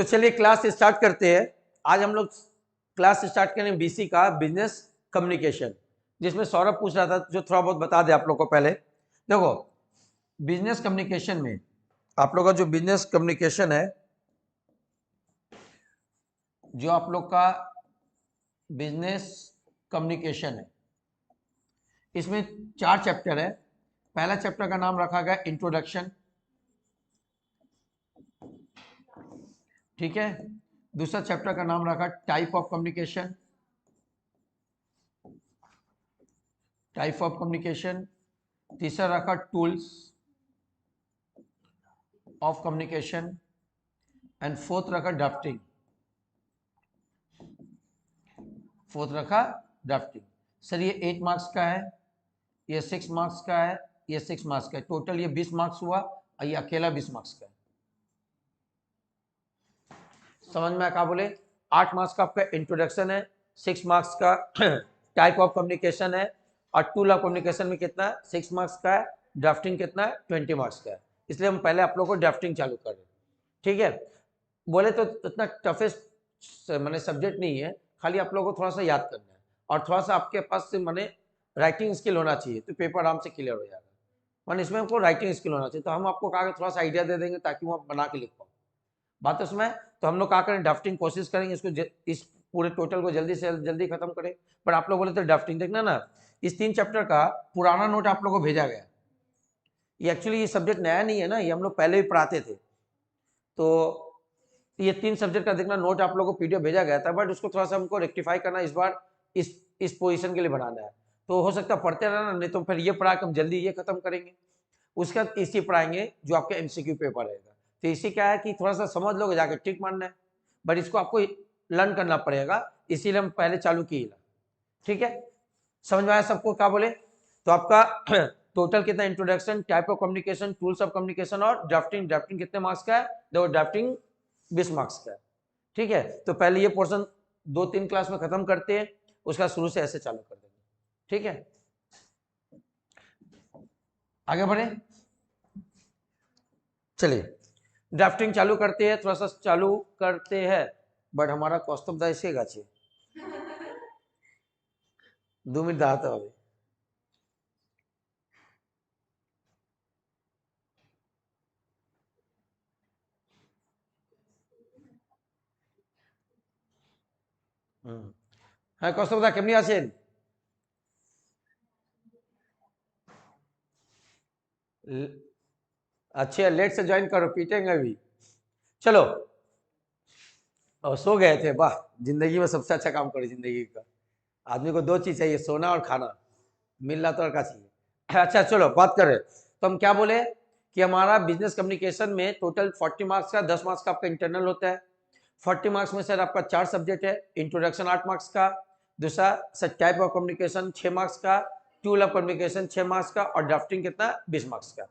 तो चलिए class start करते हैं। आज हम लोग क्लास स्टार्ट करें बीसी का बिजनेस कम्युनिकेशन, जिसमें सौरभ पूछ रहा था जो थोड़ा बहुत बता दे आप लोग को। पहले देखो, बिजनेस कम्युनिकेशन में आप लोग का जो बिजनेस कम्युनिकेशन है, जो आप लोग का बिजनेस कम्युनिकेशन है, इसमें 4 चैप्टर है। पहला चैप्टर का नाम रखा गया इंट्रोडक्शन, ठीक है। दूसरा चैप्टर का नाम रखा type of communication, type of communication. तीसरा रखा tools of communication and fourth रखा ड्राफ्टिंग, फोर्थ रखा ड्राफ्टिंग। सर ये 8 मार्क्स का है, ये 6 मार्क्स का है, ये 6 मार्क्स का है। टोटल ये 20 मार्क्स हुआ और ये अकेला 20 मार्क्स का है। समझ में क्या बोले? 8 मार्क्स का आपका इंट्रोडक्शन है, 6 मार्क्स का टाइप ऑफ कम्युनिकेशन है, और टूल ऑफ कम्युनिकेशन में कितना है? 6 मार्क्स का है। ड्राफ्टिंग कितना है? 20 मार्क्स का है। इसलिए हम पहले आप लोग को ड्राफ्टिंग चालू कर रहे हैं, ठीक है। बोले तो इतना टफेस्ट मैंने सब्जेक्ट नहीं है, खाली आप लोगों को थोड़ा सा याद करना है और थोड़ा सा आपके पास से मैंने राइटिंग स्किल होना चाहिए, तो पेपर आराम से क्लियर हो जाएगा। मैंने इसमें आपको राइटिंग स्किल होना चाहिए, तो हम आपको कहा थोड़ा सा आइडिया दे देंगे ताकि वो आप बना के लिख पाओ। बात तो उसमें, तो हम लोग क्या करें, ड्राफ्टिंग कोशिश करेंगे इसको इस पूरे टोटल को जल्दी से जल्दी खत्म करें। पर आप लोग बोले तो ड्राफ्टिंग देखना ना, इस 3 चैप्टर का पुराना नोट आप लोग को भेजा गया। ये एक्चुअली ये सब्जेक्ट नया नहीं है ना, ये हम लोग पहले भी पढ़ाते थे। तो ये 3 सब्जेक्ट का देखना नोट आप लोगों को पीडीएफ भेजा गया था, बट उसको थोड़ा सा हमको रेक्टिफाई करना इस बार, इस पोजीशन के लिए बनाना है। तो हो सकता है पढ़ते रहना, नहीं तो फिर ये पढ़ा के हम जल्दी ये खत्म करेंगे, उसके बाद इसी पढ़ाएंगे जो आपके एमसीक्यू पेपर रहेगा। तो इसी क्या है कि थोड़ा सा समझ लोगे जाके टिक मारना है, बट इसको आपको लर्न करना पड़ेगा, इसीलिए हम पहले चालू किए। ठीक है, समझ में आया सबको? क्या बोले? तो आपका टोटल कितना? Introduction, type of communication, tools of communication और ड्राफ्टिंग। ड्राफ्टिंग कितने मार्क्स का है? देखो ड्राफ्टिंग 20 मार्क्स का है, ठीक है। तो पहले ये पोर्शन 2-3 क्लास में खत्म करते हैं, उसका शुरू से ऐसे चालू कर देंगे, ठीक है। आगे बढ़े, चलिए ड्राफ्टिंग चालू करते हैं, थोड़ा सा चालू करते हैं। बट हमारा कौस्तुभ दा इसे गाचे 2 मिनट दाते হবে। হ্যাঁ কৌস্তব দা কেমনি আছেন? अच्छा लेट से ज्वाइन करो, पीटेंगे अभी। चलो, और सो गए थे? वाह, जिंदगी में सबसे अच्छा काम करो जिंदगी का। आदमी को 2 चीज चाहिए, सोना और खाना, मिल रहा तो और क्या चाहिए। अच्छा चलो बात करें, तो हम क्या बोले कि हमारा बिजनेस कम्युनिकेशन में टोटल 40 मार्क्स का, 10 मार्क्स का आपका इंटरनल होता है। 40 मार्क्स में सर आपका 4 सब्जेक्ट है। इंट्रोडक्शन 8 मार्क्स का, दूसरा sir type of communication 6 marks का, टूल ऑफ कम्युनिकेशन 6 मार्क्स का, और ड्राफ्टिंग कितना? 20 मार्क्स का।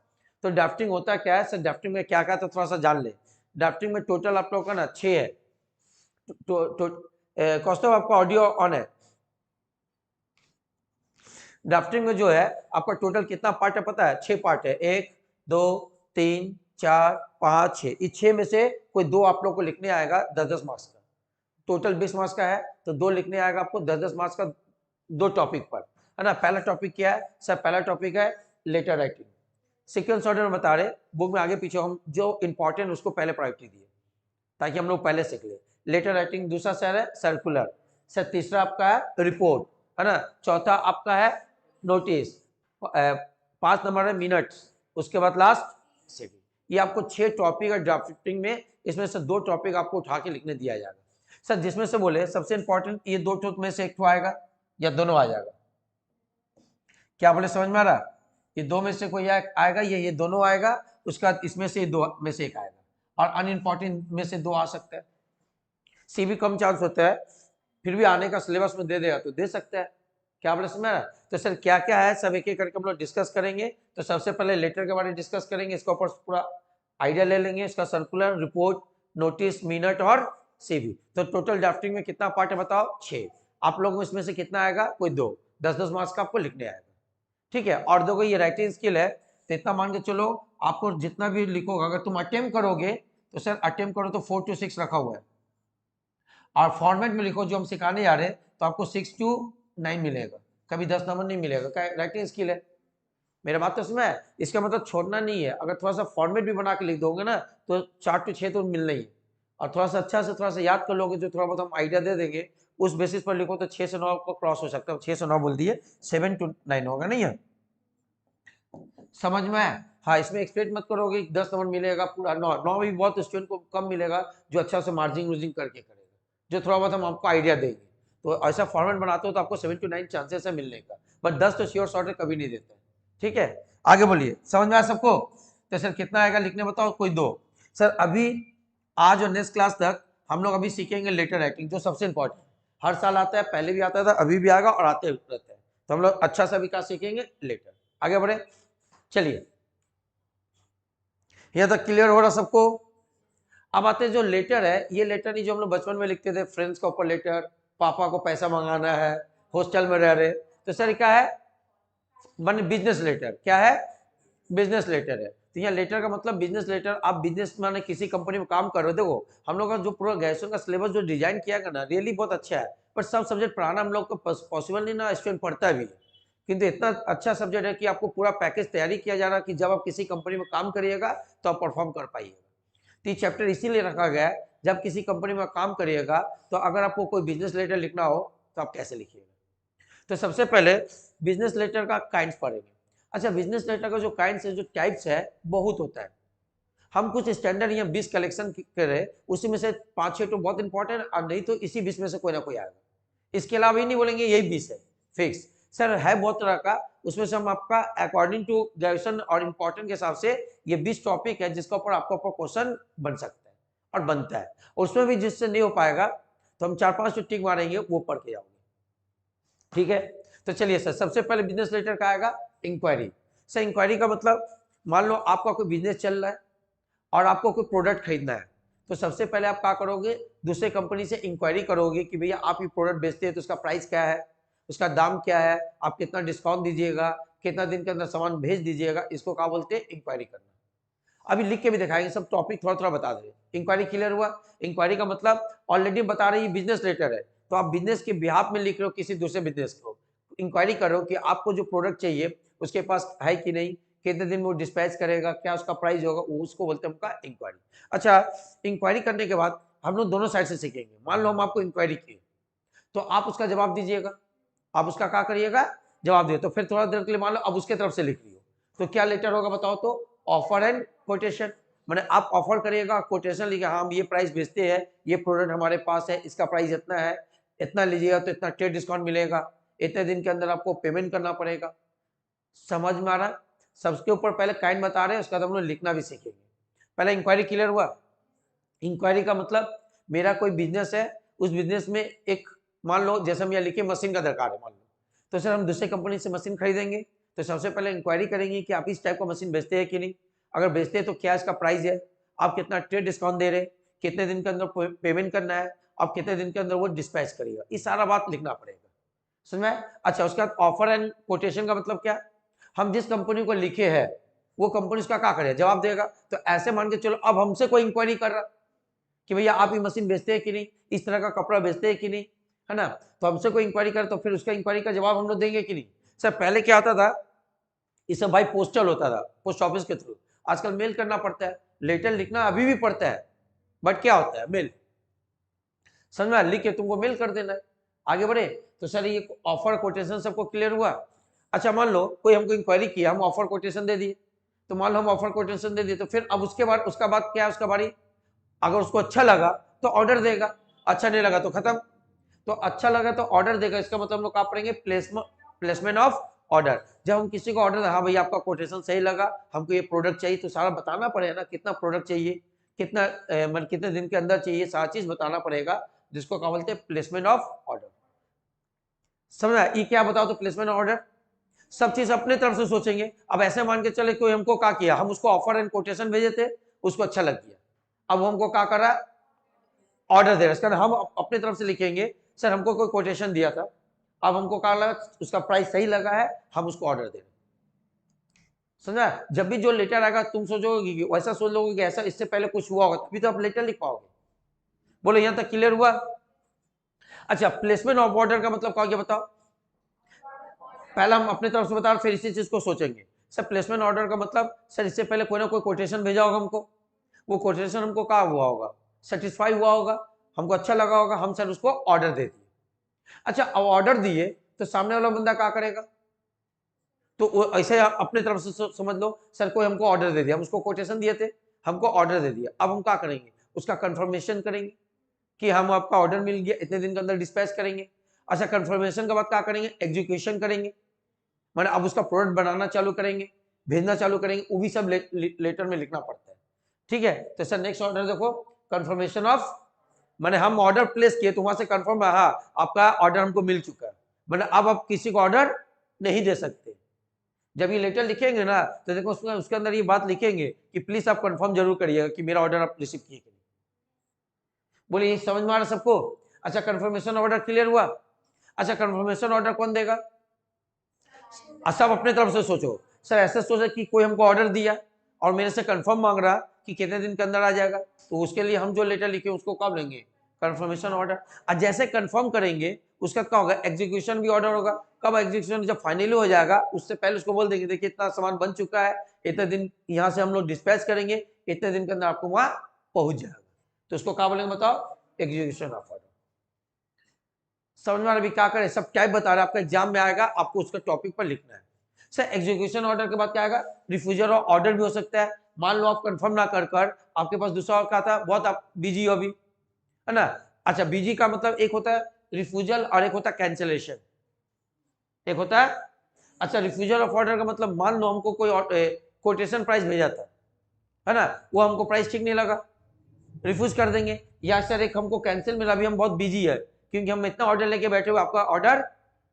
तो ड्राफ्टिंग होता क्या है सर? ड्राफ्टिंग में क्या क्या, तो थोड़ा सा जान ले। ड्राफ्टिंग में टोटल आप लोग का ना 6 है। कौस्तुभ आपका ऑडियो ऑन है? ड्राफ्टिंग में जो है आपका टोटल कितना पार्ट है पता है? 6 पार्ट है। 1 2 3 4 5 6। इस 6 में से कोई 2 आप लोग को लिखने आएगा 10-10 मार्क्स का। टोटल 20 मार्क्स का है, तो 2 लिखने आएगा आपको 10-10 मार्क्स का, 2 टॉपिक पर, है ना। पहला टॉपिक क्या है सर? पहला टॉपिक है लेटर राइटिंग। सीक्वेंस ऑर्डर में बता रहे, बुक में आगे पीछे हम जो इंपॉर्टेंट उसको पहले प्रायोरिटी दिए ताकि हम लोग पहले सीख ले। Letter writing. दूसरा सर है सर्कुलर। सर तीसरा आपका है रिपोर्ट, है ना। चौथा आपका है नोटिस। 5 नंबर है मिनट्स। उसके बाद लास्ट सेविंग। ये आपको 6 टॉपिक है ड्राफ्टिंग में, इसमें से 2 टॉपिक आपको उठा के लिखने दिया जाएगा सर। जिसमें से बोले सबसे इंपॉर्टेंट ये 2 टॉपिक में से एक आएगा या दोनों आ जाएगा? क्या बोले, समझ में आ रहा? ये 2 में से कोई आएगा, ये दोनों आएगा। उसके बाद इसमें से 2 में से एक आएगा, और अनइम्पॉर्टेंट में से 2 आ सकता है। सी भी कम चांस होता है, फिर भी आने का सिलेबस में दे देगा तो दे सकता है। क्या बोले, समझ में? तो सर क्या क्या है सब एक एक करके हम लोग डिस्कस करेंगे। तो सबसे पहले लेटर के बारे में डिस्कस करेंगे, इसके ऊपर पूरा आइडिया ले लेंगे, इसका सर्कुलर, रिपोर्ट, नोटिस, मिनट और सीवी। तो टोटल ड्राफ्टिंग में कितना पार्ट है बताओ? 6। आप लोगों इसमें से कितना आएगा? कोई 2। 10-10 मार्क्स का आपको लिखने आएगा, ठीक है। और देखो ये राइटिंग स्किल है, तो इतना मान के चलो आपको जितना भी लिखोगे, अगर तुम अटेम्प्ट करोगे तो सर अटेम्प्ट करो तो 4 to 6 रखा हुआ है, और फॉर्मेट में लिखो जो हम सिखाने जा रहे हैं तो आपको 6 to 9 मिलेगा, कभी 10 नंबर नहीं मिलेगा। क्या राइटिंग स्किल है, मेरा बात तो समझ है। इसका मतलब छोड़ना नहीं है, अगर थोड़ा सा फॉर्मेट भी बना के लिख दोगे ना तो 4 to 6 तो मिलना ही है, और थोड़ा सा अच्छा से थोड़ा सा याद कर लोगे, जो थोड़ा बहुत हम आइडिया दे देंगे उस बेसिस पर लिखो तो 6 से 9 को क्रॉस हो सकता है। 6 से 9 बोल दिए, 7 to 9 होगा नहीं है, समझ में है? हाँ, इसमें एक्सपेक्ट मत करोगे 10 नंबर मिलेगा पूरा, 9 भी बहुत स्टूडेंट को कम मिलेगा जो अच्छा से मार्जिन वर्जिंग करके करेगा, जो थोड़ा बहुत हम आपको आइडिया देंगे। तो ऐसा फॉर्मेट बनाते हो तो आपको 7 to 9 चांसेस है मिलने का, बट 10 तो श्योर शॉर्ट कभी नहीं देते। ठीक है, आगे बोलिए, समझ में आया सबको? तो सर कितना आएगा लिखने बताओ, कोई दो। सर अभी आज और नेक्स्ट क्लास तक हम लोग अभी सीखेंगे लेटर राइटिंग, जो सबसे इंपॉर्टेंट हर साल आता है, पहले भी आता था, अभी भी आएगा और आते रहता है। तो हम लोग अच्छा सा भी क्या सीखेंगे, लेटर। आगे बढ़े, चलिए, यह तक क्लियर हो रहा सबको? अब आते हैं जो लेटर है, ये लेटर नहीं जो हम लोग बचपन में लिखते थे, फ्रेंड्स का ऊपर लेटर, पापा को पैसा मंगाना है, हॉस्टल में रह रहे, तो सर क्या है, मान बिजनेस लेटर। क्या है, बिजनेस लेटर है। तो यहाँ लेटर का मतलब बिजनेस लेटर, आप बिजनेस माने किसी कंपनी में काम कर रहे हो। देखो हम लोग का जो पूरा ग्रेजुएशन का सिलेबस जो डिजाइन किया गया ना, रियली बहुत अच्छा है, पर सब सब्जेक्ट पढ़ाना हम लोग को पॉसिबल नहीं ना, स्टूडेंट पढ़ता भी है, किंतु इतना अच्छा सब्जेक्ट है कि आपको पूरा पैकेज तैयारी किया जा रहा है कि जब आप किसी कंपनी में काम करिएगा तो आप परफॉर्म कर पाइएगा। तो ये चैप्टर इसीलिए रखा गया है, जब किसी कंपनी में काम करिएगा तो अगर आपको कोई बिजनेस लेटर लिखना हो तो आप कैसे लिखिएगा। तो सबसे पहले बिजनेस लेटर का काइंड्स पढ़ेंगे। अच्छा, बिजनेस लेटर का जो काइंड्स है, जो टाइप्स है, बहुत होता है। हम कुछ स्टैंडर्ड या 20 कलेक्शन करें, उसी में से 5-6 तो बहुत इंपॉर्टेंट, और नहीं तो इसी 20 में से कोई ना कोई आएगा। इसके अलावा ही नहीं बोलेंगे यही 20 है फिक्स, सर है बहुत तरह का, उसमें से हम आपका अकॉर्डिंग टू ग्रेजुएशन और इंपॉर्टेंट के हिसाब से ये 20 टॉपिक है जिसके ऊपर आपका क्वेश्चन बन सकता है और बनता है। उसमें भी जिससे नहीं हो पाएगा तो हम 4-5 तो टिक मारेंगे, वो पढ़ के जाओगे। ठीक है, तो चलिए सर, सबसे पहले बिजनेस लेटर का आएगा इंक्वायरी। सर इंक्वायरी का मतलब, मान लो आपका कोई बिजनेस चल रहा है और आपको कोई प्रोडक्ट खरीदना है, तो सबसे पहले आप क्या करोगे, दूसरे कंपनी से इंक्वायरी करोगे कि भैया आप ये प्रोडक्ट बेचते हैं तो उसका प्राइस क्या है, उसका दाम क्या है, आप कितना डिस्काउंट दीजिएगा, कितना दिन के अंदर सामान भेज दीजिएगा, इसको क्या बोलते हैं, इंक्वायरी करना। अभी लिख के भी दिखाएंगे, सब टॉपिक थोड़ा थोड़ा बता देंगे। इंक्वायरी क्लियर हुआ? इंक्वायरी का मतलब ऑलरेडी बता रही है, बिजनेस लेटर है, तो आप बिजनेस के बिहाफ में लिख रहे हो किसी दूसरे बिजनेस को, इंक्वायरी करो कि आपको जो प्रोडक्ट चाहिए उसके पास है कि नहीं, कितने दिन में वो डिस्पैच करेगा, क्या उसका प्राइस होगा, उसको बोलते हैं हमका इंक्वायरी। अच्छा, इंक्वायरी करने के बाद हम लोग दोनों साइड से सीखेंगे। मान लो हम आपको इंक्वायरी की तो आप उसका जवाब दीजिएगा, आप उसका क्या करिएगा, जवाब दिए। तो फिर थोड़ा देर के लिए मान लो अब उसके तरफ से लिख रही हो, तो क्या लेटर होगा बताओ, तो ऑफर एंड कोटेशन। मैंने आप ऑफर करिएगा, कोटेशन लिखा, हाँ हम ये प्राइस बेचते हैं, ये प्रोडक्ट हमारे पास है, इसका प्राइस इतना है, इतना लीजिएगा तो इतना ट्रेड डिस्काउंट मिलेगा, इतने दिन के अंदर आपको पेमेंट करना पड़ेगा। समझ में आ रहा है? सबके ऊपर पहले काइंड बता रहे हैं, उसका हम लोग लिखना भी सीखेंगे। पहले इंक्वायरी क्लियर हुआ? इंक्वायरी का मतलब, मेरा कोई बिजनेस है, उस बिजनेस में एक, मान लो जैसे हम यहाँ लिखे मशीन का दरकार है, मान लो, तो सर हम दूसरे कंपनी से मशीन खरीदेंगे, तो सबसे पहले इंक्वायरी करेंगे कि आप इस टाइप का मशीन बेचते हैं कि नहीं, अगर बेचते हैं तो क्या इसका प्राइस है, आप कितना ट्रेड डिस्काउंट दे रहे हैं, कितने दिन के अंदर पेमेंट करना है, आप कितने दिन के अंदर वो डिस्पैच करेगा, ये सारा बात लिखना पड़ेगा। समझ में? अच्छा, उसके बाद ऑफर एंड कोटेशन का मतलब क्या, हम जिस कंपनी को लिखे हैं वो कंपनी उसका क्या करे, जवाब देगा। तो ऐसे मान के चलो अब हमसे कोई इंक्वायरी कर रहा कि भैया आप ये मशीन बेचते हैं कि नहीं, इस तरह का कपड़ा बेचते हैं कि नहीं, है ना, तो हमसे कोई इंक्वायरी करे तो फिर उसका इंक्वायरी का जवाब हम लोग देंगे कि नहीं। सर पहले क्या होता था, ये सब भाई पोस्टल होता था, पोस्ट ऑफिस के थ्रू, आजकल मेल करना पड़ता है, लेटर लिखना अभी भी पड़ता है, बट क्या होता है, मेल। समझ में? लिख के तुमको मेल कर देना है। आगे बढ़े, तो सर ये ऑफर कोटेशन सबको क्लियर हुआ? अच्छा, मान लो कोई हमको इंक्वायरी किया, हम ऑफर कोटेशन दे दिए, तो मान लो हम ऑफर कोटेशन दे दिए, तो फिर अब उसके बाद उसका बात क्या है, उसका बारी, अगर उसको अच्छा लगा तो ऑर्डर देगा, अच्छा नहीं लगा तो खत्म। तो अच्छा लगा तो ऑर्डर देगा, इसका मतलब हम लोग क्या पढ़ेंगे, प्लेसमेंट ऑफ ऑर्डर। जब हम किसी को ऑर्डर, हाँ भैया आपका कोटेशन सही लगा, हमको ये प्रोडक्ट चाहिए, तो सारा बताना पड़ेगा ना, कितना प्रोडक्ट चाहिए, कितना मतलब कितने दिन के अंदर चाहिए, सारा चीज बताना पड़ेगा, जिसको क्या बोलते हैं, प्लेसमेंट ऑफ ऑर्डर। समझा? ये क्या बताओ, तो प्लेसमेंट ऑर्डर सब चीज अपने तरफ से सोचेंगे। अब ऐसे मान के चले कोई हमको क्या किया, हम उसको ऑफर एंड कोटेशन भेजे थे, उसको अच्छा लग गया, अब हमको क्या कर रहा है, ऑर्डर दे रहा है। इसका हम अपने तरफ से लिखेंगे, सर हमको कोई कोटेशन दिया था, अब हमको क्या लगा, उसका प्राइस सही लगा है, हम उसको ऑर्डर दे रहे हैं। समझा? जब भी जो लेटर आएगा तुम सोचोगे कि वैसा सोच लोगे कि ऐसा इससे पहले कुछ हुआ होगा, तभी तो आप लेटर लिख पाओगे। बोलो यहां तक क्लियर हुआ? अच्छा, प्लेसमेंट ऑफ ऑर्डर का मतलब क्या हो गया बताओ? पहला हम अपने तरफ से बता रहे, फिर इसी चीज को सोचेंगे। सर प्लेसमेंट ऑर्डर का मतलब, सर इससे पहले कोई ना कोई कोटेशन भेजा होगा हमको, वो कोटेशन हमको क्या हुआ होगा, सेटिस्फाई हुआ होगा, हमको अच्छा लगा होगा, हम सर उसको ऑर्डर दे दिए। अच्छा, अब ऑर्डर दिए तो सामने वाला बंदा क्या करेगा? तो ऐसे अपने तरफ से समझ लो, सर कोई हमको ऑर्डर दे दिया, हम उसको कोटेशन दिए थे, हमको ऑर्डर दे दिया, अब हम क्या करेंगे, उसका कंफर्मेशन करेंगे कि हम आपका ऑर्डर मिल गया, इतने दिन के अंदर डिस्पैच करेंगे। अच्छा, कंफर्मेशन के बाद क्या करेंगे, एग्जीक्यूशन करेंगे, मैंने अब उसका प्रोडक्ट बनाना चालू करेंगे, भेजना चालू करेंगे, वो भी सब लेटर में लिखना पड़ता है। ठीक है, तो सर नेक्स्ट ऑर्डर देखो, कंफर्मेशन ऑफ, मैंने हम ऑर्डर प्लेस किए तो वहां से कंफर्म है, हाँ आपका ऑर्डर हमको मिल चुका है, मैंने अब आप किसी को ऑर्डर नहीं दे सकते। जब ये लेटर लिखेंगे ना तो देखो उसके अंदर ये बात लिखेंगे कि प्लीज आप कंफर्म जरूर करिएगा कि मेरा ऑर्डर आप रिसीव किए कि नहीं। बोलिए समझ में आ रहा सबको? अच्छा, कंफर्मेशन ऑर्डर क्लियर हुआ? अच्छा, कंफर्मेशन ऑर्डर कौन देगा? सब अपने तरफ से सोचो, सर ऐसे सोचे कि कोई हमको ऑर्डर दिया और मेरे से कंफर्म मांग रहा कि कितने दिन के अंदर आ जाएगा, तो उसके लिए हम जो लेटर लिखे उसको कब लेंगे, कंफर्मेशन ऑर्डर। और जैसे कंफर्म करेंगे उसका क्या होगा, एग्जीक्यूशन भी ऑर्डर होगा। कब एग्जीक्यूशन, जब फाइनली हो जाएगा उससे पहले उसको बोल देंगे देखिए इतना सामान बन चुका है, इतने दिन यहाँ से हम लोग डिस्पैच करेंगे, इतने दिन के अंदर आपको वहां पहुंच जाएगा, तो उसको क्या बोलेंगे बताओ, एग्जीक्यूशन ऑफ ऑर्डर। समझ में अभी क्या करें, सब टाइप बता रहे, आपका एग्जाम में आएगा, आपको उसका टॉपिक पर लिखना है। सर एग्जीक्यूशन ऑर्डर के बाद क्या आएगा, रिफ्यूजल और ऑर्डर भी हो सकता है। मान लो आप कंफर्म ना कर आपके पास दूसरा और क्या था, बहुत आप बिजी हो अभी, है ना। अच्छा, बिजी का मतलब एक होता है रिफ्यूजल और एक होता है कैंसिलेशन, एक होता है। अच्छा, रिफ्यूजल ऑफ ऑर्डर का मतलब, मान लो हमको कोई कोटेशन प्राइस भेजा था, है ना, वो हमको प्राइस ठीक नहीं लगा, रिफ्यूज कर देंगे। या सर एक हमको कैंसिल मिला, अभी हम बहुत बिजी है क्योंकि हम इतना ऑर्डर लेके बैठे हुए, आपका ऑर्डर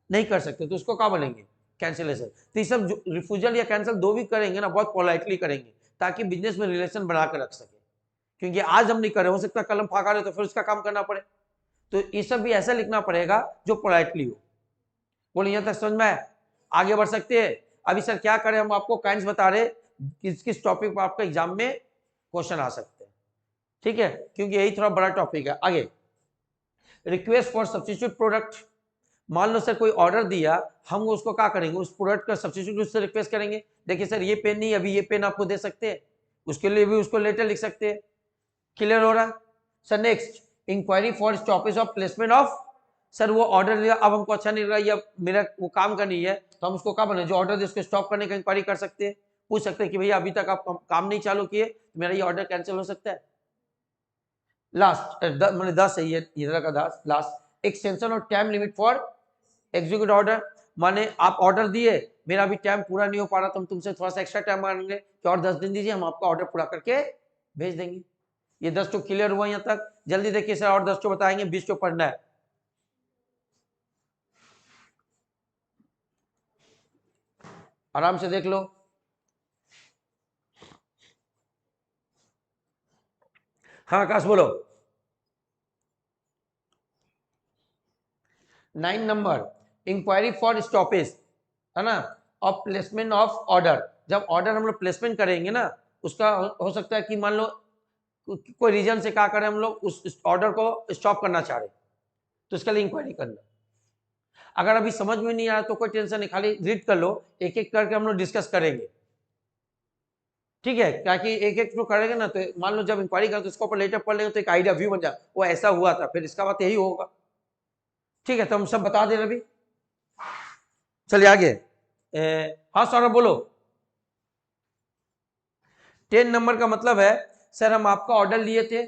नहीं कर सकते, तो उसको क्या बोलेंगे, कैंसिलेशन। तो ये सब रिफ्यूजल या कैंसिल दो भी करेंगे ना, बहुत पोलाइटली करेंगे ताकि बिजनेस में रिलेशन बना कर रख सके, क्योंकि आज हम नहीं कर रहे, हो सकता कलम फाका रहे तो फिर उसका काम करना पड़े, तो ये सब भी ऐसा लिखना पड़ेगा जो पोलाइटली हो। बोले यहां तक समझ में? आगे बढ़ सकते हैं? अभी सर क्या करें, हम आपको काइंड्स बता रहे किस किस टॉपिक पर आपका एग्जाम में क्वेश्चन आ सकते हैं, ठीक है, क्योंकि यही थोड़ा बड़ा टॉपिक है। आगे, रिक्वेस्ट फॉर सब्स्टिट्यूट प्रोडक्ट। मान लो सर कोई ऑर्डर दिया, हम उसको क्या करेंगे, उस प्रोडक्ट का सब्स्टिट्यूट उससे रिक्वेस्ट करेंगे, देखिए सर ये पेन नहीं, अभी ये पेन आपको दे सकते हैं, उसके लिए भी उसको लेटर लिख सकते हैं। क्लियर हो रहा? Sir next, inquiry for stoppage of placement of, sir वो ऑर्डर दिया, अब हमको अच्छा नहीं लगा या मेरा वो काम का नहीं है, तो हम उसको क्या बने, जो ऑर्डर दिया उसको स्टॉप करने का इंक्वायरी कर सकते हैं, पूछ सकते हैं कि भैया अभी तक आप काम नहीं चालू किए, तो मेरा ये ऑर्डर कैंसिल हो सकता है। लास्ट मैंने 10 है ये इधर का 10 लास्ट, एक्सटेंशन और time limit for execute order. माने आप ऑर्डर दिए, मेरा अभी टाइम पूरा नहीं हो पा रहा, तो हम तुमसे थोड़ा सा एक्स्ट्रा टाइम मांगेंगे कि और 10 दिन दीजिए, हम आपका ऑर्डर पूरा करके भेज देंगे। ये 10 तो क्लियर हुआ यहाँ तक? जल्दी देखिए सर, और 10 तो बताएंगे, 20 तो पढ़ना है। आराम से देख लो। हाँ आकाश बोलो। 9 नंबर, इंक्वायरी फॉर स्टॉपेज, है ना, और प्लेसमेंट ऑफ ऑर्डर। जब ऑर्डर हम लोग प्लेसमेंट करेंगे ना, उसका हो सकता है कि मान लो कोई रीजन से क्या करें, हम लोग उस ऑर्डर को स्टॉप करना चाह रहे, तो इसके लिए इंक्वायरी करना। अगर अभी समझ में नहीं आ रहा तो कोई टेंशन नहीं, खाली रीड कर लो, एक एक करके हम लोग डिस्कस करेंगे, ठीक है, ताकि एक एक करेंगे ना, तो मान लो जब इंक्वायरी करें तो इसके ऊपर लेटर पढ़ लेंगे तो एक आइडिया व्यू बन जाए, वो ऐसा हुआ था, फिर इसका बात यही होगा, ठीक है, तो हम सब बता दे रहे अभी। चलिए आगे, हाँ सौरभ बोलो। 10 नंबर का मतलब है, सर हम आपका ऑर्डर लिए थे,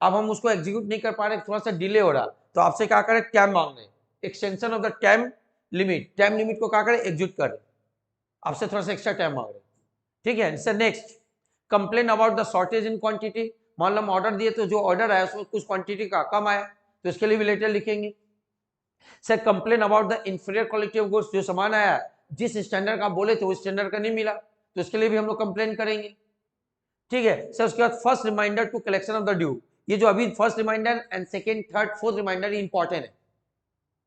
अब हम उसको एग्जीक्यूट नहीं कर पा रहे, थोड़ा सा डिले हो रहा, तो आपसे क्या करें, टाइम मांग रहे, extension of the time limit, time limit को क्या करें, एग्जीक्यूट कर, आपसे थोड़ा सा एक्स्ट्रा टाइम मांग रहे, ठीक है। Sir next, complain about the shortage in quantity. मान लो हम ऑर्डर दिए तो जो ऑर्डर आया उसमें कुछ क्वांटिटी का कम आया, तो इसके लिए भी लेटर लिखेंगे। Sir complain about the inferior quality of goods, जो सामान आया जिस स्टैंडर्ड का बोले थे उस स्टैंडर्ड का नहीं मिला, तो इसके लिए भी हम लोग कंप्लेन करेंगे, ठीक है। सर उसके बाद first reminder to collection of the due, ये जो अभी first reminder and second third fourth reminder important है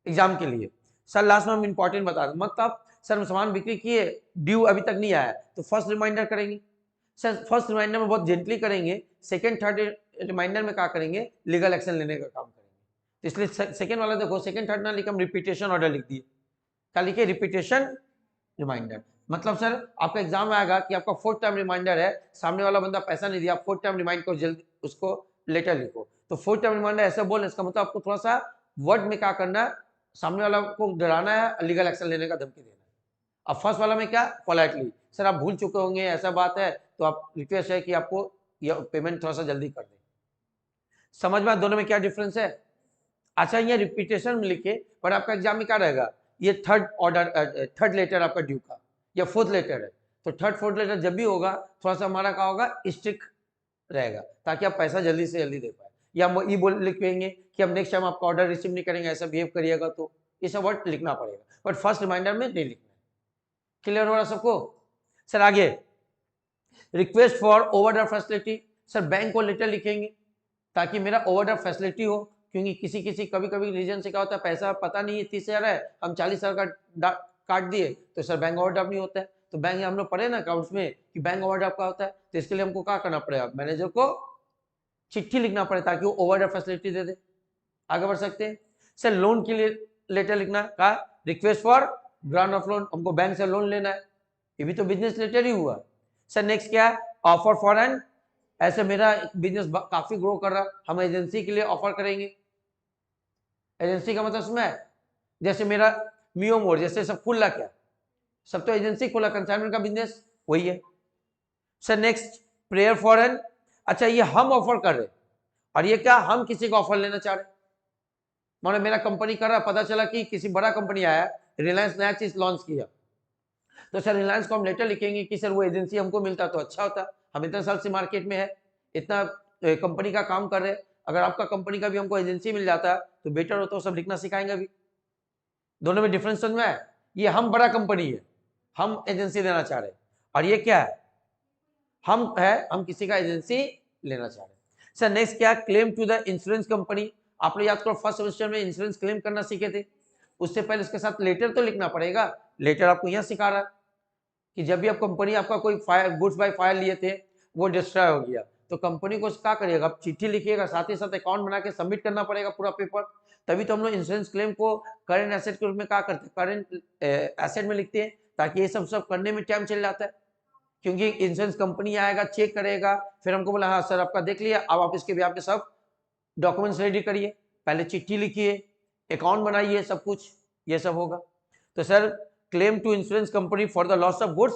एग्जाम के लिए। सर लास्ट में हम इंपॉर्टेंट बता दें, मतलब सर हम सामान बिक्री किए, ड्यू अभी तक नहीं आया, तो फर्स्ट रिमाइंडर करेंगे। सर फर्स्ट रिमाइंडर में बहुत जेंटली करेंगे, सेकंड थर्ड रिमाइंडर में क्या करेंगे, लीगल एक्शन लेने का काम करेंगे। तो इसलिए सेकंड वाला देखो, सेकंड थर्ड ना लिखे, हम रिपीटेशन ऑर्डर लिख दिए। क्या लिखे, रिपीटेशन रिमाइंडर। मतलब सर आपका एग्जाम में आएगा कि आपका फोर्थ टाइम रिमाइंडर है, सामने वाला बंदा पैसा नहीं दिया, फोर्थ टाइम रिमाइंड करो, जल्दी उसको लेटर लिखो। तो फोर्थ टाइम रिमाइंडर ऐसे बोलने, इसका मतलब आपको थोड़ा सा वर्ड में क्या करना है, सामने वाला को डराना है, लीगल एक्शन लेने का धमकी देना है। अब फर्स्ट वाला में क्या, पोलाइटली, सर आप भूल चुके होंगे, ऐसा बात है, तो आप रिक्वेस्ट है कि आपको ये पेमेंट थोड़ा सा जल्दी कर दें। समझ में दोनों में क्या डिफरेंस है। अच्छा ये रिपीटेशन में लिखे, पर आपका एग्जाम में क्या रहेगा, ये थर्ड ऑर्डर, थर्ड लेटर आपका ड्यू का, या फोर्थ लेटर है, तो थर्ड फोर्थ लेटर जब भी होगा थोड़ा सा हमारा क्या होगा, स्ट्रिक्ट रहेगा, ताकि आप पैसा जल्दी से जल्दी दे पाए। या हम ये बोल लिखेंगे कि हम नेक्स्ट टाइम आपका ऑर्डर रिसीव नहीं करेंगे, ऐसा बिहेव करिएगा, तो ये सब वर्ड लिखना पड़ेगा, बट फर्स्ट रिमाइंडर में नहीं लिखना। क्लियर हो रहा सबको। सर आगे, request for overdraft facility, sir bank को लेटर लिखेंगे ताकि मेरा ओवरड्राफ्ट फैसिलिटी हो, क्योंकि किसी कभी कभी रीजन से क्या होता है, पैसा पता नहीं है 30,000 है, हम 40,000 का काट दिए, तो सर बैंक ओवरड्राफ्ट नहीं होता है। तो बैंक हम लोग पढ़े ना अकाउंट्स में कि बैंक ओवरड्राफ्ट का होता है, तो इसके लिए हमको क्या करना पड़ेगा, मैनेजर को चिट्ठी लिखना पड़े ताकि वो ओवरड्राफ्ट फैसिलिटी दे दे। आगे बढ़ सकते हैं। सर लोन के लिए लेटर लिखना, का request for grant of loan, हमको बैंक से लोन लेना है, ये भी तो बिजनेस लेटर ही हुआ। सर नेक्स्ट क्या है, ऑफर फॉर एन, ऐसे मेरा बिजनेस काफी ग्रो कर रहा, हम एजेंसी के लिए ऑफर करेंगे। एजेंसी का मतलब उसमें, जैसे मेरा मियो मोड़ जैसे सब खुला, क्या सब तो एजेंसी खुला, कंसाइनमेंट का बिजनेस वही है। Sir next, prayer for an, अच्छा ये हम ऑफर कर रहे, और ये क्या, हम किसी का ऑफर लेना चाह रहे। मानो मेरा कंपनी कर रहा, पता चला कि किसी बड़ा कंपनी आया, रिलायंस नया चीज लॉन्च किया, तो सर रिलायंस को हम लेटर लिखेंगे कि सर वो एजेंसी हमको मिलता तो अच्छा होता, हम इतने साल से मार्केट में है, इतना कंपनी का काम कर रहे, अगर आपका कंपनी का भी हमको एजेंसी मिल जाता तो बेटर होता, सब लिखना सिखाएंगे अभी। दोनों में डिफरेंस समझ में है, ये हम बड़ा कंपनी है, हम एजेंसी देना चाह रहे, और ये क्या है, हम है, हम किसी का एजेंसी लेना चाह रहे। सर नेक्स्ट क्या, claim to the insurance company, आप लोग याद करो फर्स्ट सेमेस्टर में इंश्योरेंस क्लेम करना सीखे थे, उससे पहले इसके साथ लेटर तो लिखना पड़ेगा। लेटर आपको यहाँ सिखा रहा है कि जब भी आप कंपनी आपका कोई फायर गुड्स बाय फायर लिए थे, वो डिस्ट्रॉय हो गया, तो कंपनी को क्या करिएगा, आप चिट्ठी लिखिएगा, साथ ही साथ अकाउंट बना के सबमिट करना पड़ेगा पूरा पेपर, तभी तो हम लोग इंश्योरेंस क्लेम को करेंट एसेट के रूप में क्या करते हैं, करेंट एसेट में लिखते हैं, ताकि ये सब करने में टाइम चल जाता है, क्योंकि इंश्योरेंस कंपनी आएगा, चेक करेगा, फिर हमको बोला हाँ सर आपका देख लिया, अब आप इसके ब्याह पे सब डॉक्यूमेंट्स रेडी करिए, पहले चिट्ठी लिखिए, अकाउंट बनाइए, सब कुछ ये सब होगा। तो sir claim to insurance company for the loss of goods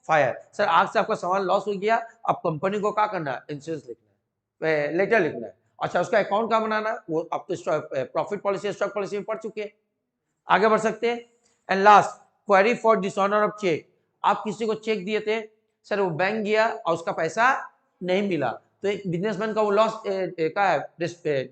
fire, sir आग से आपका सामान लॉस हो गया, अब कंपनी को क्या करना है, इंश्योरेंस लिखना है, लेटर लिखना है। अच्छा उसका अकाउंट कहाँ बनाना है, वो आप तो प्रॉफिट पॉलिसी स्टॉक पॉलिसी में पढ़ चुके हैं। आगे बढ़ सकते हैं। And last, query for dishonour of cheque, आप किसी को चेक दिए थे, सर वो बैंक गया और उसका पैसा नहीं मिला, तो एक बिजनेसमैन का वो लॉस का है,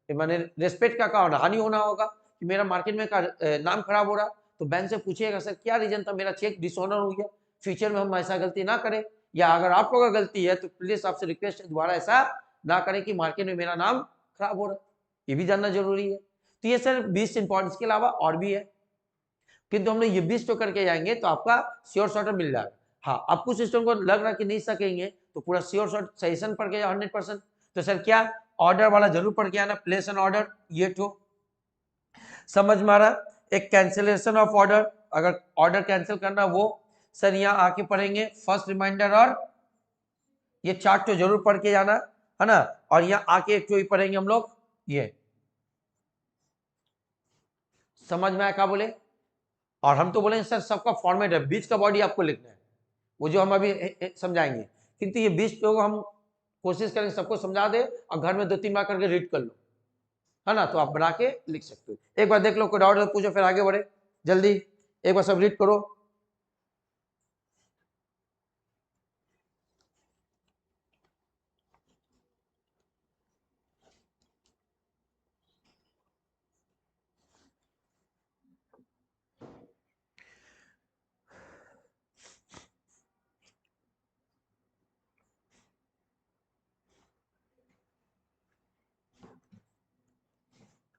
माने रेस्पेक्ट का होना, हानि होना होगा कि मेरा मार्केट में का नाम खराब हो रहा, तो बैंक से पूछिएगा सर क्या रीजन था, मेरा चेक डिसऑनर हो गया, फ्यूचर में हम ऐसा गलती ना करें, या अगर आप लोगों का गलती है तो प्लीज आपसे रिक्वेस्ट है दोबारा ऐसा ना करें कि मार्केट में मेरा नाम खराब हो रहा है, ये भी जानना जरूरी है। तो ये सर 20 इंपॉर्टेंस के अलावा और भी है, किंतु हम लोग ये 20 तो करके जाएंगे तो आपका श्योर शॉर्टर मिल जाएगा। हाँ अब कुछ सिस्टम को लग रहा कि नहीं सकेंगे तो पूरा श्योर शॉर्ट सेशन पढ़ के 100%। तो सर क्या, ऑर्डर वाला जरूर पढ़ के आना, प्लेस एन ऑर्डर, ये तो समझ में आ रहा। एक कैंसिलेशन ऑफ ऑर्डर, अगर ऑर्डर कैंसिल करना वो सर यहाँ आके पढ़ेंगे, फर्स्ट रिमाइंडर, और ये चार्ट तो जरूर पढ़ के जाना है ना, और यहाँ आके एक तो ही पढ़ेंगे हम लोग, ये समझ में आया क्या बोले। और हम तो बोलेंगे सर सबका फॉर्मेट है, बीच का बॉडी आपको लिखना है, वो जो हम अभी समझाएंगे, किंतु ये बीच को हम कोशिश करेंगे सबको समझा दे, और घर में 2-3 बार करके रीड कर लो, है ना, तो आप बना के लिख सकते हो। एक बार देख लो, कोई डाउट है पूछो, फिर आगे बढ़े जल्दी, एक बार सब रीड करो।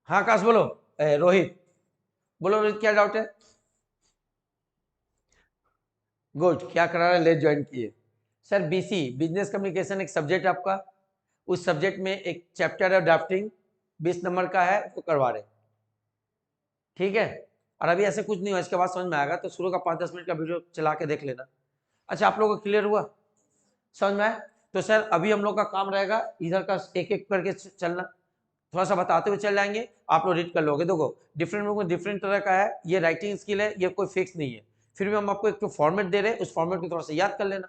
हाँ आकाश बोलो, रोहित बोलो, रोहित क्या डाउट है। गुड, क्या करा रहा है, लेट ज्वाइन किए। सर बीसी बिजनेस कम्युनिकेशन एक सब्जेक्ट है आपका, उस सब्जेक्ट में एक चैप्टर है ड्राफ्टिंग, 20 नंबर का है, वो करवा रहे, ठीक है। और अभी ऐसे कुछ नहीं हुआ, इसके बाद समझ में आएगा, तो शुरू का 5-10 मिनट का वीडियो चला के देख लेना। अच्छा, आप लोगों को क्लियर हुआ, समझ में आया? तो सर अभी हम लोग का काम रहेगा इधर का एक एक करके चलना, थोड़ा सा बताते हुए चल जाएंगे, आप लोग रीड कर लोगे। देखो डिफरेंट लोगों को डिफरेंट तरह का है, ये राइटिंग स्किल है, ये कोई फिक्स नहीं है, फिर भी हम आपको एक तो फॉर्मेट दे रहे हैं, उस फॉर्मेट को थोड़ा सा याद कर लेना,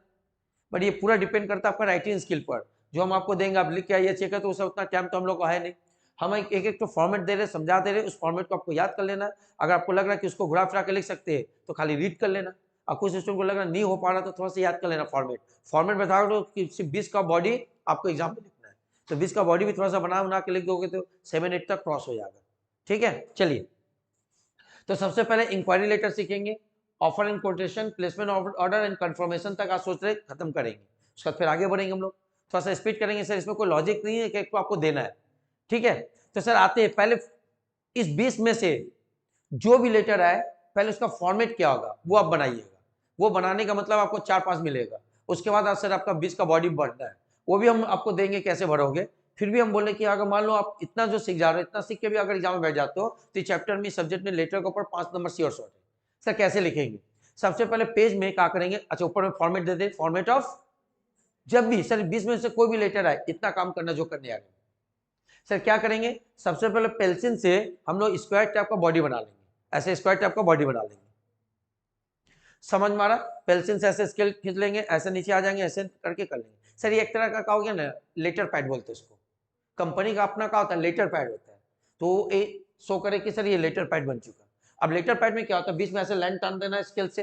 बट ये पूरा डिपेंड करता है आपका राइटिंग स्किल पर। जो हम आपको देंगे आप लिख के आइए चेक है, तो उसका उतना टाइम तो हम लोग को है नहीं, हम एक एक तो फॉर्मेट दे रहे, समझा दे रहे, उस फॉर्मेट को आपको याद कर लेना। अगर आपको लग रहा है कि उसको घुरा फिरा के लिख सकते हैं तो खाली रीड कर लेना, और कुछ स्टूडेंट को लग रहा नहीं हो पा रहा तो थोड़ा सा याद कर लेना फॉर्मेट। फॉर्मेट बताओ तो सिर्फ 20 का बॉडी आपको एग्जाम में लिखना है, तो 20 का बॉडी भी थोड़ा सा बना के लिख दोगे तो 7-8 तक क्रॉस हो जाएगा, ठीक है। चलिए, तो सबसे पहले इंक्वायरी लेटर सीखेंगे, offer and quotation, placement order and confirmation तक आप सोच रहे खत्म करेंगे, उसके बाद फिर आगे बढ़ेंगे हम लोग, थोड़ा सा स्पीड करेंगे सर, इसमें कोई लॉजिक नहीं है कि आपको देना है, ठीक है। तो सर आते हैं पहले, इस 20 में से जो भी लेटर आए पहले उसका फॉर्मेट क्या होगा वो आप बनाइएगा, वो बनाने का मतलब आपको 4-5 मिलेगा, उसके बाद सर आपका 20 का बॉडी बढ़ना है, वो भी हम आपको देंगे कैसे भरोगे। फिर भी हम बोले कि अगर मान लो आप इतना जो सीख जा रहे हो, इतना सीख के भी अगर एग्जाम में बैठ जाते हो तो चैप्टर में सब्जेक्ट में लेटर के ऊपर 5 नंबर श्योर शॉर्ट है। सर कैसे लिखेंगे, सबसे पहले पेज में क्या करेंगे, अच्छा ऊपर में format they they, format of, जब भी सर 20 में से कोई भी लेटर आए, इतना काम करना जो करने आ रहे सर क्या करेंगे, सबसे पहले पेंसिल से हम लोग स्क्वायर टाइप का बॉडी बना लेंगे, ऐसे स्क्वायर टाइप का बॉडी बना लेंगे, समझ मारा, पेंसिल से ऐसे स्केल खींच लेंगे, ऐसे नीचे आ जाएंगे, ऐसे करके कर लेंगे। सर ये एक तरह का हो गया ना, लेटर पैड बोलते हैं इसको, कंपनी का अपना क्या होता है, लेटर पैड होता है, तो ये शो करे कि सर ये लेटर पैड बन चुका। अब लेटर पैड में क्या होता है, बीच में ऐसे लाइन टान देना स्केल से,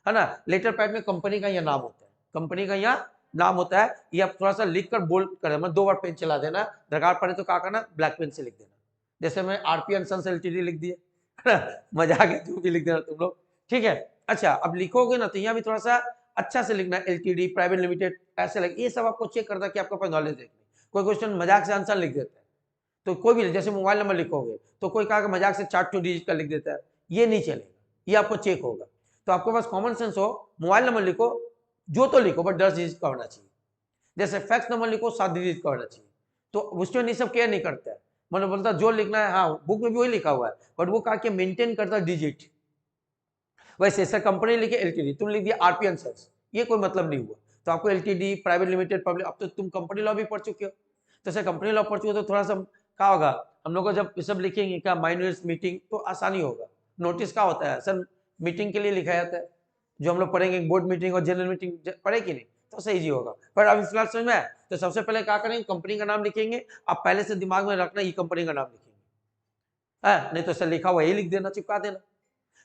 है ना। लेटर पैड में कंपनी का यह नाम होता है, कंपनी का यह नाम होता है, ये आप थोड़ा सा लिख कर बोल्ड कर देना, 2 बार पेन चला देना, दरकार पड़े तो क्या करना, ब्लैक पेन से लिख देना, जैसे मैं आरपी एंड सन्स एलटीडी लिख दिए, मजाक है, जो भी लिख देना तुम लोग, ठीक है। अच्छा अब लिखोगे ना तो यहाँ भी थोड़ा सा अच्छा से लिखना, एलटीडी प्राइवेट लिमिटेड ऐसे लिख, ये सब आपको चेक करता है कि आपके पास नॉलेज है। कोई क्वेश्चन मजाक से आंसर लिख देता है, तो कोई भी जैसे मोबाइल नंबर लिखोगे तो कोई कहा मजाक से 4 डिजिट का लिख देता है, ये नहीं चलेगा, ये आपको चेक होगा। तो आपके पास कॉमन सेंस हो, मोबाइल नंबर लिखो जो तो लिखो बट 10 डिजिट का होना चाहिए, जैसे फैक्स नंबर लिखो 7 डिजिट का होना चाहिए, तो उसमें नहीं सब केयर नहीं करता है, मतलब बोलता जो लिखना है, हाँ बुक में भी वही लिखा हुआ है, बट वो कहा कि मेंटेन करता डिजिट। वैसे सर कंपनी लिखे एलटीडी, तुम लिख दिया आरपी एंड सन्स, ये कोई मतलब नहीं हुआ, तो आपको एलटीडी प्राइवेट लिमिटेड पब्लिक, अब तो तुम कंपनी लॉ भी पढ़ चुके हो, तो सर कंपनी लॉ पढ़ चुके हो तो थोड़ा सा क्या होगा, हम लोग को जब सब लिखेंगे क्या माइनर्स मीटिंग तो आसानी होगा। नोटिस क्या होता है सर, मीटिंग के लिए लिखा जाता है, जो हम लोग पढ़ेंगे बोर्ड मीटिंग और जनरल मीटिंग पढ़े कि नहीं, तो सही जी होगा। पर अभी फिलहाल समझ में आया, तो सबसे पहले क्या करेंगे, कंपनी का नाम लिखेंगे, आप पहले से दिमाग में रखना ये कंपनी का नाम लिखेंगे, है नहीं तो सर लिखा हुआ यही लिख देना, चिपका देना।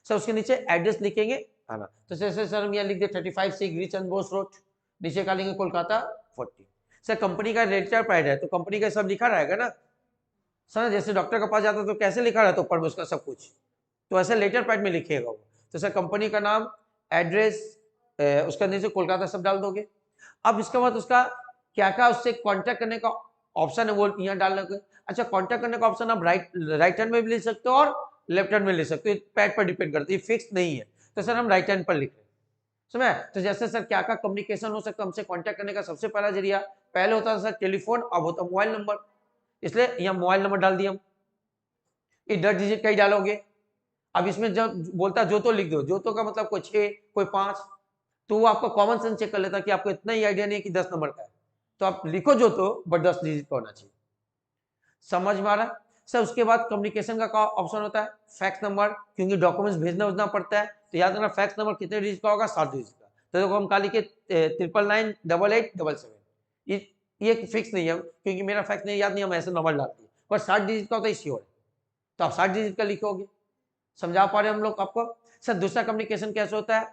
सर उसके नीचे एड्रेस लिखेंगे, है ना, तो जैसे सर हम यहाँ लिख दे 35 सी गिरीचंद बोस रोड, नीचे का लिखेंगे कोलकाता 40। सर कंपनी का लेटर पैड है तो कंपनी का सब लिखा रहेगा ना सर, जैसे डॉक्टर के पास जाता तो कैसे लिखा रहता ऊपर में उसका सब कुछ, तो ऐसे लेटर पैड में लिखिएगा वो। तो सर कंपनी का नाम, एड्रेस, उसका नीचे कोलकाता सब डाल दोगे। अब इसके बाद उसका क्या क्या उससे कांटेक्ट करने का ऑप्शन है वो यहाँ डाल दोगे। अच्छा कांटेक्ट करने का ऑप्शन आप राइट हैंड में भी ले सकते हो और लेफ्ट हैंड में ले सकते हो, पैड पर डिपेंड करती है, फिक्स नहीं है। तो सर हम राइट हैंड पर लिख रहे हैं, समझ। तो जैसे सर क्या क्या कम्युनिकेशन हो सकता है हमसे कांटेक्ट करने का, सबसे पहला जरिया पहले होता था सर टेलीफोन, अब होता मोबाइल नंबर, इसलिए यहाँ मोबाइल नंबर डाल दिया हम, ये 10 डिजिट का ही डालोगे। अब इसमें जब बोलता जो तो लिख दो, जो तो का मतलब कोई 6 कोई 5, तो वो आपका कॉमन सेंस चेक कर लेता कि आपको इतना ही आइडिया नहीं है कि 10 नंबर का है, तो आप लिखो जो तो बट 10 डिजिट का होना चाहिए, समझ में आ रहा सर। उसके बाद कम्युनिकेशन का ऑप्शन होता है फैक्स नंबर, क्योंकि डॉक्यूमेंट्स भेजना पड़ता है, तो याद रखना फैक्स नंबर कितने डिजिट का होगा, 7 डिजिट का। तो देखो हम काली के 99988877, ये फिक्स नहीं है क्योंकि मेरा फैक्स नहीं याद नहीं, हम ऐसे नंबर डालते हैं, पर 7 डिजिट का होता है श्योर है, तो आप 7 डिजिट का लिखोगे। समझा पा रहे हम लोग आपको। सर दूसरा कम्युनिकेशन कैसे होता है,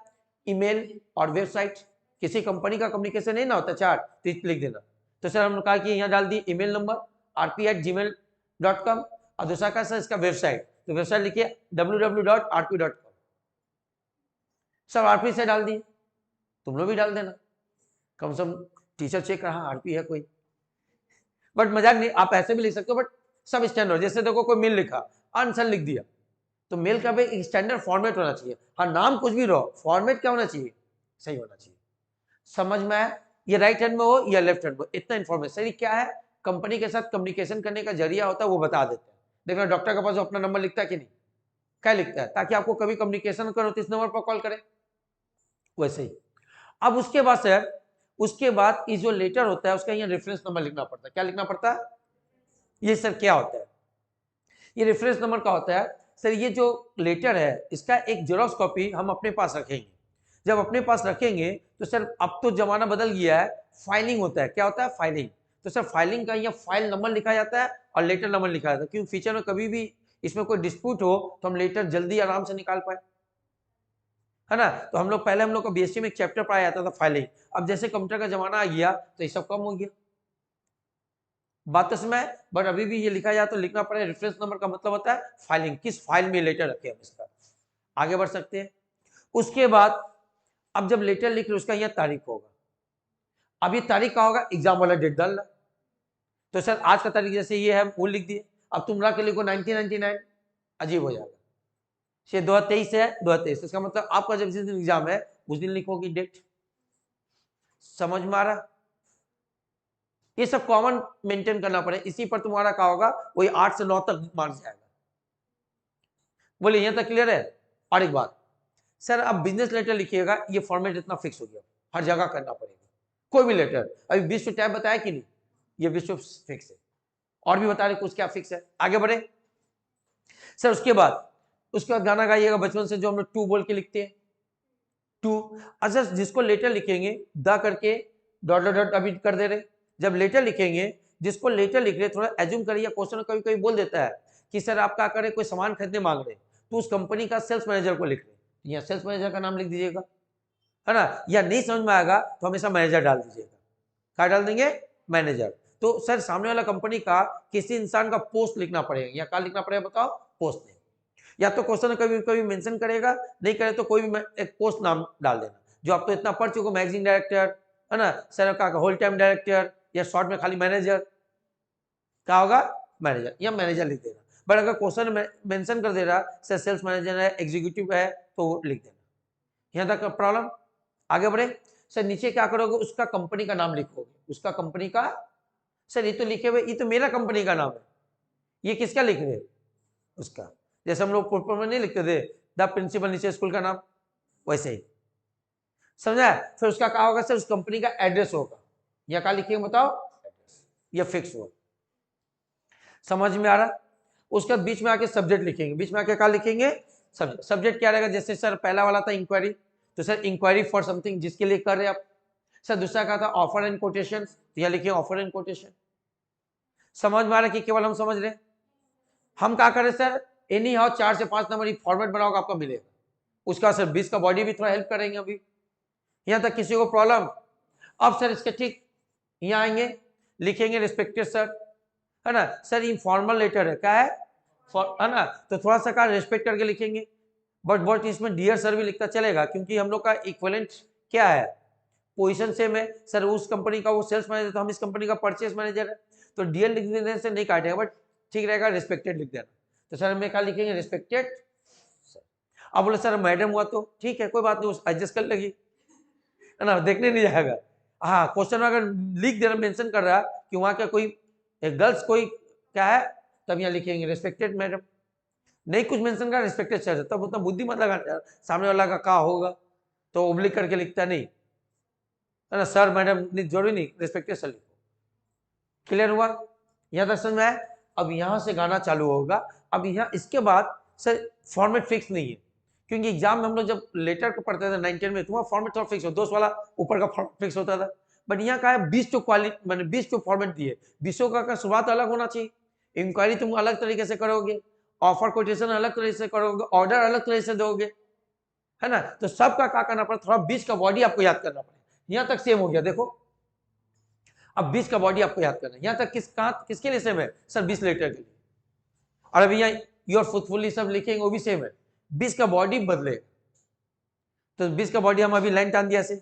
ईमेल और वेबसाइट, किसी कंपनी का कम्युनिकेशन नहीं ना होता 4 तो लिख देना। तो सर हमने कहा कि यहाँ डाल दी ईमेल नंबर rp@gmail.com, और दूसरा का सर इसका वेबसाइट, तो वेबसाइट लिखिए www.rp.com। सब आरपी से डाल दिए, तुम लोग भी डाल देना, कम से कम टीचर चेक रहा आरपी है कोई, बट मजाक नहीं, आप ऐसे भी लिख सकते हो, बट सब स्टैंडर्ड। जैसे देखो कोई मेल लिखा, आंसर लिख दिया, तो मेल का भी एक स्टैंडर्ड फॉर्मेट होना चाहिए। हाँ, नाम कुछ भी रहो, फॉर्मेट क्या होना चाहिए, सही होना चाहिए। समझ में आया? ये राइट हैंड में हो या लेफ्ट हैंड में, इतना इन्फॉर्मेशन क्या है, कंपनी के साथ कम्युनिकेशन करने का जरिया होता है, वो बता देते हैं। देखना डॉक्टर के पास अपना नंबर लिखता है कि नहीं, क्या लिखता है, ताकि आपको कभी कम्युनिकेशन करो तो इस नंबर पर कॉल करें, वैसे ही। अब उसके बाद सर, उसके बाद ये जो लेटर होता है उसका यहाँ रेफरेंस नंबर लिखना पड़ता है। क्या लिखना पड़ता है? ये सर क्या होता है, ये रेफरेंस नंबर का होता है सर, ये जो लेटर है इसका एक जेरॉक्स कॉपी हम अपने पास रखेंगे। जब अपने पास रखेंगे तो सर अब तो जमाना बदल गया है, फाइलिंग होता है। क्या होता है? फाइलिंग। तो सर फाइलिंग का यहाँ फाइल नंबर लिखा जाता है और लेटर नंबर लिखा जाता है, क्योंकि फ्यूचर में कभी भी इसमें कोई डिस्प्यूट हो तो हम लेटर जल्दी आराम से निकाल पाए, है ना। तो हम लोग पहले, हम लोग को बीएससी में एक चैप्टर पढ़ाया जाता था फाइलिंग। अब जैसे कंप्यूटर का जमाना आ गया तो ये सब कम हो गया, बात तो समय। बट अभी भी ये लिखा जाए तो लिखना पड़ेगा। रेफरेंस नंबर का मतलब होता है फाइलिंग, किस फाइल में लेटर रखे हम इसका। आगे बढ़ सकते हैं। उसके बाद अब जब लेटर लिख रहे उसका यहाँ तारीख होगा। अब ये तारीख का होगा, एग्जाम वाला डेट डालना। तो सर आज का तारीख जैसे ये है, वो लिख दिए। अब तुम रख लिखो 1999, अजीब हो जाएगा। ये 2023 है, 2023, इसका मतलब आपका जब जिस दिन एग्जाम है उस दिन लिखोगी डेट। समझ में आ रहा? ये सब कॉमन मेंटेन करना पड़े, इसी पर तुम्हारा क्या होगा, वही 8 से 9 तक मार्क्स जाएगा। बोलिए यहां तक क्लियर है? और एक बात सर, अब बिजनेस लेटर लिखिएगा, ये फॉर्मेट इतना फिक्स हो गया, हर जगह करना पड़ेगा। कोई भी लेटर, अभी विश्व टैब बताया कि नहीं, ये विश्व फिक्स है। और भी बता रहे कुछ क्या फिक्स है, आगे बढ़े सर। उसके बाद गाना गाइएगा बचपन से जो हम लोग टू बोल के लिखते हैं, टू। अच्छा, जिसको लेटर लिखेंगे द करके डॉट डॉट डॉट अभी कर दे रहे। जब लेटर लिखेंगे, जिसको लेटर लिख रहे, थोड़ा एज्यूम करिए, क्वेश्चन कभी कभी बोल देता है कि सर आप क्या करें, कोई सामान खरीदने मांग रहे, तो उस कंपनी का सेल्स मैनेजर को लिख रहे, या सेल्स मैनेजर का नाम लिख दीजिएगा, है ना। या नहीं समझ में आएगा तो हमेशा मैनेजर डाल दीजिएगा। क्या डाल देंगे? मैनेजर। तो सर सामने वाला कंपनी का किसी इंसान का पोस्ट लिखना पड़ेगा, या क्या लिखना पड़ेगा बताओ? Post name. या तो क्वेश्चन कभी कभी मेंशन करेगा, नहीं करे तो कोई भी एक पोस्ट नाम डाल देना, जो आप तो इतना पढ़ चुके हो, मैगजीन डायरेक्टर, है ना, सर का होल टाइम डायरेक्टर, या शॉर्ट में खाली मैनेजर, क्या होगा? मैनेजर, या मैनेजर लिख देना। बट अगर क्वेश्चन मेंशन कर दे रहा सर सेल्स मैनेजर है, एग्जीक्यूटिव है, तो वो लिख देना। यहाँ तक प्रॉब्लम? आगे बढ़े सर। नीचे क्या करोगे, उसका कंपनी का नाम लिखोगे, उसका कंपनी का। सर ये तो लिखे हुए, ये तो मेरा कंपनी का नाम है, ये किसका लिख रहे? उसका। जैसे हम लोग पेपर में नहीं लिखते थे द प्रिंसिपल, नीचे स्कूल का नाम, वैसे ही। समझा? फिर उसका क्या होगा सर, उस कंपनी का एड्रेस होगा, या क्या लिखेंगे बताओ? एड्रेस। ये फिक्स हुआ। समझ में आ रहा? उसके बाद बीच में आके सब्जेक्ट लिखेंगे, बीच में आके क्या लिखेंगे? सब्जेक्ट। सब्जेक्ट क्या रहेगा? जैसे सर पहला वाला था इंक्वायरी, तो सर इंक्वायरी फॉर समथिंग, जिसके लिए कर रहे आप। सर दूसरा क्या था? ऑफर एंड कोटेशन, तो यह लिखिए ऑफर एंड कोटेशन। समझ में आ रहा है कि केवल हम समझ रहे? हम क्या करें सर, एनी हाउ 4 से 5 नंबर फॉर्मेट बनाओगे आपका मिलेगा। उसका सर 20 का बॉडी भी थोड़ा हेल्प करेंगे अभी। यहां तक किसी को प्रॉब्लम? अब सर इसके ठीक यहाँ आएंगे, लिखेंगे रिस्पेक्टेड सर, है ना। सर इनफॉर्मल लेटर है, क्या है? है ना, तो थोड़ा सा का रिस्पेक्ट करके लिखेंगे। बट इसमें डियर सर भी लिखता चलेगा, क्योंकि हम लोग का इक्विवेलेंट क्या है, पोजीशन सेम है। सर उस कंपनी का वो सेल्स मैनेजर, तो हम इस कंपनी का परचेस मैनेजर है, तो डियर लिख देने से नहीं काटेगा, बट ठीक रहेगा रिस्पेक्टेड लिख देना। तो सर हमें क्या लिखेंगे? Respected sir. अब बोले सर मैडम हुआ तो ठीक है, कोई बात नहीं, एडजस्ट कर लेगी, है ना, देखने नहीं जाएगा। हाँ, क्वेश्चन में अगर लिख दे रहा, मेंशन कर रहा कि वहां का कोई गर्ल्स कोई क्या है, तब यहाँ लिखेंगे रिस्पेक्टेड मैडम। नहीं कुछ मेंशन कर रिस्पेक्टेड सर, तब उतना बुद्धि मत लगा, सामने वाला का होगा तो ओब्लिक करके लिखता नहीं, है ना। सर मैडम जरूरी नहीं, रिस्पेक्टेड सर लिखो। क्लियर हुआ? यहाँ तक समझ में आया? अब यहाँ से गाना चालू होगा। अब यहाँ इसके बाद सर फॉर्मेट फिक्स नहीं है, क्योंकि एग्जाम में हम लोग जब लेटर को पढ़ते थे 19 में, तुम्हारा फॉर्मेट थोड़ा फिक्स हो, दोस्त वाला ऊपर का फॉर्मेट फिक्स होता था। बट यहाँ का है 20 जो क्वालिटी, मैंने 20 जो फॉर्मेट दिए, 20 का शुरुआत अलग होना चाहिए। इंक्वायरी तुम अलग तरीके से करोगे, ऑफर कोटेशन अलग तरीके से करोगे, ऑर्डर अलग तरीके से दोगे, है ना। तो सबका क्या करना पड़ा, थोड़ा 20 का बॉडी आपको याद करना पड़ेगा। यहाँ तक सेम हो गया, देखो अब 20 का बॉडी आपको याद करना है। यहाँ तक किसके लिए सेम है सर? 20 लीटर के लिए। और अभी यहाँ योर फुटफुली सब लिखेंगे, वो भी सेम है, 20 का बॉडी बदले। तो 20 का बॉडी हम अभी लाइन टान दिया से,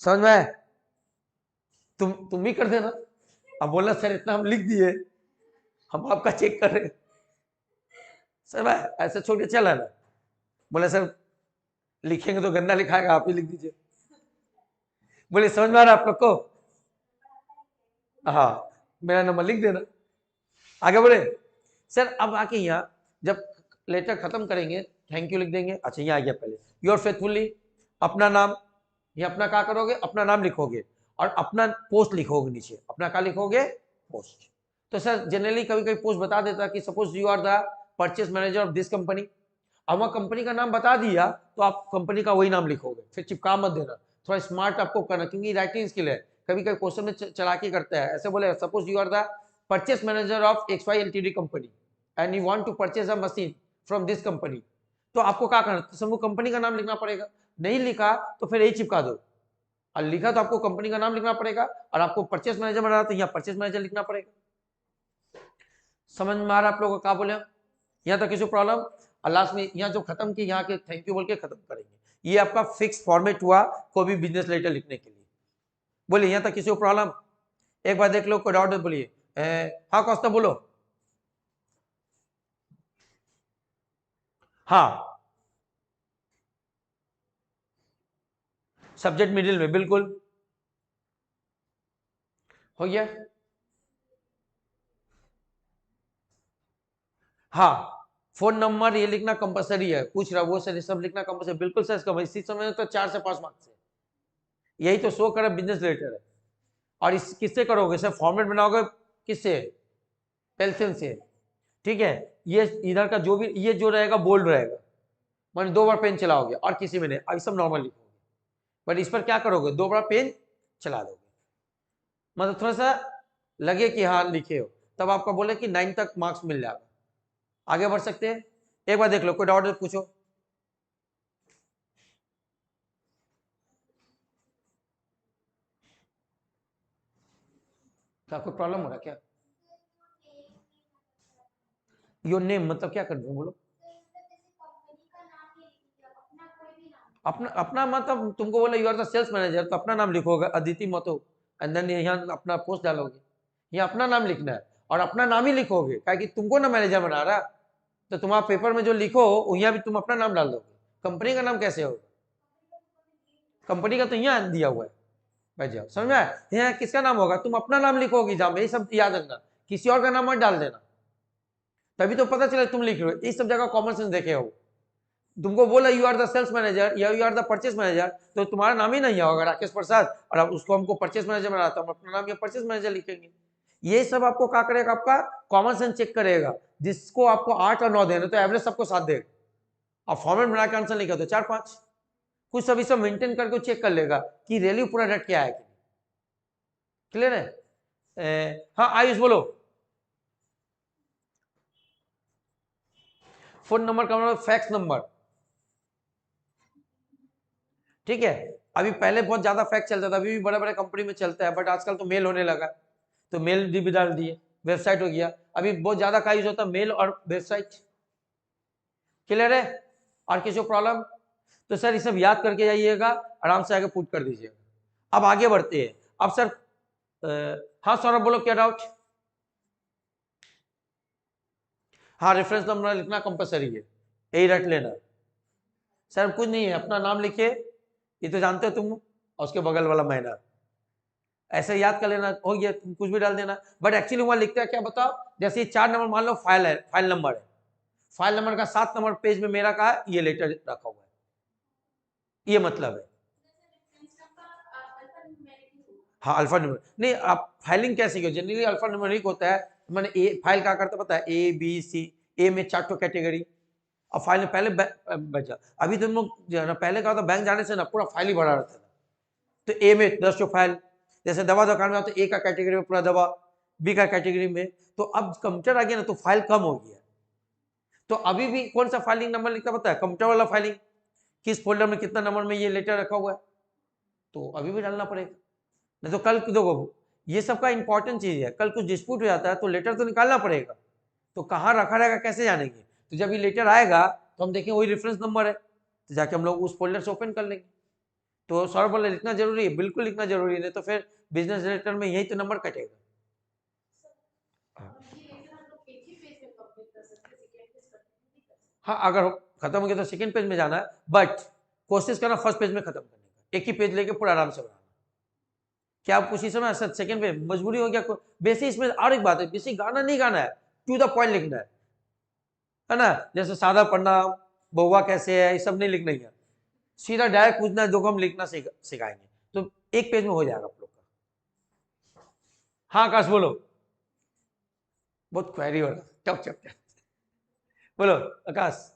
समझ में आया? तुम भी कर देना। अब बोलना सर इतना हम लिख दिए, हम आपका चेक कर रहे हैं। सर भाई ऐसे छोड़ के चला ना, बोले सर लिखेंगे तो गंदा लिखाएगा, आप ही लिख दीजिए। बोले समझ में आ रहा है आप लोग को? हाँ, मेरा नंबर लिख देना। आगे बढ़े सर। अब आके यहाँ जब लेटर खत्म करेंगे, थैंक यू लिख देंगे। अच्छा यहाँ आ गया पहले, योर फेथफुली, अपना नाम, ये अपना क्या करोगे, अपना नाम लिखोगे और अपना पोस्ट लिखोगे नीचे। अपना क्या लिखोगे, पोस्ट। तो सर जनरली कभी कभी पोस्ट बता देता कि suppose you are the purchase manager of this company. अब वहाँ कंपनी का नाम बता दिया तो आप कंपनी का वही नाम लिखोगे, फिर चिपका मत देना। थोड़ा स्मार्ट आपको करना, क्योंकि राइटिंग स्किल है। कभी कभी क्वेश्चन में चालाकी करता है, ऐसे बोले suppose you are the purchase manager of XY Ltd company and you want to purchase a machine from this company. तो आपको क्या करना, तो सबको कंपनी का नाम लिखना पड़ेगा। नहीं लिखा तो फिर यही चिपका दो, और लिखा तो आपको कंपनी का नाम लिखना पड़ेगा, और आपको परचेस मैनेजर बनाना तो यहाँ परचेस मैनेजर लिखना पड़ेगा। समझ में आ रहा है आप लोगों को क्या बोले? यहाँ तक किसी प्रॉब्लम? और लास्ट में यहाँ जो खत्म की, यहाँ के थैंक यू बोल के खत्म करेंगे। ये आपका फिक्स फॉर्मेट हुआ कोई भी बिजनेस लेटर लिखने के लिए। बोलिए यहाँ तक किसी को प्रॉब्लम? एक बार देख लो, कोई डाउट बोलिए। हाँ कौस्ता बोलो। हाँ सब्जेक्ट मिडिल में, बिल्कुल हो गया। हाँ फोन नंबर ये लिखना कंपलसरी है, पूछ रहा वो सर, सब लिखना कंपलसरी, बिल्कुल सर। इसी समय तो 4 से 5 मार्क्स है, यही तो शो कर बिजनेस लेटर है। और इस किससे करोगे सर, फॉर्मेट बनाओगे किससे, पेंसिल से, ठीक है। ये इधर का जो भी ये जो रहेगा बोल्ड रहेगा, मैंने 2 बार पेन चलाओगे, और किसी में नहीं, अब सब नॉर्मल लिखोगे। बट इस पर क्या करोगे, 2 बार पेन चला दोगे, मतलब थोड़ा सा लगे कि हाँ लिखे हो, तब आपका बोले कि 9 तक मार्क्स मिल जाएगा। आगे बढ़ सकते हैं, एक बार देख लो, कोई डाउट पूछो। क्या कोई प्रॉब्लम हो रहा है क्या? योर नेम मतलब क्या कर रहे हो, बोलो। अपना अपना मतलब तुमको बोला you are the sales manager, तो अपना नाम लिखोगे अदिति मतो, एंड देन यहाँ अपना पोस्ट डालोगे। यहाँ अपना नाम लिखना है, और अपना नाम ही लिखोगे, क्या कि तुमको ना मैनेजर बना रहा, तो तुम्हारा पेपर में जो लिखो यहाँ भी तुम अपना नाम डाल दोगे। कंपनी का नाम कैसे होगा, कंपनी का तो यहाँ दिया हुआ है। बैठ जाओ, समझ में आया? यहाँ किसका नाम होगा, तुम अपना नाम लिखोगे जहां, यही सब याद रखना, किसी और का नाम मत डाल देना, तभी तो पता चले तुम लिख रहे हो। इस सब जगह कॉमन सेंस देखे हो। तुमको बोला you are the sales manager या you are the purchase manager, तो तुम्हारा नाम ही नहीं होगा राकेश प्रसाद, और अब उसको हमको परचेस मैनेजर बनाना, तो हम अपना नाम या परचेस मैनेजर लिखेंगे। ये सब आपको क्या करेगा, आपका कॉमन सेंस चेक करेगा। जिसको आपको 8 और 9 देना, तो एवरेज सबको 7 देगा। अब फॉर्मेट बना के आंसर लिखा तो 4-5, कुछ सभी सब मेंटेन करके चेक कर लेगा कि रियली पूरा रेट क्या है। क्लियर है? हाँ आयुष बोलो। फोन नंबर का मतलब फैक्स नंबर, ठीक है। अभी पहले बहुत ज्यादा फैक्स चलता था, अभी भी बड़े बड़े कंपनी में चलता है, बट आजकल तो मेल होने लगा, तो मेल भी डाल दिए, वेबसाइट हो गया। अभी बहुत ज्यादा का यूज होता है, मेल और वेबसाइट। क्लियर है? और किसी को प्रॉब्लम? तो सर ये सब याद करके जाइएगा, आराम से आगे पुट कर दीजिएगा। अब आगे बढ़ते हैं। अब सर हाँ सौरभ बोलो, क्या डाउट? हाँ रेफरेंस नंबर लिखना कंपलसरी है, यही रट लेना। सर कुछ नहीं है, अपना नाम लिखिए, ये तो जानते हो तुम, और उसके बगल वाला महीना, ऐसे याद कर लेना, हो गया। तुम कुछ भी डाल देना, बट एक्चुअली वहां लिखता है क्या बताओ, जैसे 4 नंबर मान लो फाइल है, फाइल नंबर है, फाइल नंबर का 7 नंबर पेज में मेरा का ये लेटर रखा हुआ है, ये मतलब है। हाँ अल्फा न्यूमेरिक नहीं, आप फाइलिंग कैसे की, जनरली अल्फा न्यूमेरिक होता है। मैंने ए फाइल क्या करता पता है, A B C, ए में 4 कैटेगरी, और फाइल में पहले बचा। अभी तुम लोग जो है ना, पहले क्या होता बैंक जाने से ना पूरा फाइल ही भरा रहता था, तो ए में 10 फाइल, जैसे दवा दुकान में आता तो ए का कैटेगरी में पूरा दवा, बी का कैटेगरी में, तो अब कंप्यूटर आ गया ना तो फाइल कम हो गया। तो अभी भी कौन सा फाइलिंग नंबर लिखता पता है, कंप्यूटर वाला फाइलिंग, किस फोल्डर में कितना नंबर में ये लेटर रखा हुआ है, तो अभी भी डालना पड़ेगा। नहीं तो कल देखो, ये सबका इंपॉर्टेंट चीज है, कल कुछ डिस्प्यूट हो जाता है तो लेटर तो निकालना पड़ेगा, तो कहाँ रखा रहेगा कैसे जानेंगे? तो जब ये लेटर आएगा तो हम देखें वही रेफरेंस नंबर है, तो जाके हम लोग उस फोल्डर से ओपन कर लेंगे। तो सर बोले लिखना जरूरी है, बिल्कुल लिखना जरूरी है, नहीं तो फिर बिजनेस लेटर में यही तो नंबर कटेगा। हाँ, अगर खत्म हो गया तो सेकंड पेज में जाना है, बट कोशिश करना फर्स्ट पेज में खत्म करने का, एक ही पेज लेके पूरा आराम से बनाना। क्या आप उसी समय सेकंड पे मजबूरी हो गया? बेसिक इसमें और एक बात है, बेसिक गाना नहीं गाना है, टू द पॉइंट लिखना है ना। जैसे सादा पढ़ना, बउआ कैसे है, ये सब नहीं लिखना है, सीधा डायरेक्ट पूछना है, जो हम लिखना सिखाएंगे, तो एक पेज में हो जाएगा आप लोग का। हाँ आकाश बोलो, बहुत क्वेरी हो रहा, टफ चैप्टर, बोलो आकाश।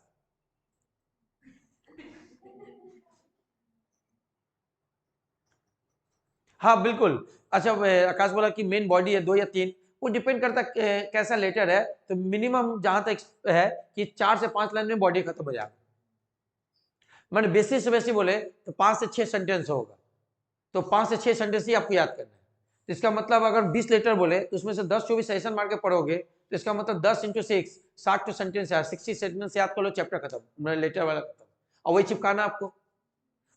हाँ बिल्कुल। अच्छा, आकाश बोला कि मेन बॉडी है 2 या 3, वो डिपेंड करता है कैसा लेटर है, तो मिनिमम जहां तक है कि 4 से 5 लाइन में बॉडी खत्म हो जाएगा। मैंने बेसिक से बेसिक बोले तो 5 से 6 सेंटेंस होगा, तो 5 से 6 सेंटेंस ही आपको याद करना है। तो इसका मतलब अगर 20 लेटर बोले तो उसमें से 10-24 सेशन मार के पढ़ोगे, तो इसका मतलब 10 × 6 60 तो सेंटेंस यार, 60 सेंटेंस याद कर लो, चैप्टर खत्म, मेरा लेटर वाला खत्म। और वही चिपकाना आपको,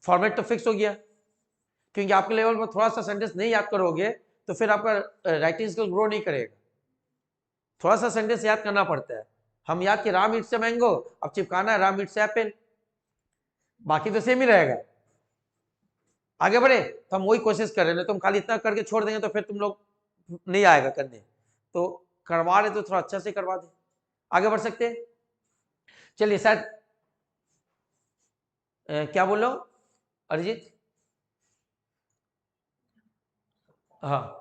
फॉर्मेट तो फिक्स हो गया, क्योंकि आपके लेवल पर थोड़ा सा सेंटेंस नहीं याद करोगे तो फिर आपका राइटिंग स्किल ग्रो नहीं करेगा, थोड़ा सा सेंटेंस याद करना पड़ता है। हम याद कि राम इट्स ए मैंगो, अब चिपकाना है राम इट्स एप्पल, बाकी तो सेम ही रहेगा। आगे बढ़े, तो हम वही कोशिश कर रहे हैं, तुम खाली इतना करके छोड़ देंगे तो फिर तुम लोग नहीं आएगा करने, तो करवा रहे तो थोड़ा अच्छा से करवा दे, आगे बढ़ सकते हैं। चलिए शायद क्या बोलो अरिजीत? हाँ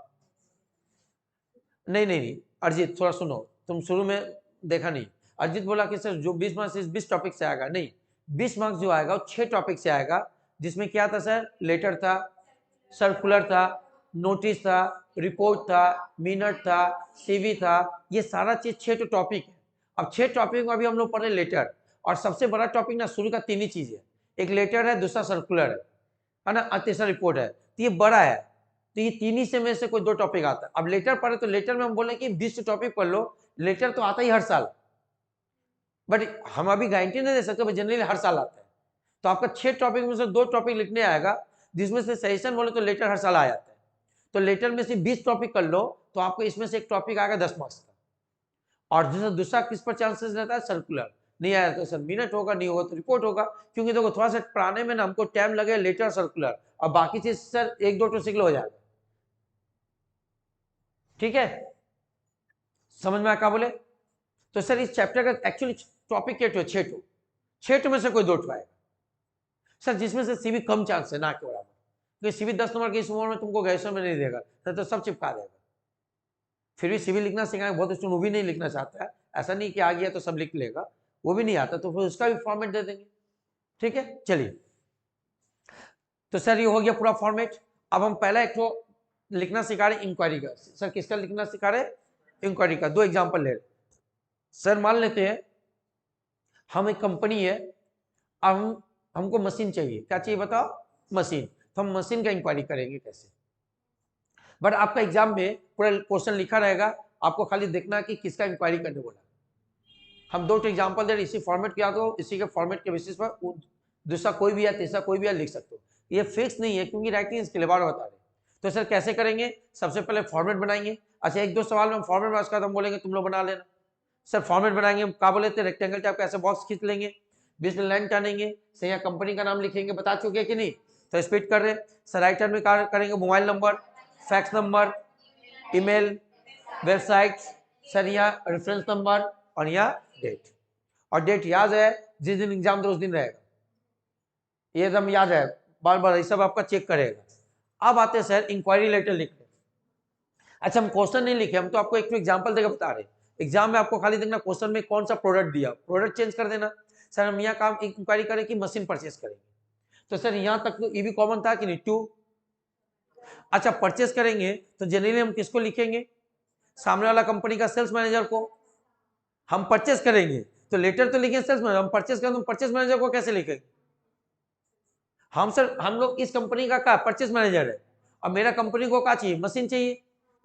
नहीं नहीं नहीं, अरिजीत थोड़ा सुनो, तुम शुरू में देखा नहीं। अरिजीत बोला कि सर जो 20 मार्क्स इस 20 टॉपिक से आएगा, नहीं, 20 मार्क्स जो आएगा वो 6 टॉपिक से आएगा, जिसमें क्या था सर? लेटर था, सर्कुलर था, नोटिस था, रिपोर्ट था, मिनट था, सीवी था, ये सारा चीज 6 टॉपिक है। अब 6 टॉपिक में अभी हम लोग पढ़ रहे लेटर, और सबसे बड़ा टॉपिक ना शुरू का 3 ही चीज है, एक लेटर है, दूसरा सर्कुलर है ना, और तीसरा रिपोर्ट है, तो ये बड़ा है, तो ये 3 ही से में से कोई 2 टॉपिक आता है। अब लेटर पढ़े तो लेटर में हम बोले कि 20 टॉपिक पढ़ लो, लेटर तो आता ही हर साल, बट हम अभी गारंटी नहीं दे सकते, जनरली हर साल आता है, तो आपका 6 टॉपिक में से 2 टॉपिक लिखने आएगा, जिसमें से सजेशन बोले तो लेटर हर साल आ जाता है, तो लेटर में से 20 टॉपिक कर लो, तो आपको इसमें से एक टॉपिक आएगा 10 मार्क्स का। और दूसरा किस पर चांसेस रहता है? सर्कुलर, नहीं आया तो सर मिनट होगा, नहीं होगा तो रिपोर्ट होगा, क्योंकि देखो थोड़ा सा पढ़ाने में ना हमको टाइम लगे लेटर सर्कुलर, और बाकी चीज सर 1-2 तो सीख लो हो जाएगा, ठीक है, समझ में आया बोले? तो सर इस चैप्टर का एक्चुअली टॉपिक क्या है? 6 में से कोई 2 आएगा सर, जिसमें से सीवी कम चांस है ना के बराबर, क्योंकि सीवी 10 नंबर की इस उम्र में तुमको ग्रेजुएशन में नहीं देगा सर, तो सब चिपका देगा। फिर भी सीवी लिखना सिखाएंगे, बहुत स्टूडेंट वो भी नहीं लिखना चाहता है, ऐसा नहीं कि आ गया तो सब लिख लेगा, वो भी नहीं आता, तो फिर उसका भी फॉर्मेट दे देंगे, ठीक है। चलिए, तो सर ये हो गया पूरा फॉर्मेट। अब हम पहला एक तो लिखना सिखा रहे इंक्वायरी का। सर किसका लिखना सिखा रहे? इंक्वायरी का। 2 एग्जांपल ले रहे सर, मान लेते हैं हम एक कंपनी है, अब हमको मशीन चाहिए, क्या चाहिए बताओ? मशीन, तो हम मशीन का इंक्वायरी करेंगे कैसे, बट आपका एग्जाम में पूरा क्वेश्चन लिखा रहेगा, आपको खाली देखना कि किसका इंक्वायरी करने बोला। हम 2 एग्जांपल दे रहे, इसी फॉर्मेट के, या तो इसी के फॉर्मेट के बेसिस पर दूसरा कोई भी या तीसरा कोई भी या लिख सकते हो, ये फिक्स नहीं है, क्योंकि राइटिंग इसके लिए बार बता रहे। तो सर कैसे करेंगे? सबसे पहले फॉर्मेट बनाएंगे। अच्छा, 1-2 सवाल में हम फॉर्मेट बना, उसका हम बोलेंगे तुम लोग बना लेना। सर फॉर्मेट बनाएंगे, हम क्या बोले थे? रेक्टेंगल टाइप का ऐसे बॉक्स खींच लेंगे, बीच में लाइन टानेंगे, सर यहाँ कंपनी का नाम लिखेंगे, बता चुके कि नहीं, तो स्पीड कर रहे। सर राइट हैंड में क्या करेंगे? Mobile number, fax number, email, website, sir यहाँ रेफरेंस नंबर, और यहाँ डेट, और डेट याद है, जिस दिन एग्जाम दो उस दिन रहेगा, ये एकदम याद है, बार बार ये सब आपका चेक करेगा। अब आते हैं सर इंक्वायरी लेटर लिखने। अच्छा, हम क्वेश्चन नहीं लिखे, हम तो आपको एक एग्जांपल देकर बता रहे, एग्जाम में आपको खाली देखना क्वेश्चन में कौन सा प्रोडक्ट दिया, प्रोडक्ट चेंज कर देना। सर हम यहाँ काम इंक्वायरी करें कि मशीन परचेस करेंगे, तो सर यहाँ तक तो ये भी कॉमन था कि नहीं, टू। अच्छा, परचेस करेंगे तो जनरली हम किसको लिखेंगे? सामने वाला कंपनी का सेल्स मैनेजर को। हम परचेस करेंगे तो लेटर तो लिखेंगे सेल्स मैनेजर, हम परचेस करें तो परचेस मैनेजर को कैसे लिखेंगे? हम सर, हम लोग इस कंपनी का क्या परचेस मैनेजर है, और मेरा कंपनी को क्या चाहिए? मशीन चाहिए,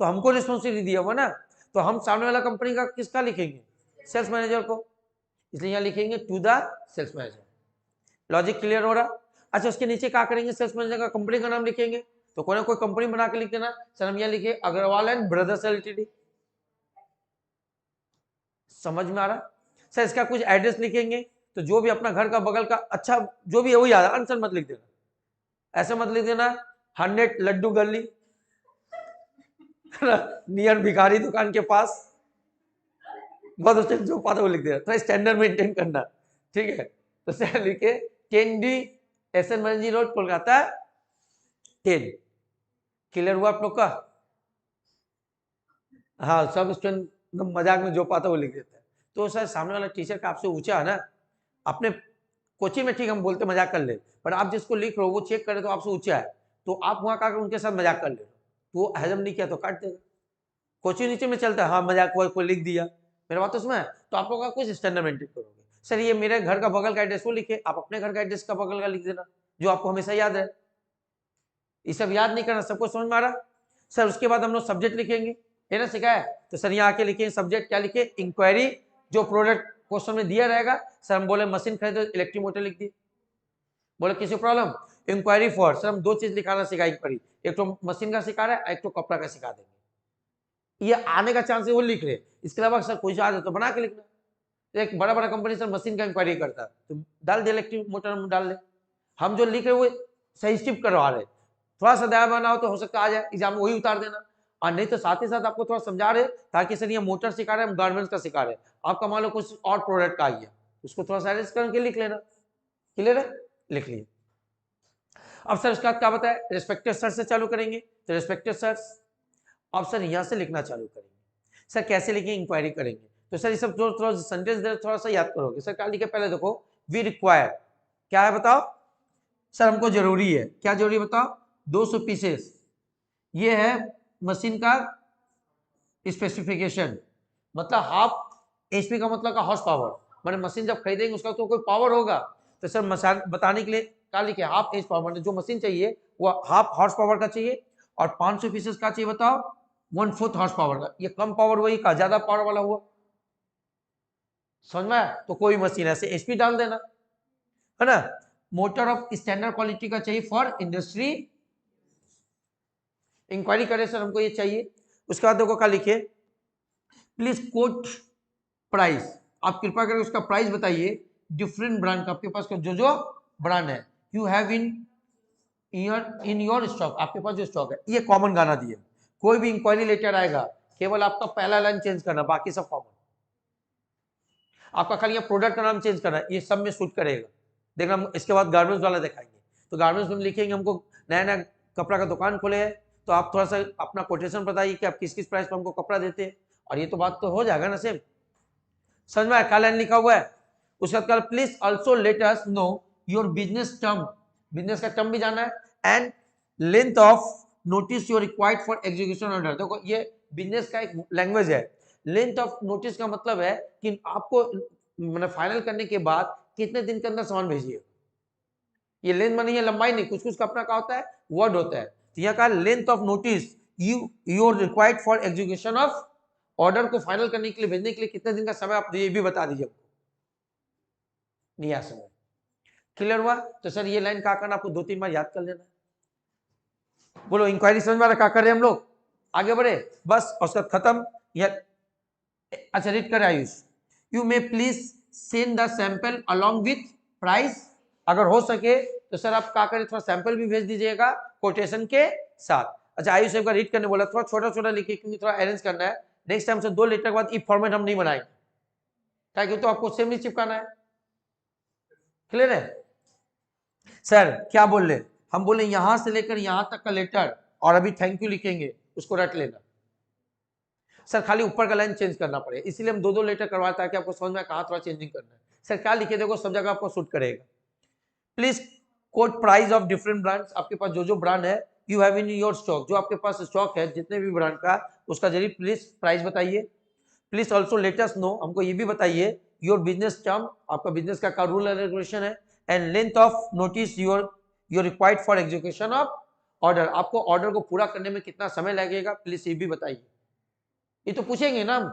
तो हमको रिस्पॉन्सिबिलिटी दिया हुआ ना, तो हम सामने वाला कंपनी का किसका लिखेंगे? सेल्स मैनेजर को, इसलिए यहाँ लिखेंगे to the sales manager. Logic clear हो रहा? अच्छा, उसके नीचे क्या करेंगे? सेल्स मैनेजर का कंपनी का नाम लिखेंगे, तो कोई कंपनी बना के लिख देना। सर हम यहाँ लिखे अग्रवाल एंड ब्रदर्स एलटीडी, समझ में आ रहा? सर इसका कुछ एड्रेस लिखेंगे, तो जो भी अपना घर का बगल का अच्छा जो भी है वही याद, आंसर मत लिख देना, ऐसे मत लिख देना 100 लड्डू गली नियर भिखारी दुकान के पास, बहुत अच्छे जो पाता वो लिख देना, थोड़ा स्टैंडर्ड मेंटेन करना, ठीक है। तो सर लिखे 10D SN Banerjee road Kolkata 10। Clear हुआ आप लोग का? हाँ, सब स्टूडेंट मजाक में जो पाता वो लिख देता है। तो सर सामने वाला टीचर का आपसे ऊंचा है ना, अपने कोचिंग में ठीक हम बोलते मजाक कर ले, पर आप जिसको लिख रहे हो वो चेक करे तो आपसे ऊंचा है, तो आप वहां का उनके साथ मजाक कर ले, तो वो हजम नहीं किया तो काट देगा। कोचिंग नीचे में चलता है, हाँ मजाक हुआ कोई लिख दिया, मेरा बात तो सुना है, तो आप लोग का कुछ स्टैंडर्ड मेंटेन करोगे। सर ये मेरे घर का बगल का एड्रेस वो लिखे, आप अपने घर का एड्रेस का बगल का लिख देना जो आपको हमेशा याद है। ये सब याद नहीं करना, सबको समझ में आ रहा? सर उसके बाद हम लोग सब्जेक्ट लिखेंगे, है ना सिखाया? तो सर यहाँ आके लिखेंगे सब्जेक्ट क्या लिखे, इंक्वायरी, जो प्रोडक्ट क्वेश्चन में दिया रहेगा। सर हम बोले मशीन खरीदो, इलेक्ट्रिक मोटर लिख दी। बोले किसी प्रॉब्लम, इंक्वायरी फॉर, सर हम दो चीज लिखाना सिखा इंक्वायरी, एक तो मशीन का सिखा रहा है, एक तो कपड़ा का सिखा देंगे। ये आने का चांस है वो लिख रहे, इसके अलावा सर कोई चार्ज है तो बना के लिखना। एक बड़ा बड़ा कंपनी सर मशीन का इंक्वायरी करता है तो डाल दे इलेक्ट्रिक मोटर डाल दे। हम जो लिख रहे वो सही स्किप करवा रहे, थोड़ा सा दया बनाओ तो हो सकता आ जाए एग्जाम में वही उतार देना, और नहीं तो साथ ही साथ आपको थोड़ा समझा रहे ताकि सर ये मोटर सिखा रहे हैं, गारमेंट्स का सिखा रहे हैं, आपका मान लो कुछ और प्रोडक्ट का आ गया, उसको थोड़ा सा एडजस्ट करके लिख लेना। क्लियर है? लिख लिए। अब सर उसके बाद क्या बताया, रिस्पेक्टेड सर से चालू करेंगे, तो रिस्पेक्टेड सर, अब सर यहाँ से लिखना चालू करेंगे। सर कैसे लिखेंगे, इंक्वायरी करेंगे, तो सर ये सब जो थोड़ा सेंटेंस दे थोड़ा सा याद करोगे। सर क्या लिखे, पहले देखो वी रिक्वायर, क्या है बताओ सर, हमको जरूरी है, क्या जरूरी बताओ, 200 पीसेस, ये है मशीन का स्पेसिफिकेशन, मतलब हाफ HP का मतलब का हॉर्स पावर, मैंने मशीन जब खरीदेंगे उसका तो कोई पावर होगा, तो सर मशीन बताने के लिए क्या लिखे, हाफ एच पावर, जो मशीन चाहिए वो हाफ हॉर्स पावर का चाहिए, और 500 पीसेस का चाहिए बताओ 1/4 हॉर्स पावर का, ये कम पावर वही का ज्यादा पावर वाला हुआ, समझ में? तो कोई मशीन ऐसे HP डाल देना, है ना। मोटर ऑफ स्टैंडर्ड क्वालिटी का चाहिए फॉर इंडस्ट्री, इंक्वायरी करे सर हमको ये चाहिए। उसके बाद देखो क्या लिखे, प्लीज कोट प्राइस, आप कृपया करके उसका प्राइस बताइए, डिफरेंट ब्रांड का, आपके पास जो जो ब्रांड है, you have in your stock, आपके पास जो स्टॉक है, ये कॉमन गाना दिए, कोई भी इंक्वायरी लेटर आएगा केवल आपका पहला लाइन चेंज करना, बाकी सब कॉमन, आपका खाली प्रोडक्ट का नाम चेंज करना, ये सब में सूट करेगा। देखना इसके बाद गारमेंट्स वाला दिखाएंगे, तो गारमेंट्स में लिखेंगे हमको नया नया कपड़ा का दुकान खोले है, तो आप थोड़ा सा अपना कोटेशन बताइए कि आप किस किस प्राइस पर हमको कपड़ा देते हैं, और ये तो बात तो हो जाएगा ना सेम, समझ में? क्या लाइन लिखा हुआ है, उसके बाद please also let us know your business term, business का टर्म भी जाना है, and length of notice your required for execution order. देखो ये बिजनेस का एक लैंग्वेज है, लेंथ ऑफ नोटिस का मतलब है कि आपको मतलब फाइनल करने के बाद कितने दिन के अंदर सामान भेजिए, ये लेंथ मानी है लंबाई नहीं, कुछ कुछ का अपना क्या होता है वर्ड होता है, तो यहाँ का length of notice you required for execution of order को फाइनल करने के लिए, भेजने के लिए कितने दिन का समय आप ये भी बता दीजिए, नहीं आ समय। क्लियर हुआ? तो सर ये लाइन क्या करना, आपको 2-3 बार याद कर लेना। बोलो इंक्वायरी समझ में आ रहा, क्या कर रहे हैं हम लोग, आगे बढ़े बस, और सब खत्म। अच्छा रीड कर Ayush, you may please send the sample along with price, अगर हो सके तो सर आप क्या करें, थोड़ा सैंपल भी भेज दीजिएगा कोटेशन के साथ। अच्छा आयुष एक बार रीड करने बोला, थोड़ा छोटा छोटा लिखिए क्योंकि थोड़ा अरेंज करना है, नेक्स्ट टाइम से 2 लेटर के बाद ई फॉर्मेट हम नहीं बनाएंगे, ताकि तो आपको सेम नहीं चिपकाना है। क्लियर है? सर क्या बोल रहे, हम बोले यहां से लेकर यहां तक का लेटर, और अभी थैंक यू लिखेंगे, उसको रट लेना। सर खाली ऊपर का लाइन चेंज करना पड़ेगा, इसीलिए हम 2-2 लेटर करवाते हैं ताकि आपको समझ में कहां थोड़ा चेंजिंग करना है। सर क्या लिखे, देखो सब जगह आपको सूट करेगा। Please quote price of different brands, आपके पास जो जो ब्रांड है, you have in your stock, जो आपके पास स्टॉक है जितने भी ब्रांड का, उसका जरिए प्लीज प्राइस बताइए। Please also let us no, हमको ये भी बताइए योर बिजनेस टर्म, आपका बिजनेस का रूल एंड रेगुलेशन है, and length of notice your required for execution of order, आपको ऑर्डर को पूरा करने में कितना समय लगेगा, प्लीज ये भी बताइए। ये तो पूछेंगे ना हम,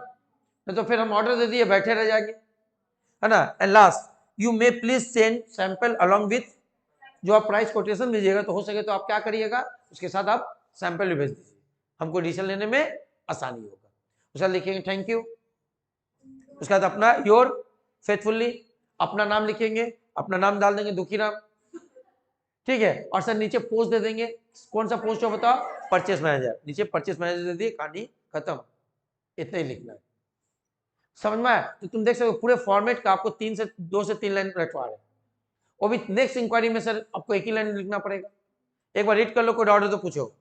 तो फिर हम ऑर्डर दे दिए बैठे रह जाएंगे, है ना। And last, you may please send sample along with, जो आप प्राइस कोटेशन दीजिएगा तो हो सके तो आप क्या करिएगा, उसके साथ आप सैंपल भी भेज दीजिए, हमको डिसीजन लेने में आसानी होगा। उसका लिखेंगे थैंक यू, उसके बाद अपना योर फेथफुली, अपना नाम लिखेंगे, अपना नाम डाल देंगे दुखीराम, ठीक है। और सर नीचे पोस्ट दे देंगे, कौन सा पोस्ट हो बताओ, परचेस मैनेजर, नीचे परचेस मैनेजर दे दिए, कहानी खत्म, इतना ही लिखना है। समझ में आया? तो तुम देख सकते हो पूरे फॉर्मेट का आपको 2 से 3 लाइन रखवा रहे हैं, वो भी नेक्स्ट इंक्वायरी में सर आपको एक ही लाइन लिखना पड़ेगा। एक बार रीड कर लो, कोई डाउट है तो पूछो।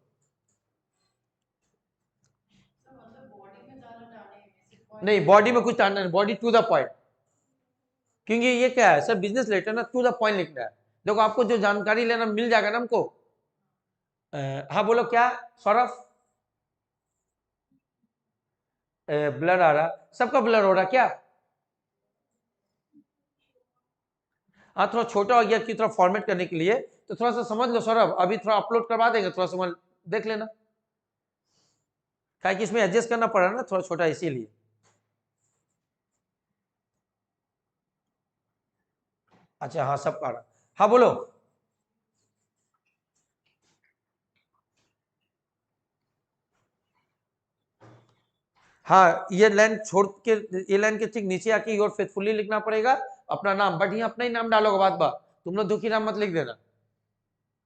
नहीं, बॉडी में कुछ डालना नहीं, बॉडी टू द पॉइंट, क्योंकि ये क्या है सर, बिजनेस लेटर ना, टू द पॉइंट लिखना है। देखो आपको जो जानकारी लेना मिल जाएगा ना हमको। हाँ बोलो क्या सौरभ, ब्लर आ रहा, सबका ब्लर हो रहा क्या? हाँ थोड़ा छोटा हो गया कि थोड़ा फॉर्मेट करने के लिए, तो थोड़ा सा समझ लो सौरभ, अभी थोड़ा अपलोड करवा देंगे, थोड़ा समझ देख लेना, क्या कि इसमें एडजस्ट करना पड़ा ना थोड़ा छोटा, इसीलिए। अच्छा हाँ सब पा रहा, हाँ बोलो। हाँ ये लाइन छोड़ के, ये लाइन के ठीक नीचे आके योर फेथफुली लिखना पड़ेगा अपना नाम, बट यहाँ अपना ही नाम डालोगे, बात बात तुम लोग दुखी नाम मत लिख देना,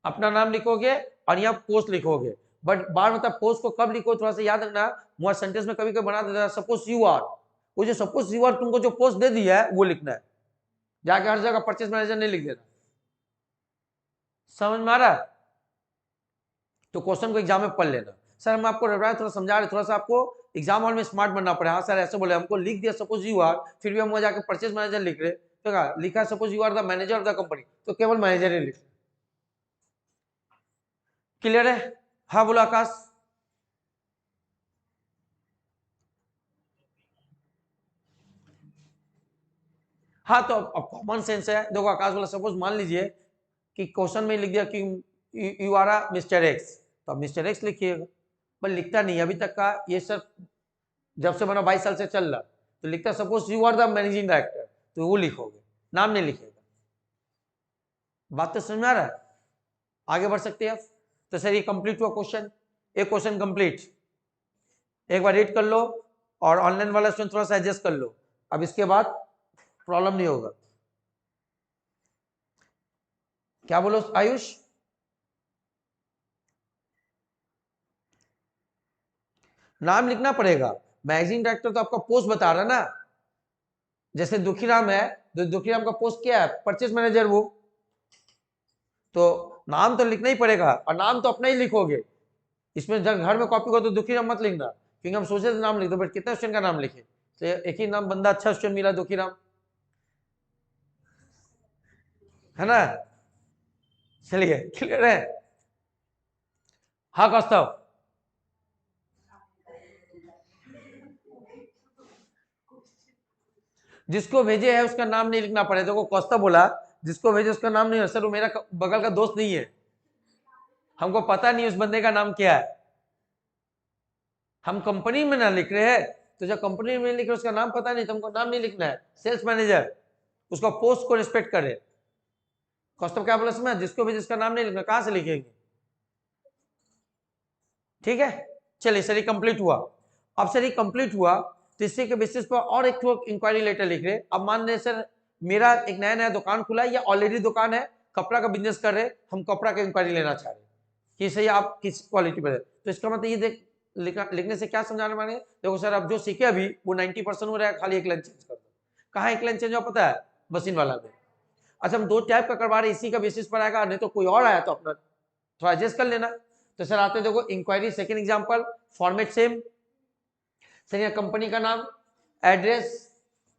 अपना नाम लिखोगे और यहाँ पोस्ट लिखोगे। बट बार मतलब पोस्ट को कब लिखो थोड़ा सा याद रखना, वहां सेंटेंस में कभी कभी बना देता है सपोज यू आर, वो जो सपोज यू आर तुमको जो पोस्ट दे दिया है वो लिखना है, जाके हर जगह परचेज मैनेजर नहीं लिख देना। समझ में आ रहा है? तो क्वेश्चन को एग्जाम में पढ़ लेना। सर हम आपको थोड़ा समझा रहे, थोड़ा सा आपको एग्जाम हॉल में स्मार्ट बनना पड़े। हाँ सर ऐसे बोले, हमको लिख दिया सपोज यू आर, फिर भी हम वहां जाके परचेज मैनेजर लिख रहे, तो क्या लिखा suppose you are the manager of the company, तो केवल मैनेजर ही लिख। क्लियर है? हाँ बोलो आकाश। हाँ तो अब कॉमन सेंस है, देखो आकाश बोला सपोज मान लीजिए कि क्वेश्चन में लिख दिया कि you are a mister X, तो अब मिस्टर एक्स लिखिएगा, पर लिखता नहीं अभी तक का, ये सर जब से बना 22 साल से चल रहा, तो लिखता suppose you are the managing director, तो वो लिखोगे, नाम नहीं लिखेगा। बात तो समझ में आ रहा है? आगे बढ़ सकते हैं आप। तो सर ये कंप्लीट हुआ क्वेश्चन, एक क्वेश्चन कंप्लीट, एक बार रीड कर लो और ऑनलाइन वाला स्टूडेंट थोड़ा सा एडजस्ट कर लो, अब इसके बाद प्रॉब्लम नहीं होगा। क्या बोलो आयुष? नाम लिखना पड़ेगा, मैनेजिंग डायरेक्टर तो आपका पोस्ट बता रहा ना, जैसे दुखीराम है तो दुखीराम का पोस्ट क्या है, परचेज मैनेजर, वो तो नाम तो लिखना ही पड़ेगा, और नाम तो अपना ही लिखोगे, इसमें जब घर में कॉपी को तो दुखीराम मत लिखना, क्योंकि हम सोचे थे नाम लिख दो, बट कितना स्टूडेंट का नाम लिखे, तो एक ही नाम बंदा अच्छा स्टूडेंट मिला दुखीराम, है ना? चलिए क्लियर है? हाँ कौस्तव, जिसको भेजे है उसका नाम नहीं लिखना पड़ेगा। देखो कौस्तव बोला जिसको भेजे उसका नाम नहीं है, सर वो मेरा बगल का दोस्त नहीं है, हमको पता नहीं उस बंदे का नाम क्या है, हम कंपनी में ना लिख रहे हैं, तो जब कंपनी में लिख रहे उसका नाम पता नहीं, तो हमको नाम नहीं लिखना है, सेल्स मैनेजर उसका पोस्ट को रिस्पेक्ट करे। कौस्तव क्या बोला समझ, जिसको भी जिसका नाम नहीं लिखना, कहां से लिखेंगे? ठीक है चलिए सर ये कंप्लीट हुआ। अब सर ये कंप्लीट हुआ तो इसी के बेसिस पर और एक इंक्वायरी लेटर लिख रहे। अब मान रहे सर मेरा एक नया नया दुकान खुला है या ऑलरेडी दुकान है, कपड़ा का बिजनेस कर रहे, हम कपड़ा का इंक्वायरी लेना चाह रहे कि सही आप किस क्वालिटी पर है, तो इसका मतलब ये देख लिखने से क्या समझाने मांगे, देखो सर अब जो सीखे अभी वो 90% हो रहा है, खाली एक लाइन चेंज कर दो। कहाँ एक लाइन चेंज हुआ पता है? मशीन वाला में। अच्छा हम 2 टाइप का करवा रहे, इसी का बेसिस पर आएगा, नहीं तो कोई और आया तो अपना थोड़ा एडजस्ट कर लेना। तो सर आते देखो inquiry second example, format same, sir यहाँ कंपनी का नाम, एड्रेस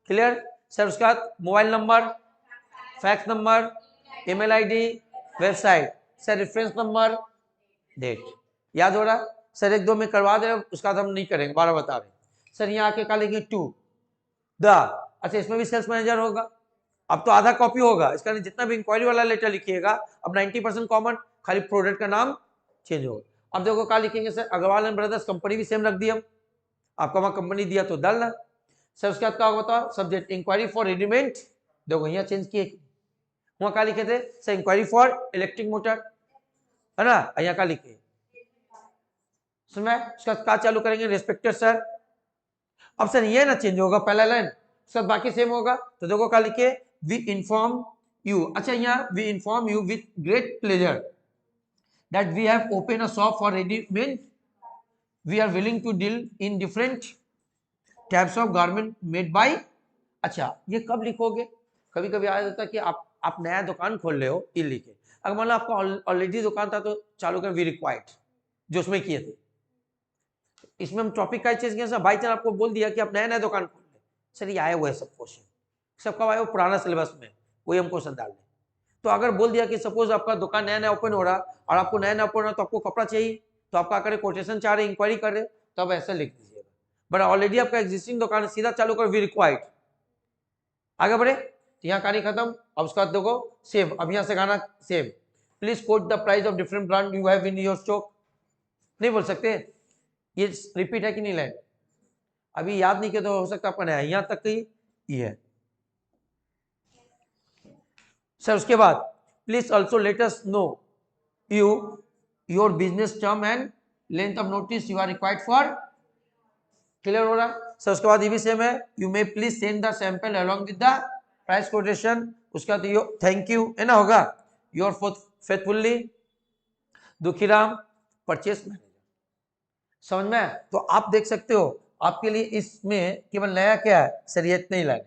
क्लियर, सर उसका mobile number, fax number, email ID, website, sir reference number, date, याद हो रहा? सर एक दो में करवा दे रहे, उसका हम नहीं करेंगे, 12 बता रहे। सर यहाँ आके क्या लिखेंगे, टू द, अच्छा इसमें भी सेल्स मैनेजर होगा, अब तो आधा कॉपी होगा इसका, जितना भी इंक्वायरी वाला लेटर लिखिएगा अब 90% कॉमन, खाली प्रोडक्ट का नाम चेंज होगा। अब देखो क्या लिखेंगे sir, Agarwal and brothers, company भी सेम रख दी, हम आपका वहां कंपनी दिया तो डालना। सर उसके बाद क्या होता है, सब्जेक्ट इंक्वायरी फॉर रेडीमेड, देखो यहाँ चेंज किए, वहां क्या लिखे थे sir, inquiry for electric motor, है ना, यहाँ क्या लिखे सुना, उसका क्या चालू करेंगे, रेस्पेक्टेड सर। अब सर ये ना चेंज होगा पहला लाइन, सब बाकी सेम होगा, तो देखो क्या लिखिए, वी इन्फॉर्म यू, अच्छा यहाँ we inform you with great pleasure that we have opened a shop for ready-made. We are willing to deal in different types of garment made by. अच्छा ये कब लिखोगे? कभी कभी आ जाता है कि आप नया दुकान खोल रहे हो, ये लिखे। अगर मान लो आपका ऑलरेडी दुकान था तो चालू कर वी रिक्वायर्ड, जो उसमें किए थे। इसमें हम टॉपिक का चीज किया, भाई चाहे आपको बोल दिया कि आप नया नया दुकान खोल रहे, सर ये आए हुए सब क्वेश्चन, सब कब आए हो? पुराना सिलेबस में कोई हम क्वेश्चन डाल दें। तो अगर बोल दिया कि सपोज आपका दुकान नया नया ओपन हो रहा और आपको नया नया ओपन हो रहा तो आपको कपड़ा चाहिए, तो आपका करे कोटेशन चाह रहे, इंक्वायरी कर रहे, तो आप ऐसा लिख दीजिएगा। बट ऑलरेडी आपका एग्जिस्टिंग दुकान सीधा चालू कर वी रिक्वायर्ड, आगे बढ़े तो यहाँ कहानी खत्म। अब उसका देखो सेव, अब यहाँ से गाना save, please quote the price of different brand you have in your stock. नहीं बोल सकते, ये रिपीट है कि नहीं लाइन? अभी याद नहीं किया तो हो सकता आपका नया, यहाँ तक ही है सर। उसके बाद please also let us know your business term and length of notice you are required for. Clear हो रहा है सर? उसके बाद ये भी सेम है, you may please send the sample along with the price quotation. उसका तो थैंक यू है ना, होगा your faithfully Dukhiram purchase manager. समझ में? तो आप देख सकते हो आपके लिए इसमें केवल नया क्या है सर, ये इतना ही लाइन।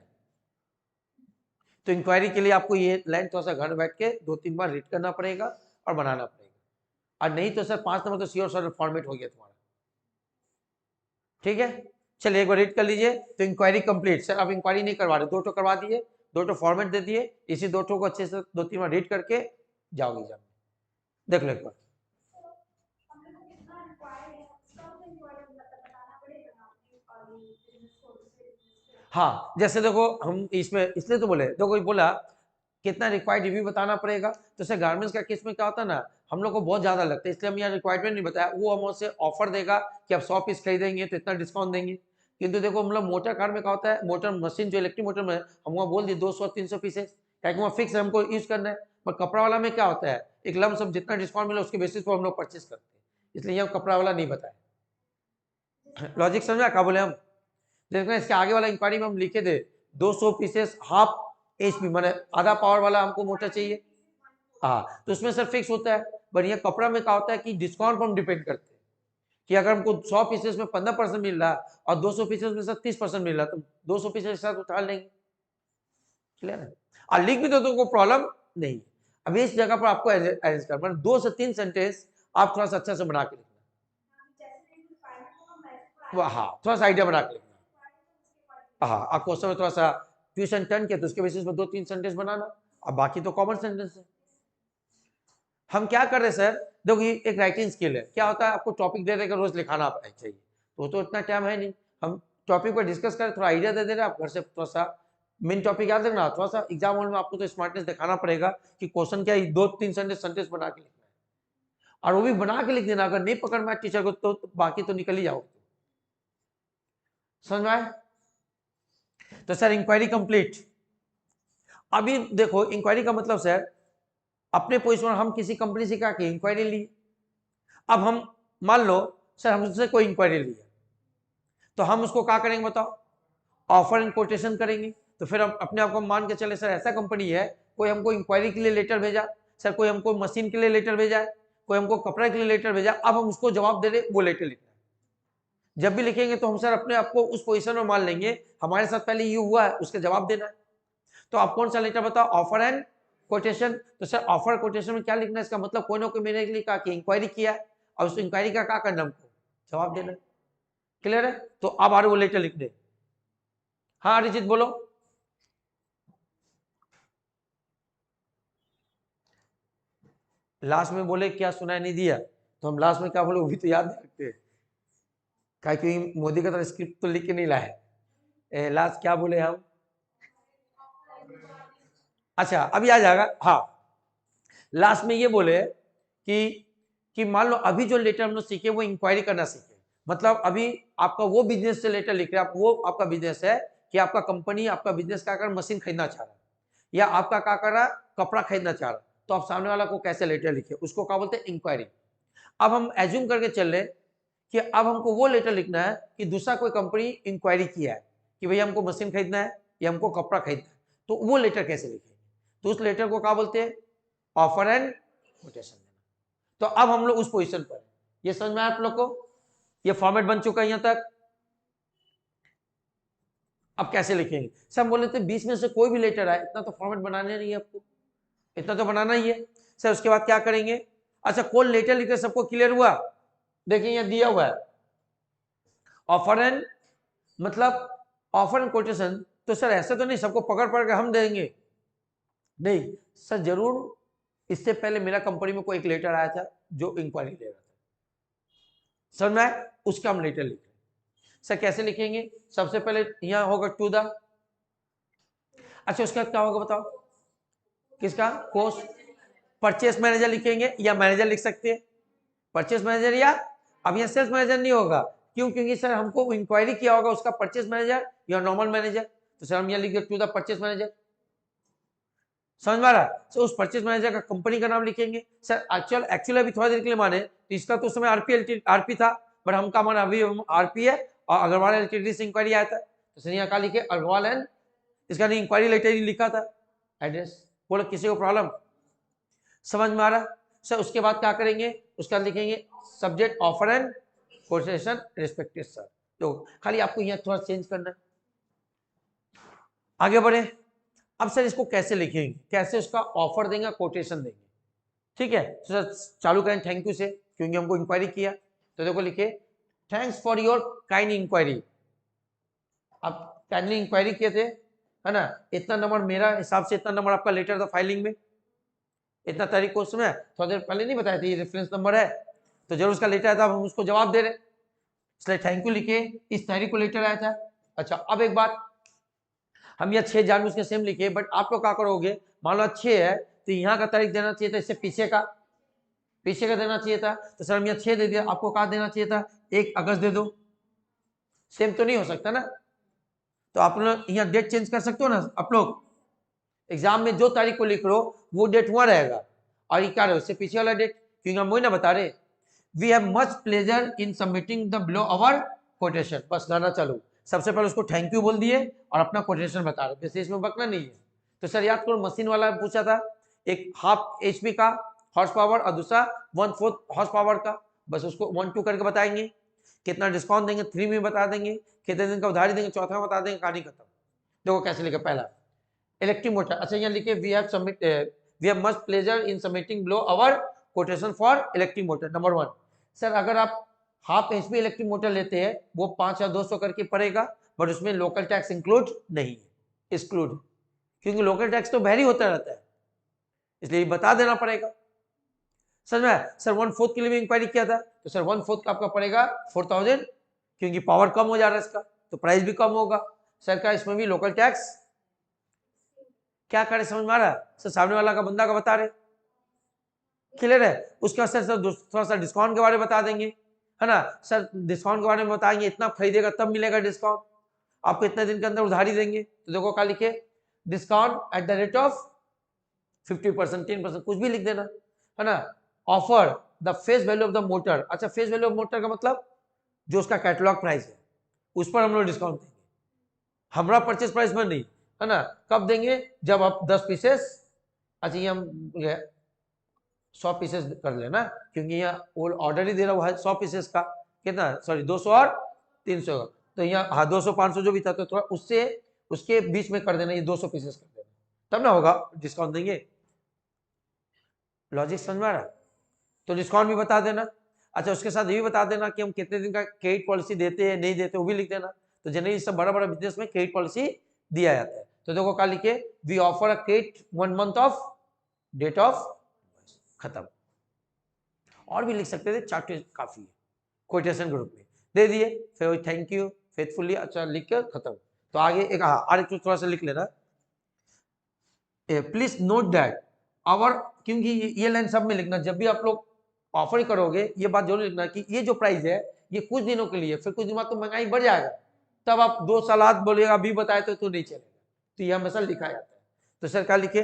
तो इंक्वायरी के लिए आपको ये लाइन थोड़ा सा घर बैठ के 2-3 बार रीड करना पड़ेगा और बनाना पड़ेगा, और नहीं तो सर 5 नंबर तो श्योर सर फॉर्मेट हो गया तुम्हारा। ठीक है, चलिए एक बार रीड कर लीजिए। तो इंक्वायरी कंप्लीट, सर आप इंक्वायरी नहीं करवा रहे, 2 ठो करवा दिए, 2 ठो फॉर्मेट दे दिए, इसी 2 ठो को अच्छे से 2-3 बार रीड करके जाओगे एग्जाम में। देख लो एक बार। हाँ जैसे देखो हम इसमें इसलिए तो बोले, देखो कोई बोला कितना रिक्वायर्ड रिव्यू बताना पड़ेगा, तो सर गारमेंट्स का केस में क्या होता है ना, हम लोग को बहुत ज्यादा लगता है, इसलिए हम यहाँ रिक्वायरमेंट नहीं बताया। वो हम उससे ऑफर देगा कि आप 100 पीस खरीदेंगे तो इतना डिस्काउंट देंगे, किंतु देखो मतलब मोटर कार में क्या होता है, मोटर मशीन जो इलेक्ट्रिक मोटर में हम वहाँ बोल दिए 200-300 पीसेस, क्या वहाँ फिक्स है हमको यूज करना है। पर कपड़ा वाला में क्या होता है, एक लम सब जितना डिस्काउंट मिला उसके बेसिस पर हम लोग परचेस करते हैं, इसलिए यहाँ कपड़ा वाला नहीं बताया। लॉजिक समझा क्या बोले हम? देखना इसके आगे वाला इंक्वायरी में हम लिखे थे 200 पीसेस हाफ HP, मैंने आधा पावर वाला हमको मोटर चाहिए। हाँ तो उसमें सर फिक्स होता है, बट ये कपड़ा में क्या होता है कि डिस्काउंट पर हम डिपेंड करते हैं, कि अगर हमको 100 पीसेस में 15% मिल रहा है और 200 पीसेस में सर 30% मिल रहा है, तो 200 पीसेस के साथ उठा लेंगे। क्लियर है? और लिख भी दो तो कोई प्रॉब्लम नहीं। अब इस जगह पर आपको अरेंज कर, मतलब 2 से 3 सेंटेंस आप थोड़ा सा अच्छा से बना के लिखना। हाँ थोड़ा सा आइडिया बना के लिखना। हाँ आप क्वेश्चन में थोड़ा सा ट्यूशन टर्न किया तो उसके बेसिस पर 2-3 सेंटेंस बनाना, अब बाकी तो कॉमन सेंटेंस है। हम क्या कर रहे हैं सर, देखो ये एक राइटिंग स्किल है, क्या होता है आपको टॉपिक दे देकर रोज लिखाना चाहिए, तो इतना टाइम है नहीं, हम टॉपिक पर डिस्कस करें, थोड़ा आइडिया दे दे रहे, आप घर से थोड़ा सा मेन टॉपिक याद रखना, थोड़ा सा एग्जाम हॉल में आपको तो स्मार्टनेस दिखाना पड़ेगा कि क्वेश्चन क्या है, 2-3 सेंटेंस बना के लिखना है, और वो भी बना के लिख देना, अगर नहीं पकड़ में टीचर को तो बाकी तो निकल ही जाओगे। समझ में आए? तो सर इंक्वायरी कंप्लीट। अभी देखो इंक्वायरी का मतलब सर अपने पोजीशन हम किसी कंपनी से क्या की इंक्वायरी ली, अब हम मान लो सर हम उससे कोई इंक्वायरी लिया, तो हम उसको क्या करेंगे बताओ, ऑफर एंड कोटेशन करेंगे। तो फिर हम अपने आप को मान के चले सर ऐसा कंपनी है, कोई हमको इंक्वायरी के लिए लेटर भेजा, सर कोई हमको मशीन के लिए लेटर भेजा है, कोई हमको कपड़ा के लिए लेटर भेजा, अब हम उसको जवाब दे रहे वो लेटर लिखना है। जब भी लिखेंगे तो हम सर अपने आप को उस पोजीशन में मान लेंगे, हमारे साथ पहले ये हुआ है उसके जवाब देना है। तो आप कौन सा लेटर बताओ, ऑफर एंड कोटेशन। तो सर ऑफर कोटेशन में क्या लिखना है, इसका मतलब कोई ना कोई मेरे लिए कहा कि इंक्वायरी किया है और उस इंक्वायरी का क्या करना हमको जवाब देना है। क्लियर है? तो अब आ रहे वो लेटर लिख दे। हाँ अरिजीत बोलो। लास्ट में बोले क्या सुनाई नहीं दिया, तो हम लास्ट में क्या बोले वो भी तो याद नहीं रखते, क्या कि मोदी का तरह स्क्रिप्ट तो लिख के नहीं लाए। लास्ट क्या बोले हम, अच्छा अभी आ जाएगा। हाँ लास्ट में ये बोले कि मान लो अभी जो लेटर हम लोग सीखे वो इंक्वायरी करना सीखे, मतलब अभी आपका वो बिजनेस से लेटर लिख रहे हैं, वो आपका बिजनेस है कि आपका कंपनी आपका बिजनेस क्या कर मशीन खरीदना चाह रहा है, या आपका क्या कर रहा है कपड़ा खरीदना चाह रहा है, तो आप सामने वाला को कैसे लेटर लिखे उसको क्या बोलते हैं इंक्वायरी। अब हम एज्यूम करके चल रहे कि अब हमको वो लेटर लिखना है कि दूसरा कोई कंपनी इंक्वायरी किया है कि भैया हमको मशीन खरीदना है या हमको कपड़ा खरीदना है, तो वो लेटर कैसे लिखेंगे, तो उस लेटर को क्या बोलते हैं, ऑफर एंड कोटेशन देना। तो अब हम लोग उस पोजीशन पर, ये समझ में आया आप लोग को, ये फॉर्मेट बन चुका है यहां तक। अब कैसे लिखेंगे, सब बोले थे 20 में से कोई भी लेटर आए, इतना तो फॉर्मेट बनाना नहीं है आपको, इतना तो बनाना ही है सर। उसके बाद क्या करेंगे, अच्छा कौन लेटर लिखे, सबको क्लियर हुआ, देखिए यहां दिया हुआ है ऑफर एंड, मतलब ऑफर एंड कोटेशन। तो सर ऐसा तो नहीं सबको पकड़ पकड़ के हम देंगे, नहीं सर, जरूर इससे पहले मेरा कंपनी में कोई एक लेटर आया था जो इंक्वायरी ले रहा था, समझ में आया, उसका हम लेटर लिख रहे हैं। सर कैसे लिखेंगे, सबसे पहले यहां होगा टू द, अच्छा उसके बाद क्या होगा बताओ, किसका, कोस्ट, परचेस मैनेजर लिखेंगे या मैनेजर लिख सकते हैं, परचेस मैनेजर, या अब यहाँ सेल्स मैनेजर नहीं होगा, क्यों, क्योंकि सर हमको इंक्वायरी किया होगा उसका परचेस मैनेजर या नॉर्मल मैनेजर, तो सर हम यहाँ लिख टू द परचेस मैनेजर, समझ में आ रहा है। तो उस परचेस मैनेजर का कंपनी का नाम लिखेंगे। सर एक्चुअली अभी थोड़ा देर के लिए माने तो इसका तो उस समय आरपी था, बट हम का माना अभी आरपी है, और अग्रवाल एलटीडी से इंक्वायरी आया था, तो सर यहाँ का लिखे अग्रवाल एंड, इसका नहीं इंक्वायरी लेटर ही लिखा था, एड्रेस, बोलो किसी को प्रॉब्लम, समझ में आ रहा। सर उसके बाद क्या करेंगे, उसके बाद लिखेंगे subject offer and quotation respective sir, तो खाली आपको यहाँ थोड़ा चेंज करना है। आगे बढ़े, अब सर इसको कैसे लिखेंगे, कैसे उसका ऑफर देंगे, कोटेशन देंगे, ठीक है। तो सर चालू करें थैंक यू से, क्योंकि हमको इंक्वायरी किया, तो देखो लिखे thanks for your kind inquiry, आप काइंडली इंक्वायरी किए थे, है ना, इतना नंबर मेरा हिसाब से, इतना नंबर आपका लेटर था फाइलिंग में, इतना तारीख को उसमें थोड़ा देर पहले नहीं बताया था, ये रेफरेंस नंबर है, तो जरूर उसका लेटर आया था, हम उसको जवाब दे रहे, इसलिए थैंक यू लिखे, इस तारीख को लेटर आया था। अच्छा अब एक बात, हम यहाँ 6 जानबूझ के सेम लिखे, बट आप लोग क्या करोगे, मान लो 6 है तो यहाँ का तारीख देना चाहिए था, इससे पीछे का देना चाहिए था, तो सर हम यहाँ 6 दे दिया, आपको कहा देना चाहिए था 1 अगस्त दे दो, सेम तो नहीं हो सकता ना, तो आप लोग यहाँ डेट चेंज कर सकते हो ना, आप लोग एग्जाम में जो तारीख को लिख रहे हो वो डेट वहां रहेगा, और ये क्या रहे उससे पीछे वाला डेट, क्योंकि हम वही ना बता रहे, we have much pleasure in submitting the below our quotation, बस गाना चालू, सबसे पहले उसको थैंक यू बोल दिए और अपना कोटेशन बता रहे, जैसे इसमें बकना नहीं है। तो सर याद करो मशीन वाला पूछा था, एक हाफ एचपी का हॉर्स पावर और दूसरा 1/4 हॉर्स पावर का, बस उसको 1 2 करके बताएंगे, कितना डिस्काउंट देंगे 3 में बता देंगे, कितने दिन का उधारी देंगे चौथा बता देंगे, कहानी खत्म। देखो कैसे लिखा, पहला इलेक्ट्रिक मोटर, अच्छा यहाँ लिखे we have much pleasure in submitting below our quotation for electric motor, number 1। Sir अगर आप हाफ एचपी इलेक्ट्रिक मोटर लेते हैं वो 5200 करके पड़ेगा, बट उसमें लोकल टैक्स इंक्लूड नहीं है, एक्सक्लूड, क्योंकि लोकल टैक्स तो वैरी होता रहता है, इसलिए बता देना पड़ेगा, समझ में। सर 1/4 के लिए भी इंक्वायरी किया था, तो सर 1/4 का आपका पड़ेगा 4000, क्योंकि पावर कम हो जा रहा है इसका, तो प्राइस भी कम होगा, सर का इसमें भी लोकल टैक्स, क्या करे समझ में आ रहा है, सर सामने वाला का बंदा का बता रहे, क्लियर है। उसके बाद सर थोड़ा सा डिस्काउंट के बारे में बता देंगे, है ना, सर डिस्काउंट के बारे में बताएंगे, इतना खरीदेगा तब मिलेगा डिस्काउंट, आपको इतने दिन के अंदर उधारी देंगे, तो देखो क्या लिखे, discount at the rate of 50%, 10%, कुछ भी लिख देना, है ना। Offer the face value of the motor, अच्छा फेस वैल्यू ऑफ मोटर का मतलब जो उसका कैटलॉग प्राइस है उस पर हम लोग डिस्काउंट देंगे, हमारा परचेस प्राइस में नहीं, है ना। कब देंगे, जब आप 10 पीसेस, अच्छा ये हम 100 पीसेस कर लेना, क्योंकि यहाँ ऑर्डर ही दे रहा हुआ है 100 पीसेस का, कितना सॉरी 200 और 300 का, तो यहाँ हाँ 200 500 जो भी था, तो थोड़ा उससे उसके बीच में कर देना, ये 200 पीसेस कर देना, तब ना होगा डिस्काउंट देंगे, लॉजिक समझ में आ रहा, तो डिस्काउंट भी बता देना। अच्छा उसके साथ ये भी बता देना कि हम कितने दिन का क्रेडिट पॉलिसी देते हैं नहीं देते, वो भी लिख देना, तो जनरली सब बड़ा बड़ा बिजनेस में क्रेडिट पॉलिसी दिया जाता है, तो देखो क्या लिखे, we offer a credit 1 month of date of, खत्म। और भी लिख सकते थे, चार्ट काफी है, कोटेशन ग्रुप में दे दिए, फिर थैंक यू फेथफुली, अच्छा लिख कर खत्म। तो आगे एक आगे थोड़ा सा लिख लेना, प्लीज नोट दैट आवर, क्योंकि ये लाइन सब में लिखना, जब भी आप लोग ऑफर करोगे ये बात जरूर लिखना कि ये जो प्राइस है ये कुछ दिनों के लिए, फिर कुछ दिन बाद तो महंगाई बढ़ जाएगा, तब आप 2 साल बाद बोलेगा अभी बताए तो नहीं चलेगा, तो ये हमेशा लिखा जाता है। तो सर क्या लिखे,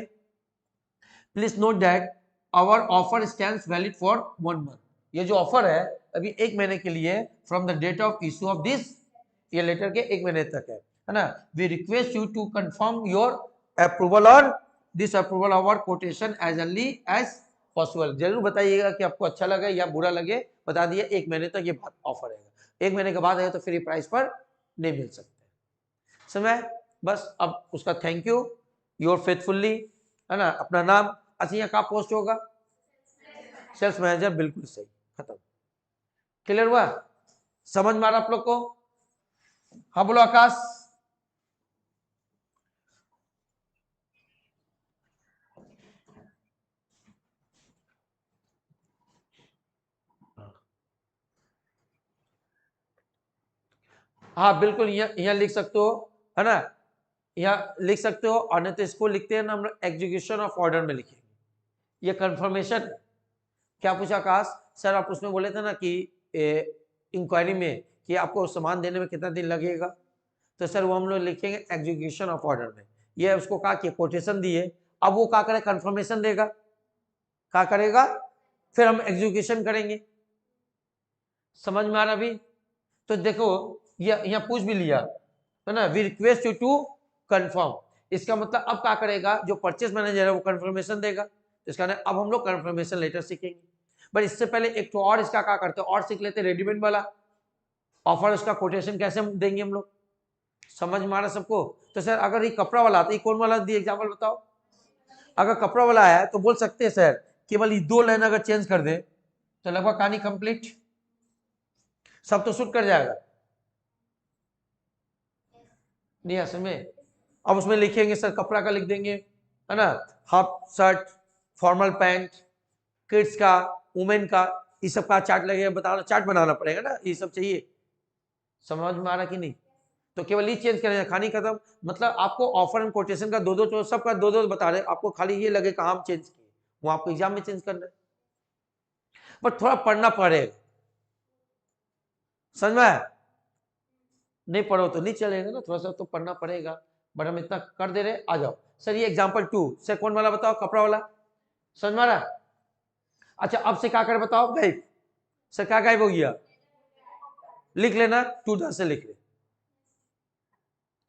please note that our offer stands valid for 1 month, ये जो ऑफर है अभी 1 महीने के लिए, from the date of issue of this, ये लेटर के 1 महीने तक है ना। We request you to confirm your approval और this approval of our quotation as early as possible. जरूर बताइएगा कि आपको अच्छा लगे या बुरा लगे, बता दिए 1 महीने तक ये बात ऑफर रहेगा, 1 महीने के बाद है तो फ्री प्राइस पर नहीं मिल सकते। समय बस अब उसका थैंक यू, योर फेथफुल्ली, है ना, अपना नाम। अच्छा यहाँ कहाँ पोस्ट होगा? सेल्स मैनेजर, बिल्कुल सही, खत्म। क्लियर हुआ? समझ में आ रहा आप लोग को? हाँ बोलो आकाश। हाँ बिल्कुल, यहाँ लिख सकते हो, है ना, यहाँ लिख सकते हो, और नहीं तो इसको लिखते हैं ना हम लोग एग्जीक्यूशन ऑफ ऑर्डर में लिखेंगे। ये कंफर्मेशन क्या पूछा आकाश? सर आप उसमें बोले थे ना कि इंक्वायरी में कि आपको सामान देने में कितना दिन लगेगा, तो सर वो हम लोग लिखेंगे एग्जीक्यूशन ऑफ ऑर्डर में। ये उसको कहा कि कोटेशन दिए, अब वो क्या करे, कंफर्मेशन देगा, क्या करेगा, फिर हम एग्जीक्यूशन करेंगे। समझ में आ रहा अभी? तो देखो ये यहाँ पूछ भी लिया, है ना, we request you to confirm, इसका मतलब अब क्या करेगा, जो परचेस मैनेजर है वो कंफर्मेशन देगा, तो इसका अब हम लोग कंफर्मेशन लेटर सीखेंगे। बट इससे पहले एक तो और इसका क्या करते हैं, और सीख लेते रेडीमेड वाला ऑफर, उसका कोटेशन कैसे हम देंगे हम लोग। समझ में आ रहा सबको? तो सर अगर ये कपड़ा वाला आता है, कौन वाला दिए एग्जाम्पल बताओ। अगर कपड़ा वाला है तो बोल सकते हैं सर केवल ये 2 लाइन अगर चेंज कर दे तो लगभग कहानी कंप्लीट, सब तो शूट कर जाएगा। नहीं असल में अब उसमें लिखेंगे सर कपड़ा का लिख देंगे, है ना, half shirt, formal pant, kids का, वुमेन का, ये सब का चार्ट लगेगा, बताना चार्ट बनाना पड़ेगा ना, ये सब चाहिए। समझ में आ रहा कि नहीं? तो केवल ये चेंज करेंगे, कहानी खत्म। मतलब आपको ऑफर एंड कोटेशन का दो दो, सबका दो दो बता रहे, आपको खाली ये लगे कहाँ हम चेंज किए, वो आपको एग्जाम में चेंज करना है, बट थोड़ा पढ़ना पड़ेगा। समझ में? नहीं पढ़ो तो नहीं चलेगा ना, थोड़ा सा तो पढ़ना पड़ेगा, बट हम इतना कर दे रहे। आ जाओ सर, ये एग्जाम्पल 2 सर कौन वाला बताओ, कपड़ा वाला, समझ में आ रहा? अच्छा अब से क्या कर बताओ, गायब। सर क्या गायब हो गया, लिख लेना, 2 से लिख ले,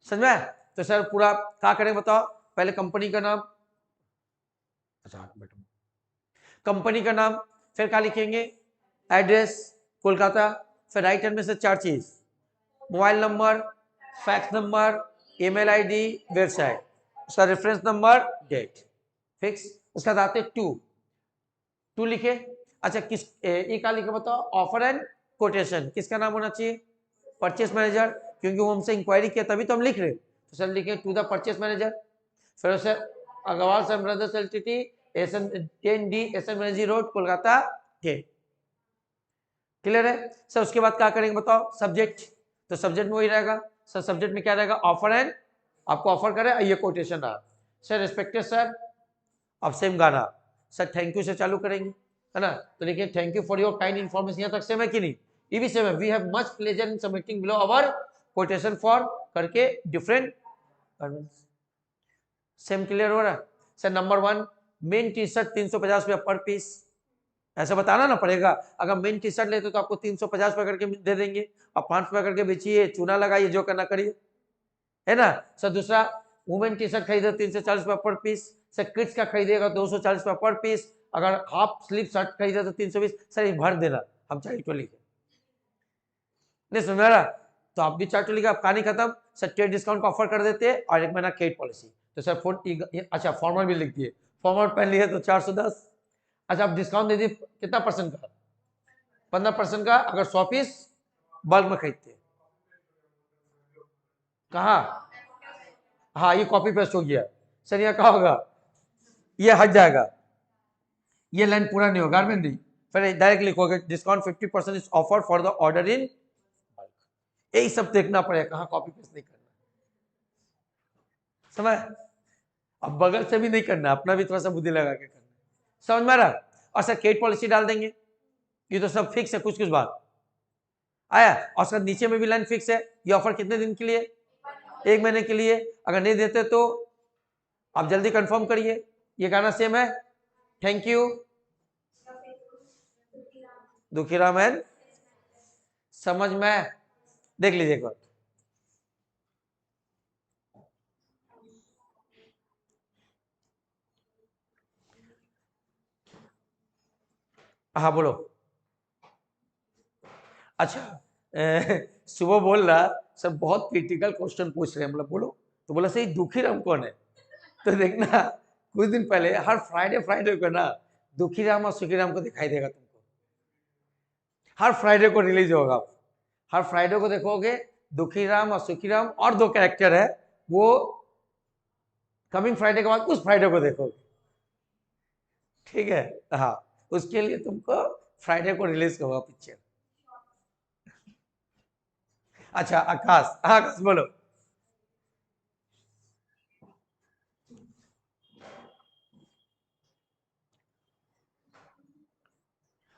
समझ में? तो सर पूरा क्या करें बताओ, पहले कंपनी का नाम, अच्छा कंपनी का नाम, फिर क्या लिखेंगे, एड्रेस कोलकाता, फिर राइट हैंड में से 4 चीज, mobile number, fax number, email ID, website, उसका रेफरेंस नंबर, डेट, फिक्स। उसका बाद आते 2 लिखे। अच्छा किस ये क्या लिखे बताओ, ऑफर एंड कोटेशन, किसका नाम होना चाहिए, परचेस मैनेजर, क्योंकि वो हमसे इंक्वायरी किया तभी तो हम लिख रहे, तो सर लिखे टू द परचेस मैनेजर। फिर उसे Agarwal son brothers LTD, S N 10D S N Banerjee road Kolkata के। क्लियर है सर? उसके बाद क्या करेंगे बताओ, सब्जेक्ट, तो सब्जेक्ट में वही रहेगा सर, सब्जेक्ट में क्या रहेगा, ऑफर एंड, आपको ऑफर करे, ये कोटेशन रहा सर, रिस्पेक्टेड सर, अब सेम गाना सर, थैंक यू से चालू करेंगे, है ना, तो देखिए thank you for your kind information, यहाँ तक सेम है कि नहीं, ये भी सेम है, we have much pleasure in submitting below our quotation for करके डिफरेंट गारमेंट्स। सेम क्लियर हो रहा है sir? Number 1 men T shirt 350 रुपया पर पीस, ऐसा बताना ना पड़ेगा, अगर मेन टी शर्ट लेते तो आपको 350 रुपया करके दे देंगे, और 5 रुपया करके बेचिए, चूना लगाइए, जो करना करिए, है ना सर? दूसरा वुमेन टी शर्ट खरीदे 340 रुपया पर पीस सर, किड्स का खरीदेगा 240 रुपया पर पीस, अगर हाफ स्लीव शर्ट खरीदे तो 320 सर, ये भर देना, हम चार्ट को लिखे, नहीं समझ रहा? तो आप भी चार्ट लिखा, आप कहानी खत्म सर, ट्रेड डिस्काउंट का ऑफर कर देते हैं और 1 महीना क्रेडिट पॉलिसी, तो सर अच्छा फॉर्मल भी लिख दिए, फॉर्मल पहन लिए तो 410। अच्छा आप डिस्काउंट दे दिए कितना परसेंट का, 15% का, अगर 100 पीस बल्क में खरीदते हैं। कहा, हाँ ये कॉपी पेस्ट हो गया सर, यहाँ कहा होगा, ये हट जाएगा, ये लाइन पूरा नहीं होगा गारमेंट नहीं, फिर डायरेक्ट लिखोगे discount 50% is offer for the order in bulk, यही सब देखना पड़ेगा, कहाँ कॉपी पेस्ट नहीं करना, समझ? अब बगल से भी नहीं करना, अपना भी थोड़ा सा बुद्धि लगा के करना, समझ में आ रहा? और सर क्रेडिट पॉलिसी डाल देंगे, ये तो सब फिक्स है, कुछ कुछ बात आया, और सर नीचे में भी लाइन फिक्स है, ये ऑफर कितने दिन के लिए, 1 महीने के लिए, अगर नहीं देते तो आप जल्दी कंफर्म करिए, ये गाना सेम है, थैंक यू दुखीराम है, समझ में? देख लीजिए एक बार, हाँ बोलो। अच्छा सुबह बोल रहा सब बहुत क्रिटिकल क्वेश्चन पूछ रहे हैं, मतलब बोलो। तो बोला सही दुखीराम कौन है? तो देखना कुछ दिन पहले हर फ्राइडे फ्राइडे को ना दुखीराम और सुखीराम को दिखाई देगा तुमको। हर फ्राइडे को रिलीज होगा। हर फ्राइडे को देखोगे दुखीराम और सुखीराम, और दो कैरेक्टर है वो कमिंग फ्राइडे के बाद उस फ्राइडे को देखोगे। ठीक है, हाँ उसके लिए तुमको फ्राइडे को रिलीज होगा पिक्चर। अच्छा आकाश, आकाश बोलो।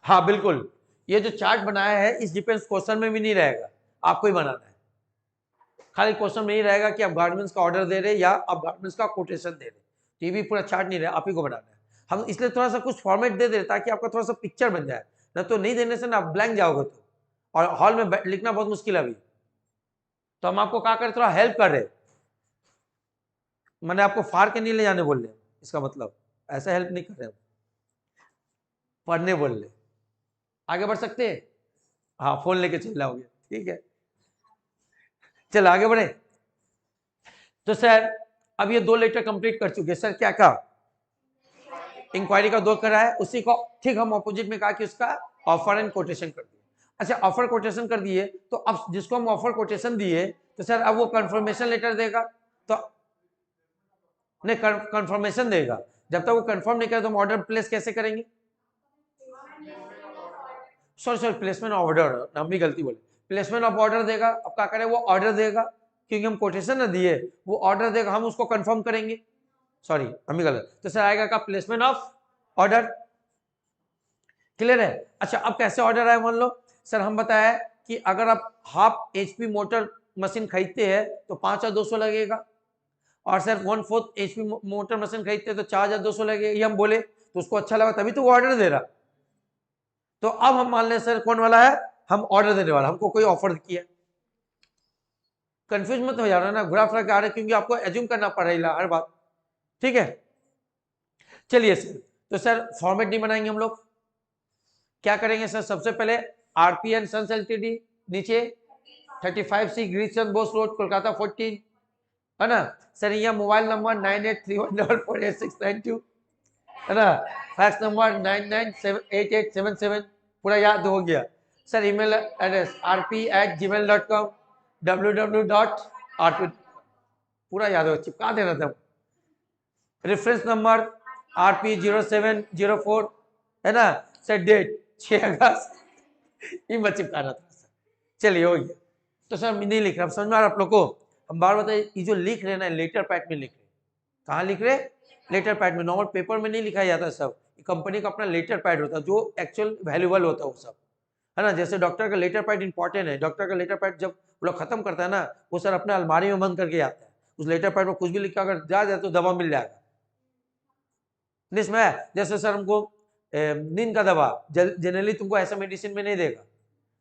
हाँ बिल्कुल, ये जो चार्ट बनाया है इस डिफेंस क्वेश्चन में भी नहीं रहेगा, आपको ही बनाना है। खाली क्वेश्चन में नहीं रहेगा कि आप गारमेंट्स का ऑर्डर दे रहे या आप गारमेंट्स का कोटेशन दे रहे, तो ये भी पूरा चार्ट नहीं रहे, आप ही को बनाना है। हम इसलिए थोड़ा सा कुछ फॉर्मेट दे दे ताकि आपका थोड़ा सा पिक्चर बन जाए, ना तो नहीं देने से ना ब्लैंक जाओगे तो, और हॉल में लिखना बहुत मुश्किल है अभी। तो हम आपको क्या कर थोड़ा हेल्प कर रहे, मैंने आपको फाड़ के नहीं ले जाने बोल रहे, इसका मतलब ऐसा हेल्प नहीं कर रहे, पढ़ने बोल रहे। आगे बढ़ सकते हैं? हाँ फोन लेके चल जाओगे, ठीक है। चल आगे बढ़े। तो सर अब ये 2 लेटर कंप्लीट कर चुके सर, क्या कहा? इंक्वायरी का 2 करा है, उसी को ठीक हम ऑपोजिट में कहा कि उसका ऑफर एंड कोटेशन कर दिए। अच्छा ऑफर कोटेशन कर दिए, तो अब जिसको हम ऑफर कोटेशन दिए तो सर अब वो कंफर्मेशन लेटर देगा, तो नहीं कंफर्मेशन देगा। जब तक वो कंफर्म नहीं करे तो हम ऑर्डर प्लेस कैसे करेंगे? सॉरी प्लेसमेंट ऑफ ऑर्डर, हम भी गलती बोले, प्लेसमेंट ऑफ ऑर्डर देगा। अब क्या करें, वो ऑर्डर देगा क्योंकि हम कोटेशन ना दिए, वो ऑर्डर देगा, हम उसको कंफर्म करेंगे। सॉरी हम भी गलत, तो सर आएगा का प्लेसमेंट ऑफ ऑर्डर। क्लियर है? अच्छा अब कैसे ऑर्डर आए, मान लो सर हम बताया कि अगर आप हाफ एचपी मोटर मशीन खरीदते हैं तो 5200 लगेगा, और सर 1/4 एचपी मोटर मशीन खरीदते हैं तो 4200 लगेगा, ये हम बोले तो उसको अच्छा लगा तभी तो वो ऑर्डर दे रहा। तो अब हम मान लें सर कौन वाला है, हम ऑर्डर देने वाला, हमको कोई ऑफर किया। कंफ्यूज मत हो जा रहा ना, घुरा फिरा के आ रहा है क्योंकि आपको एज्यूम करना पड़ रही है हर बात। ठीक है चलिए सर, तो सर फॉर्मेट नहीं बनाएंगे हम लोग, क्या करेंगे सर? सबसे पहले आरपीएन सन्स एलटीडी, नीचे 35C ग्रीचंद बोस रोड कोलकाता 14, है ना सर? यहाँ मोबाइल नंबर 9831448692, है ना? फैक्स नंबर 998877, पूरा याद हो गया sir. Email address rp@gmail.com, www.rp, पूरा याद हो, चिपका देना था। रेफरेंस नंबर RP0704, है ना सर? डेट 6 अगस्त, ये मैं चिपकाना था सर। चलिए हो गया। तो सर नहीं लिख रहा, समझ में आ रहा आप लोग को? हम बार बताइए, ये जो लिख रहे ना लेटर पैड में लिख रहे, कहाँ लिख रहे? लेटर पैड में, नॉर्मल पेपर में नहीं लिखा जाता सब, कंपनी का अपना लेटर पैड होता है जो एक्चुअल वैल्यूबल होता है वो सब, है ना? जैसे डॉक्टर का लेटर पैड इंपॉर्टेंट है, डॉक्टर का लेटर पैड जब वो लोग खत्म करता है ना, वो सर अपने अलमारी में बंद करके आता है, उस लेटर पैड में कुछ भी लिखा अगर जा जाए तो दवा मिल जाएगा। इसमें जैसे सर हमको नींद का दवा जनरली तुमको ऐसा मेडिसिन में नहीं देगा,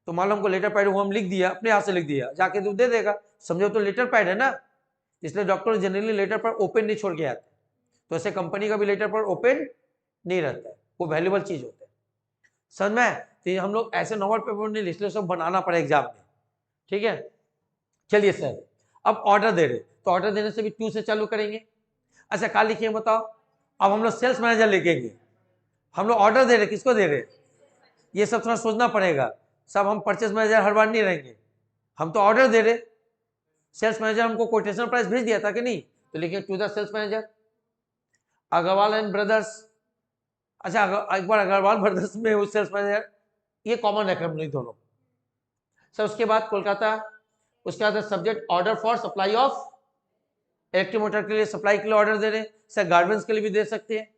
तो मान लो हमको लेटर पैड वो हम लिख दिया, अपने हाथ से लिख दिया, जाके तो दे देगा, समझो तो लेटर पैड है ना, इसलिए doctor generally letter pad open नहीं छोड़ के आते, तो ऐसे कंपनी का भी लेटर पैड ओपन नहीं रहता है, वो वैल्यूबल चीज होता है, समझ में? तो हम लोग ऐसे नॉर्मल पेपर नहीं लिखते, सब बनाना पड़े एग्जाम में, ठीक है? चलिए सर अब ऑर्डर दे रहे, तो ऑर्डर देने से भी 2 से चालू करेंगे। अच्छा क्या लिखिए बताओ? अब हम लोग सेल्स मैनेजर लिखेंगे, हम लोग ऑर्डर दे रहे, किसको दे रहे, ये सब थोड़ा सोचना पड़ेगा। सब हम परचेस मैनेजर हर बार नहीं रहेंगे, हम तो ऑर्डर दे रहे। सेल्स मैनेजर हमको कोटेशन प्राइस भेज दिया था कि नहीं, तो लिखिए to the sales manager Agarwal and brothers. अच्छा एक बार अग्रवाल ब्रदर्स में वो सेल्स मैनेजर, ये कॉमन है हम नहीं दोनों सर। उसके बाद कोलकाता, उसके बाद subject order for supply of electric motor के लिए सप्लाई के लिए ऑर्डर दे रहे सर, गारमेंट्स के लिए भी दे सकते हैं।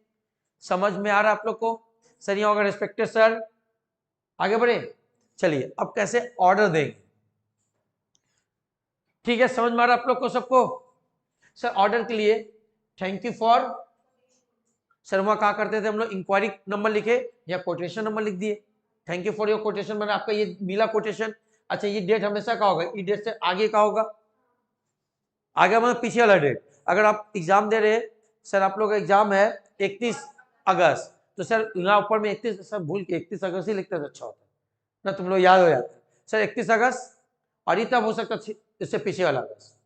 समझ में आ रहा है आप लोग को? सर ये होगा रिस्पेक्टेड सर, आगे बढ़े। चलिए अब कैसे ऑर्डर देंगे, ठीक है? समझ में आ रहा है आप लोग को सबको? सर ऑर्डर के लिए थैंक यू फॉर, सर वहां कहा करते थे हम लोग इंक्वायरी नंबर लिखे या कोटेशन नंबर लिख दिए, thank you for your quotation, मैंने आपका ये मिला कोटेशन। अच्छा ये डेट हमेशा का होगा, ये डेट से आगे का होगा, आगे मतलब पीछे वाला डेट। अगर आप एग्जाम दे रहे हैं, सर आप लोग का एग्जाम है 31 अगस्त, तो सर यहाँ ऊपर में 31 सर भूल के 31 अगस्त ही लिखते तो अच्छा होता ना, तुम लोग याद हो जाता है सर 31 अगस्त, और ये तब हो सकता इससे पीछे वाला अगस्त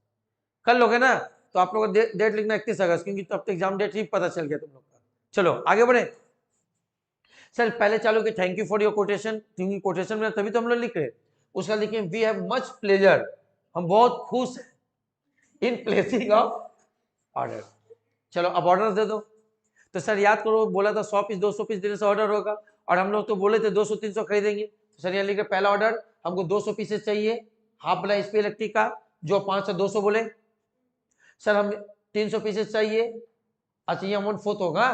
कर लोगे ना, तो आप लोग डेट लिखना 31 अगस्त, क्योंकि तब तक एग्जाम डेट ही पता चल गया तुम लोग का। चलो आगे बढ़े सर, पहले चालू कि thank you for your quotation, क्योंकि कोटेशन में तभी तो हम लोग लिख रहे हैं। उसका लिखे वी हैव मच प्लेजर, हम बहुत खुश इन प्लेसिंग ऑफ ऑर्डर। चलो अब ऑर्डर दे दो। तो सर याद करो बोला था 100 पीस 200 पीस देने से ऑर्डर होगा, और हम लोग तो बोले थे 200-300 खरीदेंगे। तो सर यहाँ लिख रहे पहला ऑर्डर हमको 200 पीसेस चाहिए हाफ वाला एचपी इलेक्ट्रिक का, जो 5 से 200 बोले। सर हम 300 पीसेस चाहिए, अच्छा ये 1/4 होगा,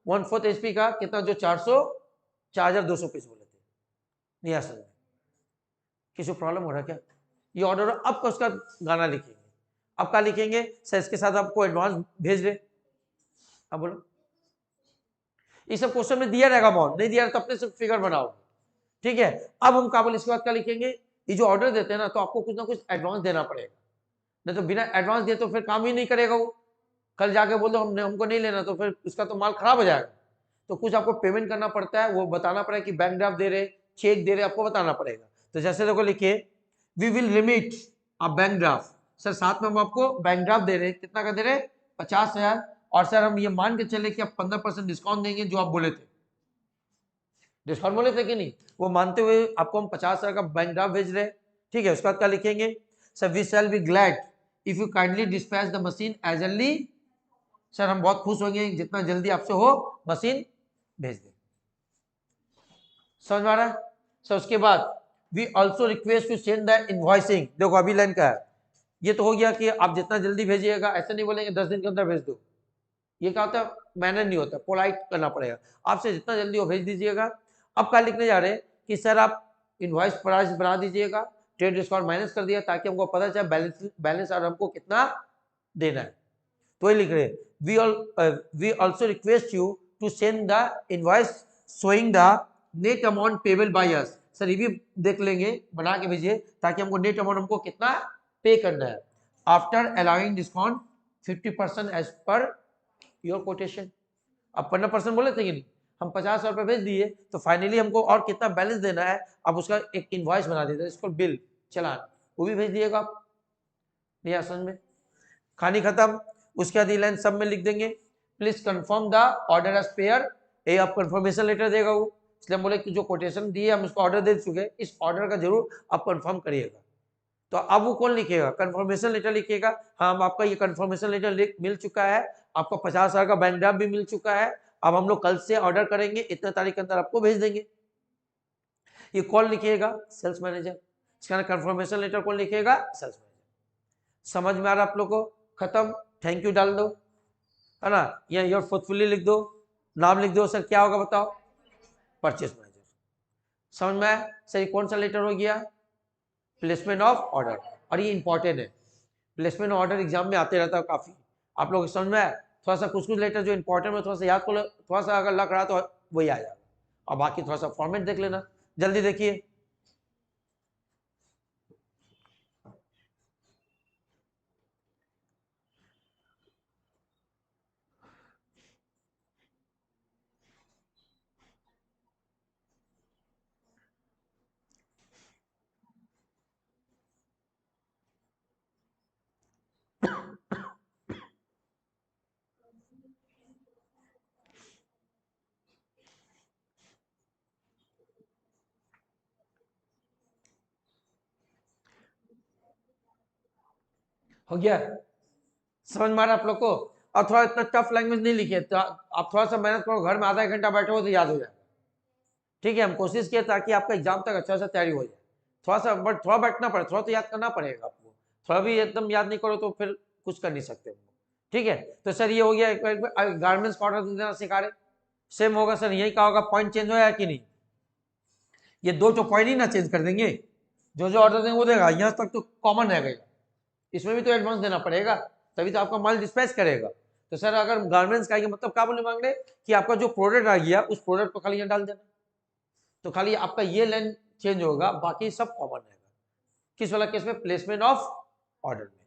1/4 एचपी का कितना, जो 4,200 पीस बोले थे। नहीं आ सकता, किसी प्रॉब्लम हो रहा है क्या? ये ऑर्डर अब का उसका गाना लिखेंगे, अब क्या लिखेंगे सर, इसके साथ आपको एडवांस भेज दे। अब बोलो ये सब क्वेश्चन में दिया रहेगा अमाउंट, नहीं दिया तो अपने से फिगर बनाओ, ठीक है। अब हम क्या बोले इसके बाद क्या लिखेंगे, ये जो ऑर्डर देते हैं ना, तो आपको कुछ ना कुछ एडवांस देना पड़ेगा, नहीं तो बिना एडवांस दिए तो फिर काम ही नहीं करेगा वो। कल जाके बोल दो हमको नहीं लेना, तो फिर उसका तो माल खराब हो जाएगा। तो कुछ आपको पेमेंट करना पड़ता है, वो बताना पड़ेगा कि बैंक ड्राफ्ट दे रहे, चेक दे रहे, आपको बताना पड़ेगा। तो जैसे देखो लिखिए we will limit a bank draft, sir साथ में हम आपको बैंक ड्राफ्ट दे रहे, कितना का दे रहे, 50,000, और सर हम ये मान के चले कि आप 15% डिस्काउंट देंगे, जो आप बोले थे, डिस्काउंट बोले थे कि नहीं, वो मानते हुए आपको हम 50,000 का बैंक ड्राफ्ट भेज रहे, ठीक है। उसके बाद क्या लिखेंगे sir, we shall be glad if you kindly dispatch the machine as early, sir हम बहुत खुश होंगे जितना जल्दी आपसे हो मशीन भेज दे। समझ में आ रहा है सर? उसके बाद we also request to send the invoicing, देखो अभी लाइन का है, ये तो हो गया कि आप जितना जल्दी भेजिएगा, ऐसे नहीं बोलेंगे 10 दिन के अंदर भेज दो, ये क्या होता है, मैनर नहीं होता, पोलाइट करना पड़ेगा, आपसे जितना जल्दी हो भेज दीजिएगा। अब क्या लिखने जा रहे हैं कि सर आप इनवॉइस प्राइस बना दीजिएगा, ट्रेड डिस्काउंट माइनस कर दिया, ताकि हमको पता चले बैलेंस और हमको कितना देना है। तो ये लिख रहे हैं we also request you to send the invoice showing the net amount payable by us, sir ये भी देख लेंगे, बना के भेजिए, ताकि हमको नेट अमाउंट हमको कितना पे करना है, after allowing discount 50% as per your quotation. अब 15% बोले थे कि नहीं, हम 50,000 रुपये भेज दिए, तो फाइनली हमको और कितना बैलेंस देना है, अब उसका एक इनवॉइस बना दीजिए, इसको बिल चलान, वो भी भेज दिएगा आप, नहीं समझ में? कहानी खत्म। उसके बाद लाइन सब में लिख देंगे please confirm the order as per, ये आप कंफर्मेशन लेटर देगा वो, इसलिए हम बोले कि जो कोटेशन दिए हम उसको ऑर्डर दे चुके, इस ऑर्डर का जरूर आप कंफर्म करिएगा। तो अब वो कौन लिखेगा, कंफर्मेशन लेटर लिखेगा, हाँ आपका ये कंफर्मेशन लेटर मिल चुका है, आपका 50,000 का बैंक ड्राफ्ट भी मिल चुका है, अब हम लोग कल से ऑर्डर करेंगे, इतने तारीख के अंदर आपको भेज देंगे। ये कौन लिखिएगा, सेल्स मैनेजर। इसका कंफर्मेशन लेटर कौन लिखेगा, सेल्स मैनेजर। समझ में आ रहा है आप लोग को? खत्म, थैंक यू डाल दो, है ना, या योर फोर्थफुली लिख दो, नाम लिख दो, सर क्या होगा बताओ, परचेस मैनेजर। समझ में आया सर? ये कौन सा लेटर हो गया, प्लेसमेंट ऑफ ऑर्डर, और ये इंपॉर्टेंट है, प्लेसमेंट ऑर्डर एग्जाम में आते रहता है काफी, आप लोग समझ में आया? थोड़ा सा कुछ लेटर जो इंपॉर्टेंट है थोड़ा सा याद कर, थोड़ा सा अगर लग रहा तो वही आ जाएगा, और बाकी थोड़ा सा फॉर्मेट देख लेना, जल्दी देखिए। हो गया, समझ में आ रहा आप लोग को? और थोड़ा इतना टफ लैंग्वेज नहीं लिखे, तो आप थोड़ा सा मेहनत करो, घर में आधा एक घंटा बैठे हो तो याद हो जाएगा, ठीक है। हम कोशिश किए ताकि आपका एग्जाम तक अच्छा सा तैयारी हो जाए, थोड़ा सा बट थोड़ा बैठना पड़े, थोड़ा तो याद करना पड़ेगा आपको, थोड़ा भी एकदम याद नहीं करो तो फिर कुछ कर नहीं सकते, ठीक है। तो सर ये हो गया, गारमेंट्स का ऑर्डर देना सिखा रहे, सेम होगा सर, यही का होगा, पॉइंट चेंज होया कि नहीं, ये दो तो पॉइंट ही ना चेंज कर देंगे, जो जो ऑर्डर देंगे वो देगा, यहाँ तक तो कॉमन रहेगा, इसमें भी तो एडवांस देना पड़ेगा, तभी तो आपका माल डिस्पैच करेगा। तो सर अगर गारमेंट्स का मतलब क्या बोलने मांग रहे कि आपका जो प्रोडक्ट आ गया उस प्रोडक्ट को खाली यहाँ डाल देना, तो खाली आपका ये लाइन चेंज होगा, बाकी सब कॉमन रहेगा। किस वाला केस में, प्लेसमेंट ऑफ ऑर्डर में,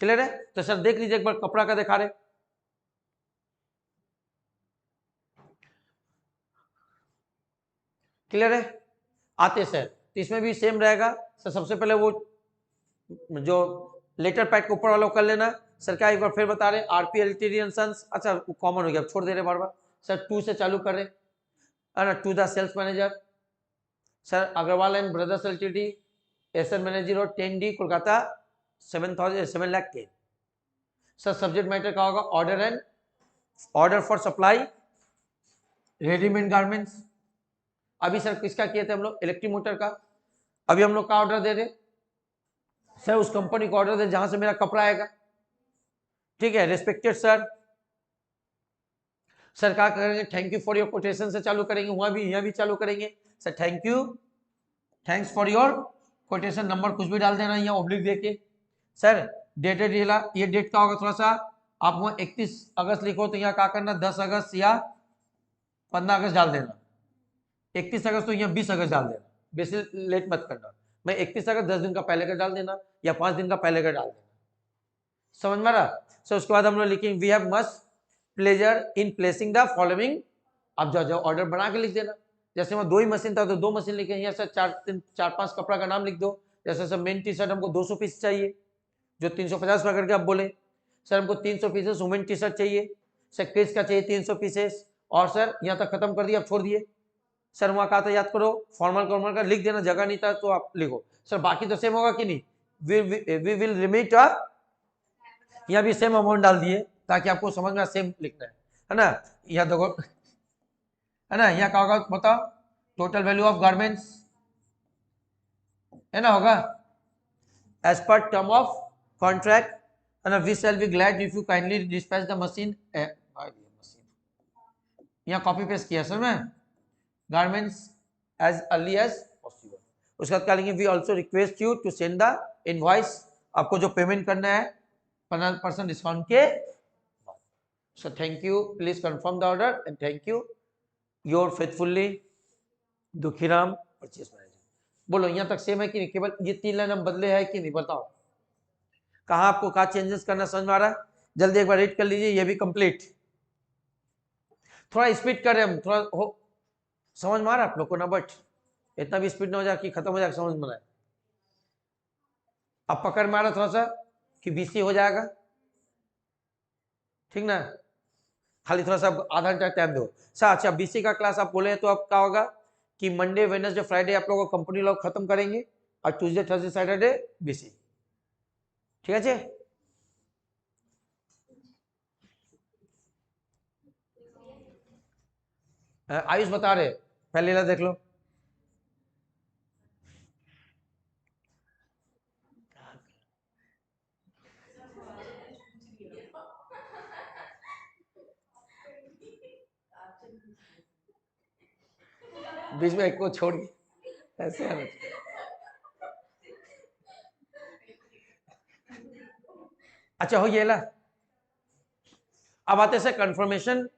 क्लियर है? तो सर देख लीजिए एक बार कपड़ा का दिखा रहे, क्लियर है? आते सर तो इसमें भी सेम रहेगा सर। सबसे पहले वो जो लेटर पैड के ऊपर वाला कर लेना सर। क्या एक बार फिर बता रहे, आरपी एलटीडी एंड सन्स, अच्छा कॉमन हो गया, छोड़ दे रहे बार बार सर। 2 से चालू कर रहे है ना, to the sales manager sir, Agarwal and brothers LTD, SN manager और 10D कोलकाता 7 लाख के सर। सब्जेक्ट मैटर का होगा order and order for supply readymade garments. अभी सर किसका किए थे हम लोग, इलेक्ट्रिक मोटर का। अभी हम लोग का ऑर्डर दे रहे सर, उस कंपनी को ऑर्डर दे जहां से मेरा कपड़ा आएगा, ठीक है। रिस्पेक्टेड सर, सर क्या करेंगे, thank you for your quotation से चालू करेंगे, वहां भी यहाँ भी चालू करेंगे sir. Thank you, thanks for your quotation, number कुछ भी डाल देना यहाँ ऑब्लिक देके सर। डेटेड ये डेट का होगा, थोड़ा सा आप वहाँ 31 अगस्त लिखो तो यहाँ क्या करना, 10 अगस्त या 15 अगस्त डाल देना। 31 अगस्त तो यहाँ 20 अगस्त डाल देना, बेसी लेट मत करना। मैं 31 अगस्त 10 दिन का पहले का डाल देना या 5 दिन का पहले का डाल देना, समझ में रहा सर। उसके बाद हम लोग लिखेंगे we have must pleasure in placing the following. आप जाओ ऑर्डर बना के लिख देना। जैसे वहाँ 2 ही मशीन था तो 2 मशीन लिखे, यहाँ सर 4-5 कपड़ा का नाम लिख दो। जैसे सर मेन टी शर्ट हमको 200 पीस चाहिए, जो 350 रुपया करके आप बोले सर। हमको 300 पीसेस वुमेन टी शर्ट चाहिए सर, किड्स का चाहिए 300 पीसेस। और सर यहाँ तक खत्म कर दिया, आप छोड़ दिए सर। वहाँ कहा था याद करो, फॉर्मल का लिख देना, जगह नहीं था तो आप लिखो सर। बाकी तो सेम होगा कि नहीं, वी विल रिमीट, यहाँ भी सेम अमाउंट डाल दिए ताकि आपको समझ में सेम लिखना है ना। यहाँ देखो है ना, यहाँ क्या होगा बताओ, टोटल वैल्यू ऑफ गारमेंट्स है ना, होगा as per term of contract है ना। We shall be glad if you kindly dispatch the machine. यहाँ कॉपी पेस्ट किया सर मैं, garments as early as possible. उसके बाद क्या लेंगे, we also request you to send the invoice. आपको जो पेमेंट करना है 15% डिस्काउंट के बाद। So thank you, please confirm the order and thank you, your faithfully Dukhiram purchase manager. बोलो यहाँ तक सेम है कि नहीं, केवल ये 3 लाइन हम बदले है कि नहीं, बताओ कहाँ आपको कहाँ चेंजेस करना समझ में आ रहा है। जल्दी एक बार रीड कर लीजिए, ये भी कंप्लीट। थोड़ा स्पीड कर रहे हम, थोड़ा हो समझ में आ रहा है आप लोग को ना, बट इतना भी स्पीड ना हो जाए कि खत्म हो जाए, समझ में आए। अब पकड़ में आ रहा थोड़ा सा कि बीसी हो जाएगा, ठीक ना। खाली थोड़ा सा आधा घंटा टाइम दो सर। अच्छा बीसी का क्लास आप बोले तो अब क्या होगा कि मंडे वेडनेसडे फ्राइडे आप लोगों को कंपनी लोग खत्म करेंगे और ट्यूसडे थर्सडे सैटरडे बीसी, ठीक है जी। आयुष बता रहे, पहले ला देख लो। बीच में एक को छोड़ के ऐसे आना चाहिए। अच्छा हो गया ला। अब आते से कंफर्मेशन,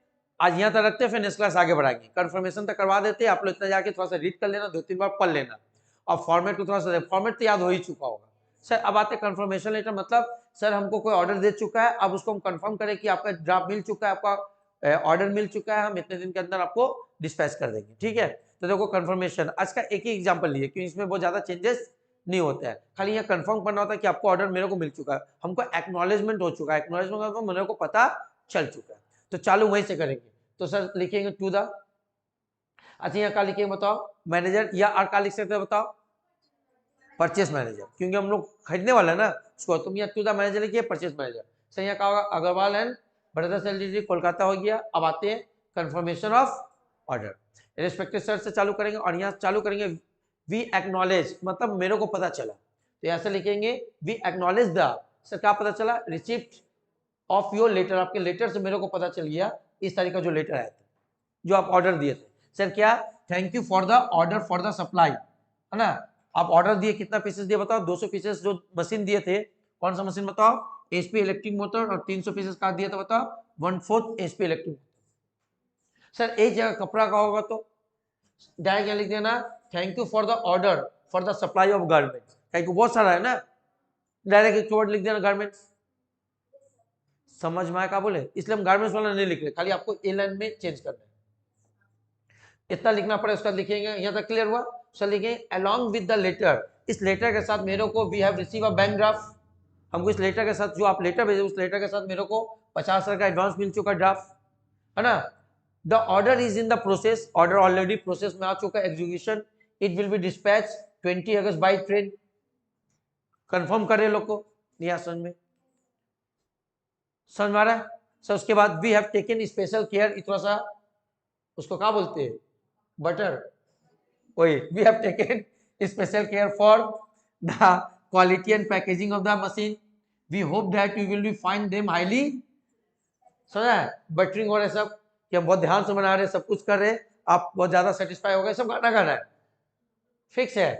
आज यहाँ तक रखते हैं, फिर नेक्स्ट क्लास आगे बढ़ाएंगे। कंफर्मेशन तक करवा देते हैं, आप लोग इतना जाके थोड़ा सा रीड कर लेना, 2-3 बार पढ़ लेना, और फॉर्मेट को थोड़ा सा, फॉर्मेट तो याद हो ही चुका होगा सर। अब आते कंफर्मेशन लेटर, मतलब सर हमको कोई ऑर्डर दे चुका है, अब उसको हम कंफर्म करें कि आपका ड्राफ्ट मिल चुका है, आपका ऑर्डर मिल चुका है, हम इतने दिन के अंदर आपको डिस्पैच कर देंगे, ठीक है। तो देखो कंफर्मेशन आज का एक ही एग्जाम्पल लिए, क्योंकि इसमें बहुत ज्यादा चेंजेस नहीं होता है, खाली यहाँ कंफर्म करना होता है कि आपको ऑर्डर मेरे को मिल चुका है, हमको एक्नॉलेजमेंट हो चुका है। एक्नॉलेजमेंट का मेरे को पता चल चुका है, तो चालू वहीं से करेंगे। तो सर लिखेंगे टू द, अच्छा यहाँ क्या लिखेंगे बताओ, मैनेजर, या और क्या लिख सकते हैं बताओ, परचेस मैनेजर, क्योंकि हम लोग खरीदने वाला है ना उसको। तुम यहाँ टू द मैनेजर लिखिए, परचेस मैनेजर। सर यहाँ क्या होगा, Agarwal and brothers LTD Kolkata हो गया। अब आते हैं confirmation of order, respective sir से चालू करेंगे, और यहाँ चालू करेंगे वी एक्नॉलेज, मतलब मेरे को पता चला, तो यहाँ से लिखेंगे वी एक्नॉलेज द, सर क्या पता चला, रिसिप्ट ऑफ योर लेटर, आपके लेटर से मेरे को पता चल गया इस तारीख का जो लेटर आया था, जो आप ऑर्डर दिए थे। सर क्या, thank you for the order for the supply, है ना। आप ऑर्डर दिए, कितना पीसेस दिए बताओ, 200 पीसेस जो मशीन दिए थे, कौन सा मशीन बताओ, एचपी इलेक्ट्रिक मोटर, और 300 पीसेस का दिया था बताओ, 1/4 एचपी इलेक्ट्रिक। सर एक जगह कपड़ा का होगा तो डायरेक्ट लिख देना, thank you for the order for the supply of garments, thank you बहुत सारा है ना, डायरेक्ट एक वर्ड लिख देना गारमेंट्स। समझ में आया क्या बोले, इसलिए हम गारमेंट्स वाला नहीं लिख रहे, खाली आपको ए लाइन में चेंज करना है। इतना लिखना पड़े, उसका लिखेंगे, यहाँ तक क्लियर हुआ। उसका लिखेंगे अलोंग विद द लेटर, इस लेटर के साथ मेरे को we have receive a bank draft, हमको इस लेटर के साथ, जो आप लेटर भेजे उस लेटर के साथ मेरे को 50,000 का एडवांस मिल चुका ड्राफ्ट, है ना। The order is in the process, order already process में आ चुका, execution it will be dispatch 20 August by train. Confirm करे लोग को, नहीं समझ में, समझ में आ रहा है सर। उसके बाद we have taken special care, थोड़ा सा उसको क्या बोलते हैं, बटर, वही, we have taken special care for the quality and packaging of the machine, we hope that you will be find them highly, समझा है, बटरिंग और सब कि हम बहुत ध्यान से बना रहे हैं, सब कुछ कर रहे हैं, आप बहुत ज्यादा सेटिस्फाई हो गए, सब गाना गाना है, फिक्स है,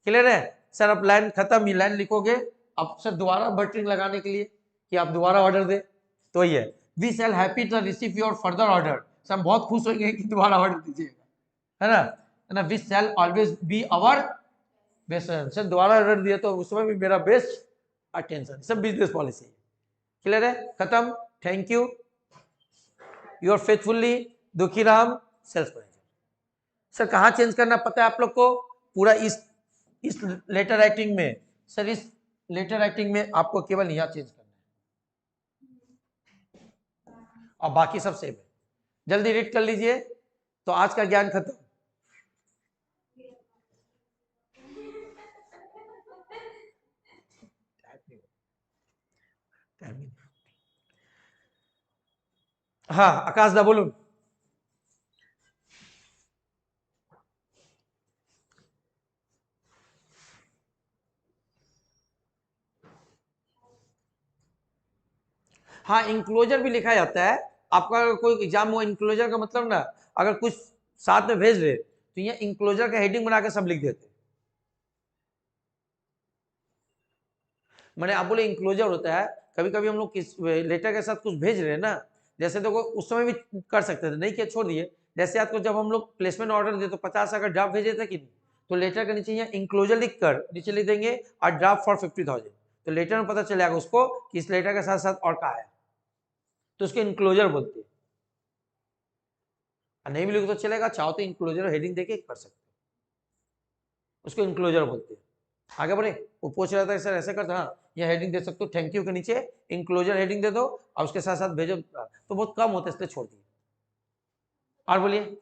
क्लियर है सर। अब लाइन खत्म, ये लाइन लिखोगे अब सर दोबारा बटरिंग लगाने के लिए कि आप दोबारा ऑर्डर दे, तो ये we shall happy to receive your further order, sir हम बहुत खुश होंगे कि दोबारा ऑर्डर दीजिएगा, है ना, we shall always be our best, sir दोबारा ऑर्डर दिया तो उसमें भी मेरा बेस्ट अटेंशन, सब बिजनेस पॉलिसी है, क्लियर है, खत्म, thank you, your faithfully Dukhiram sales manager. Sir कहाँ चेंज करना पता है आप लोग को, पूरा इस लेटर राइटिंग में, सर इस लेटर राइटिंग में आपको केवल यहाँ चेंज करना है और बाकी सब सेम है। जल्दी रीड कर लीजिए, तो आज का ज्ञान खत्म। हाँ आकाश दा बोलूं, हाँ इंक्लोजर भी लिखा जाता है, आपका कोई एग्जाम हुआ, इंक्लोजर का मतलब ना, अगर कुछ साथ में भेज रहे तो ये इंक्लोजर का हेडिंग बना के सब लिख देते, मैंने आप बोले इंक्लोजर होता है, कभी कभी हम लोग किस लेटर के साथ कुछ भेज रहे हैं ना, जैसे देखो उस समय भी कर सकते थे, नहीं किया छोड़ दिए, जैसे आपको जब हम लोग प्लेसमेंट ऑर्डर दे तो 50 अगर ड्राफ्ट भेजे थे कि नहीं, तो लेटर के नीचे यहाँ इंक्लोजर लिख कर नीचे लिख देंगे और ड्राफ्ट फॉर 50,000, तो लेटर में पता चलेगा उसको कि इस लेटर के साथ साथ और क्या है, तो उसके इंक्लोजर बोलते हैं, नहीं भी लिखो तो चलेगा, चाहो तो इंक्लोजर हेडिंग देके कर सकते, उसको इंक्लोजर बोलते हैं। आगे बढ़े, वो पूछ रहा था सर ऐसे करते, हाँ ये हेडिंग दे सकते हो, थैंक यू के नीचे इंक्लोजर हेडिंग दे दो और उसके साथ साथ भेजो, तो बहुत कम होता है इसलिए छोड़ दिए। और बोलिए,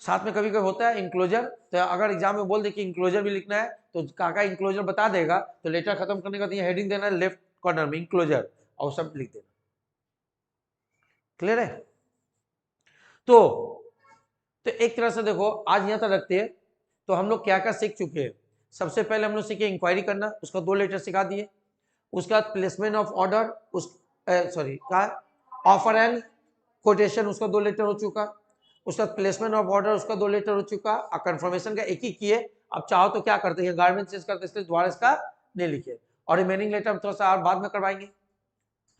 साथ में कभी कभी होता है इंक्लोजर, तो अगर एग्जाम में बोल दे कि इंक्लोजर भी लिखना है तो काका इंक्लोजर बता देगा, तो लेटर खत्म करने का तो ये हेडिंग देना है लेफ्ट कॉर्नर में इंक्लोजर और सब लिख देना, क्लियर है। तो एक तरह से देखो आज यहाँ तक रखते हैं, तो हम लोग क्या क्या सीख चुके हैं। सबसे पहले हम लोग सीखे इंक्वायरी करना, उसका 2 लेटर सिखा दिए, उसका प्लेसमेंट ऑफ ऑर्डर, उस सॉरी का ऑफर एंड कोटेशन, उसका 2 लेटर हो चुका, उसका प्लेसमेंट ऑफ ऑर्डर, उसका 2 लेटर हो चुका, और कंफर्मेशन का एक ही किए। अब चाहो तो क्या करते हैं, गारमेंट चेंज करते इसलिए दोबारा इसका नहीं लिखे, और रिमेनिंग लेटर हम थोड़ा सा और बाद में करवाएंगे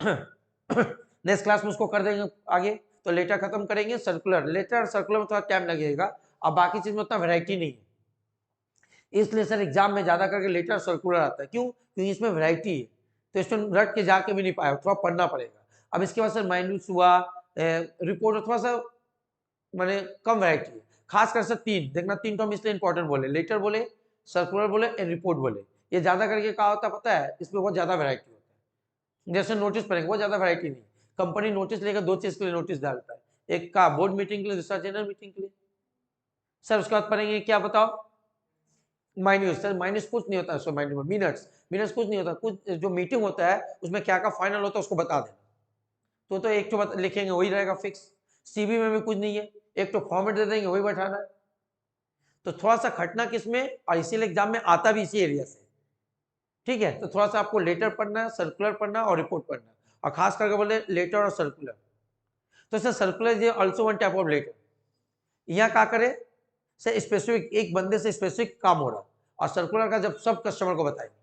नेक्स्ट क्लास में उसको कर देंगे आगे। तो लेटर खत्म करेंगे, सर्कुलर लेटर, सर्कुलर में थोड़ा टाइम लगेगा, अब बाकी चीज में उतना वैरायटी नहीं है, इसलिए सर एग्जाम में ज्यादा करके लेटर सर्कुलर आता है, क्यों, क्योंकि इसमें वैरायटी है, तो इसमें रट के जाके भी नहीं पाया, थोड़ा पढ़ना पड़ेगा। अब इसके बाद सर माइन्यूट्स हुआ, रिपोर्ट, थोड़ा सा मैंने कम वैरायटी है, खास कर सर 3 देखना, 3 तो हम इसलिए इंपॉर्टेंट बोले, लेटर बोले, सर्कुलर बोले, रिपोर्ट बोले, ये ज्यादा करके क्या होता है पता है, इसमें बहुत ज्यादा वैरायटी होता है। जैसे नोटिस पढ़ेंगे बहुत ज्यादा वैरायटी नहीं, कंपनी नोटिस लेकर 2 चीज के लिए नोटिस डालता है, एक का बोर्ड मीटिंग के लिए, दूसरा जनरल मीटिंग के लिए। सर उसके बाद पढ़ेंगे क्या बताओ, माइन्यूट्स, सर माइन्यूट्स कुछ नहीं होता है, मिनट्स, मिनट्स कुछ नहीं होता, कुछ जो मीटिंग होता है उसमें क्या क्या फाइनल होता है उसको बता देना, तो एक तो लिखेंगे वही रहेगा फिक्स, सीबी में भी कुछ नहीं है, एक तो फॉर्मेट दे देंगे वही बैठाना है, तो थोड़ा सा खटना किसमें, और इसीलिए एग्जाम में आता भी इसी एरिया से, ठीक है। तो थोड़ा सा आपको लेटर पढ़ना है, सर्कुलर पढ़ना और रिपोर्ट पढ़ना, और खास करके बोले लेटर और सर्कुलर, तो sir circular is also one type of letter, यहाँ क्या करे सर, स्पेसिफिक एक बंदे से स्पेसिफिक काम हो रहा, और सर्कुलर का जब सब कस्टमर को बताएंगे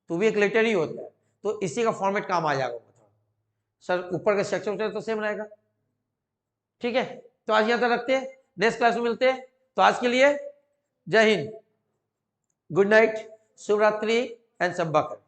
तो भी एक लेटर ही होता है, तो इसी का फॉर्मेट काम आ जाएगा सर, ऊपर का सेक्शन तो सेम रहेगा, ठीक है। तो आज यहाँ तक रखते हैं, नेक्स्ट क्लास में मिलते हैं, तो आज के लिए जय हिंद, गुड नाइट, शुभ रात्रि एंड सब बखैर।